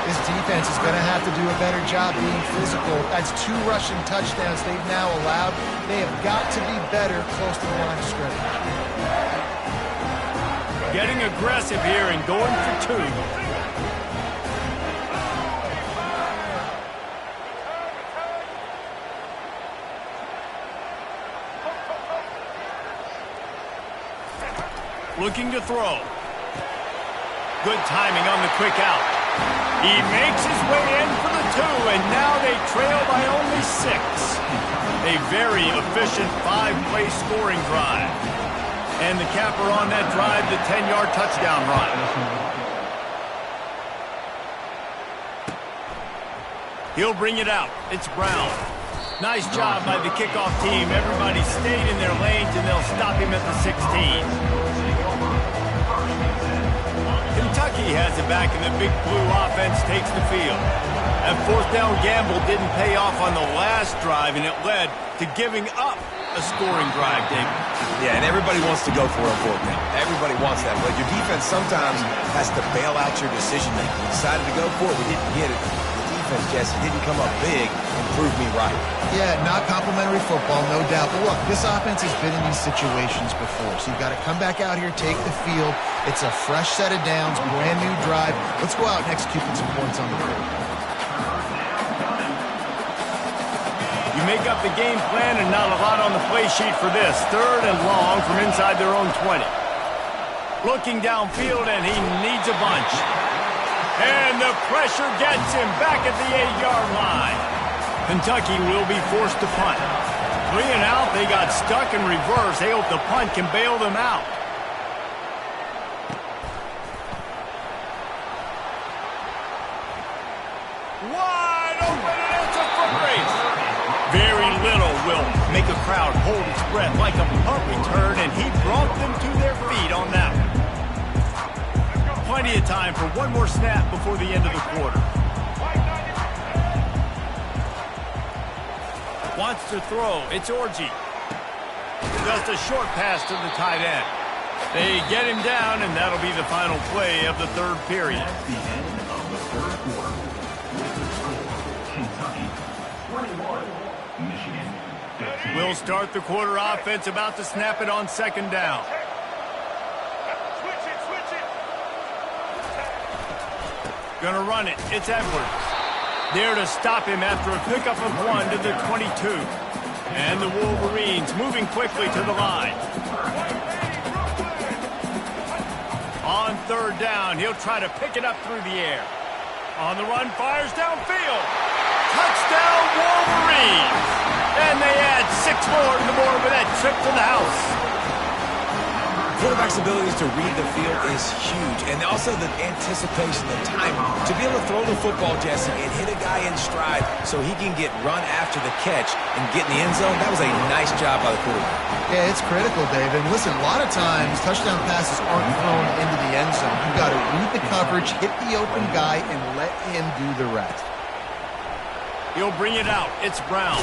This defense is going to have to do a better job being physical. That's 2 rushing touchdowns they've now allowed. They have got to be better close to the line of scrimmage. Getting aggressive here and going for 2. Looking to throw. Good timing on the quick out. He makes his way in for the 2, and now they trail by only 6. A very efficient 5-play scoring drive. And the capper on that drive, the 10-yard touchdown run. He'll bring it out. It's Brown. Nice job by the kickoff team. Everybody stayed in their lanes, and they'll stop him at the 16. Kentucky has it back, and the Big Blue offense takes the field. That 4th down gamble didn't pay off on the last drive, and it led to giving up a scoring drive, David. Yeah, and everybody wants to go for a 4th down. Everybody wants that, but your defense sometimes has to bail out your decision-making. You decided to go for it, we didn't get it. Defense, Jesse, didn't come up big and prove me right. Yeah, not complimentary football, no doubt. But look, this offense has been in these situations before. So you've got to come back out here, take the field. It's a fresh set of downs, brand new drive. Let's go out and execute some points on the board. You make up the game plan and not a lot on the play sheet for this. 3rd and long from inside their own 20. Looking downfield, and he needs a bunch. And the pressure gets him back at the 8-yard line. Kentucky will be forced to punt. 3 and out, they got stuck in reverse. They hope the punt can bail them out. Wide open, and it's a foot race. Very little will make a crowd hold its breath like a punt return, and he brought them to their feet on that one. Plenty of time for one more snap before the end of the quarter. Wants to throw. It's Orji. Just a short pass to the tight end. They get him down, and that'll be the final play of the 3rd period. At the end of the 3rd quarter, with the score, Kentucky 21, Michigan 15. We'll start the quarter offense, about to snap it on 2nd down. Switch it. Gonna run it. It's Edwards. There to stop him after a pickup of 1 to the 22. And the Wolverines moving quickly to the line. On 3rd down, he'll try to pick it up through the air. On the run, fires downfield. Touchdown, Wolverines! And they add 6 more to the board with that trip to the house. Quarterback's ability to read the field is huge, and also the anticipation, the timing. To be able to throw the football, Jesse, and hit a guy in stride so he can get run after the catch and get in the end zone, that was a nice job by the quarterback. Yeah, it's critical, David. Listen, a lot of times touchdown passes aren't thrown into the end zone. You've got to read the coverage, hit the open guy, and let him do the rest. He'll bring it out. It's Brown.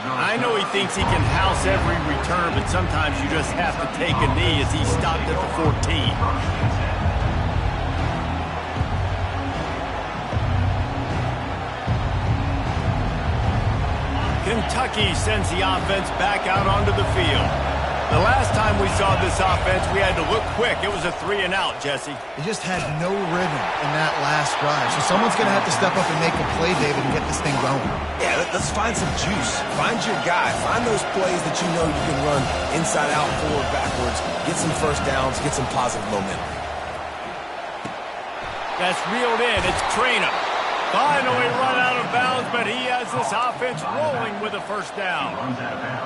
I know he thinks he can house every return, but sometimes you just have to take a knee as he stopped at the 14. Kentucky sends the offense back out onto the field. The last time we saw this offense, we had to look quick. It was a 3-and-out, Jesse. They just had no rhythm in that last drive. So someone's going to have to step up and make a play, David, and get this thing going. Yeah, let's find some juice. Find your guy. Find those plays that you know you can run inside out, forward, backwards. Get some first downs. Get some positive momentum. That's reeled in. It's Trainer. Finally run out of bounds, but he has this offense rolling with a first down.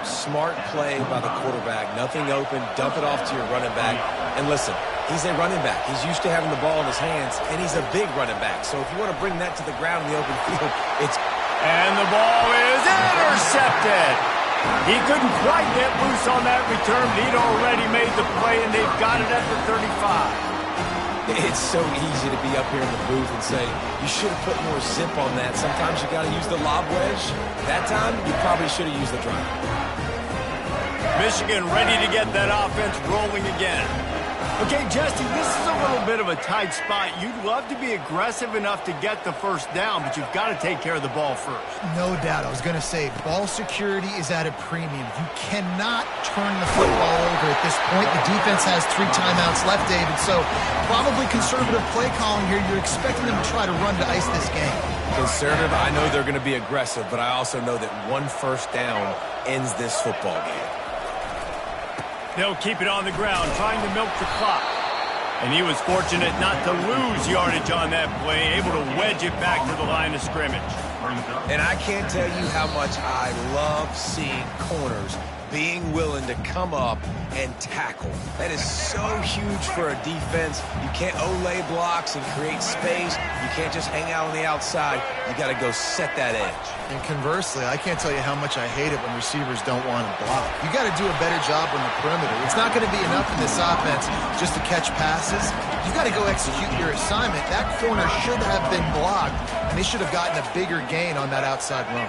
Smart play by the quarterback. Nothing open. Dump it off to your running back. And listen, he's a running back. He's used to having the ball in his hands, and he's a big running back. So if you want to bring that to the ground in the open field, it's... And the ball is intercepted. He couldn't quite get loose on that return. He'd already made the play, and they've got it at the 35. It's so easy to be up here in the booth and say, you should have put more zip on that. Sometimes you got to use the lob wedge. That time, you probably should have used the drive. Michigan ready to get that offense rolling again. Okay, Jesse, this is a little bit of a tight spot. You'd love to be aggressive enough to get the first down, but you've got to take care of the ball first. No doubt. I was going to say, ball security is at a premium. You cannot turn the football over at this point. The defense has 3 timeouts left, David, so probably conservative play calling here. You're expecting them to try to run to ice this game. Conservative, I know they're going to be aggressive, but I also know that 1 first down ends this football game. They'll keep it on the ground, trying to milk the clock. And he was fortunate not to lose yardage on that play, able to wedge it back to the line of scrimmage. And I can't tell you how much I love seeing corners being willing to come up and tackle. That is so huge for a defense. You can't olay blocks and create space. You can't just hang out on the outside. You got to go set that edge. And conversely, I can't tell you how much I hate it when receivers don't want to block. You got to do a better job on the perimeter. It's not going to be enough in this offense just to catch passes. You've got to go execute your assignment. That corner should have been blocked, and they should have gotten a bigger gain on that outside run.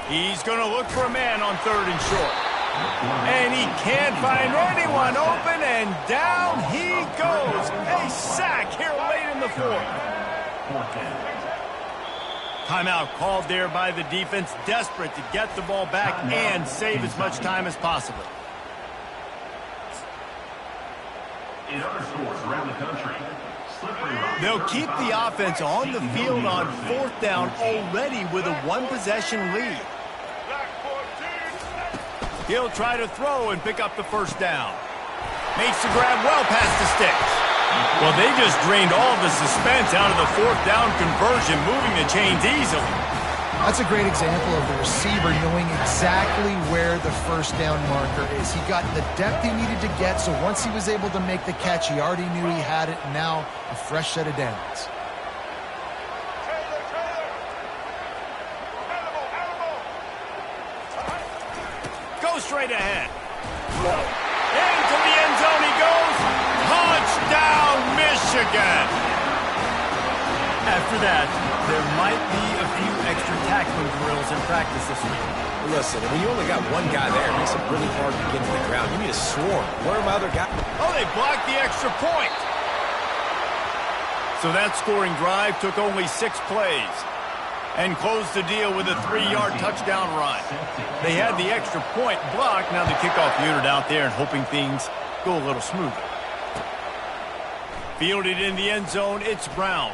He's going to look for a man on 3rd and short. And he can't find anyone open, and down he goes. A sack here late in the 4th. Timeout called there by the defense, desperate to get the ball back and save as much time as possible. In other sports around the country, they'll keep the offense on the field on 4th down already with a 1-possession lead. He'll try to throw and pick up the first down. Makes the grab well past the sticks. Well, they just drained all the suspense out of the 4th down conversion, moving the chains easily. That's a great example of the receiver knowing exactly where the first down marker is. He got the depth he needed to get, so once he was able to make the catch, he already knew he had it, and now a fresh set of downs. Go straight ahead. Into the end zone he goes. Touchdown, Michigan. After that, there might be a few extra tackling drills in practice this week. Listen, when you only got one guy there, it makes it really hard to get to the ground. You need a swarm. Where are my other guys? Oh, they blocked the extra point. So that scoring drive took only 6 plays and closed the deal with a 3-yard touchdown run. They had the extra point blocked. Now the kickoff unit out there and hoping things go a little smoother. Fielded in the end zone, it's Brown.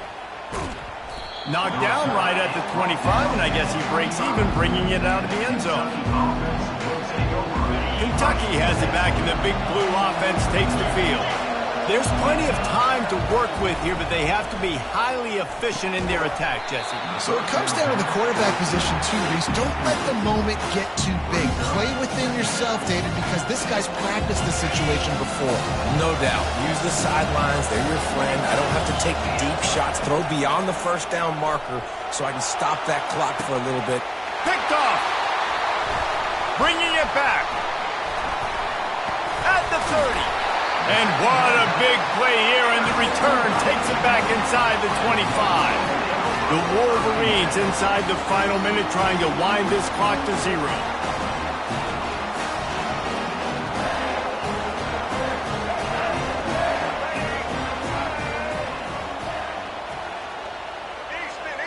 Knocked down right at the 25, and I guess he breaks even, bringing it out of the end zone. Kentucky has it back, and the Big Blue offense takes the field. There's plenty of time to work with here, but they have to be highly efficient in their attack, Jesse. So it comes down to the quarterback position, too, Reese. Don't let the moment get too big. Play within yourself, David, because this guy's practiced the situation before. No doubt. Use the sidelines. They're your friend. I don't have to take deep shots. Throw beyond the first down marker so I can stop that clock for a little bit. Picked off. Bringing it back. At the 30. And what a big play here, and the return takes it back inside the 25. The Wolverines inside the final minute trying to wind this clock to 0.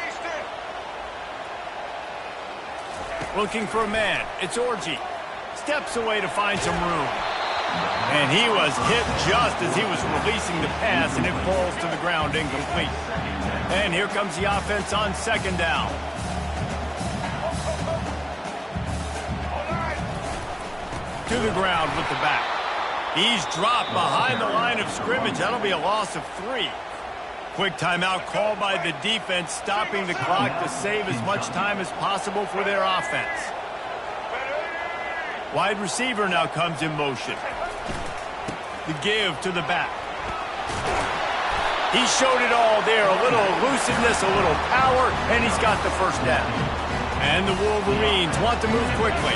Easton. Looking for a man. It's Orji. Steps away to find some room. And he was hit just as he was releasing the pass, and it falls to the ground incomplete. And here comes the offense on second down. To the ground with the back. He's dropped behind the line of scrimmage. That'll be a loss of 3. Quick timeout called by the defense, stopping the clock to save as much time as possible for their offense. Wide receiver now comes in motion. The give to the back. He showed it all there. A little elusiveness, a little power, and he's got the first down. And the Wolverines want to move quickly.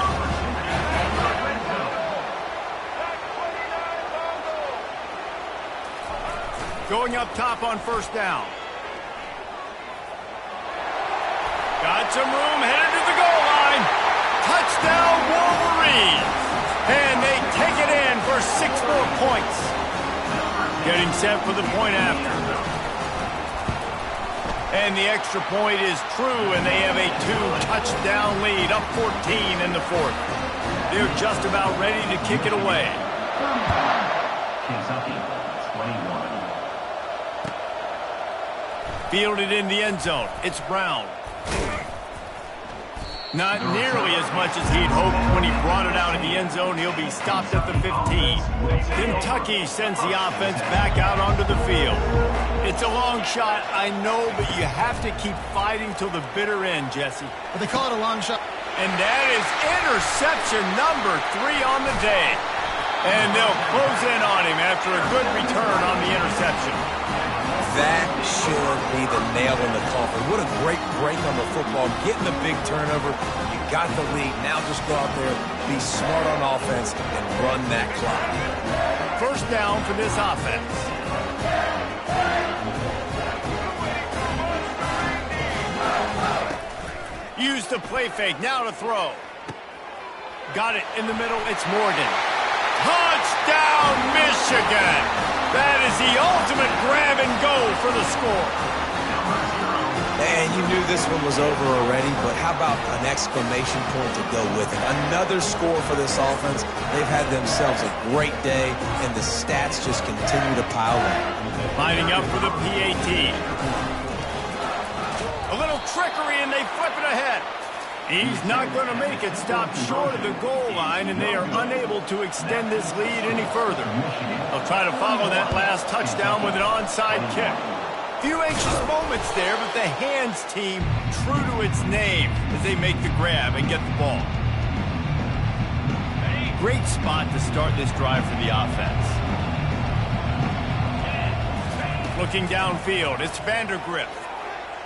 Going up top on first down. Got some room, headed to the goal line. Touchdown, Wolverines. And they take it in for 6 more points. Getting set for the point after. And the extra point is true, and they have a 2-touchdown lead, up 14 in the 4th. They're just about ready to kick it away. Kentucky, 21. Fielded in the end zone. It's Brown. Not nearly as much as he'd hoped when he brought it out of the end zone. He'll be stopped at the 15. Kentucky sends the offense back out onto the field. It's a long shot, I know, but you have to keep fighting till the bitter end, Jesse. But they call it a long shot. And that is interception number 3 on the day. And they'll close in on him after a good return on the interception. That should be the nail in the coffin. What a great break on the football. Getting the big turnover. You got the lead. Now just go out there, be smart on offense, and run that clock. First down for this offense. Use the play fake. Now to throw. Got it in the middle. It's Morgan. Touchdown, Michigan! That is the ultimate grab and go for the score. And you knew this one was over already, but how about an exclamation point to go with it? Another score for this offense. They've had themselves a great day, and the stats just continue to pile up. Lining up for the PAT. A little trickery, and they flip it ahead. He's not going to make it. Stop short of the goal line, and they are unable to extend this lead any further. They'll try to follow that last touchdown with an onside kick. Few anxious moments there, but the hands team true to its name as they make the grab and get the ball. Great spot to start this drive for the offense. Looking downfield, it's Vandergrift.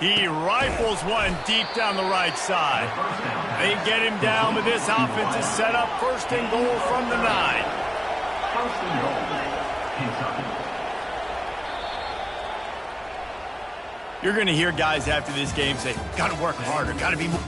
He rifles one deep down the right side. They get him down, but this offense is set up first and goal from the 9. First and goal, Kentucky. You're going to hear guys after this game say, got to work harder, got to be more.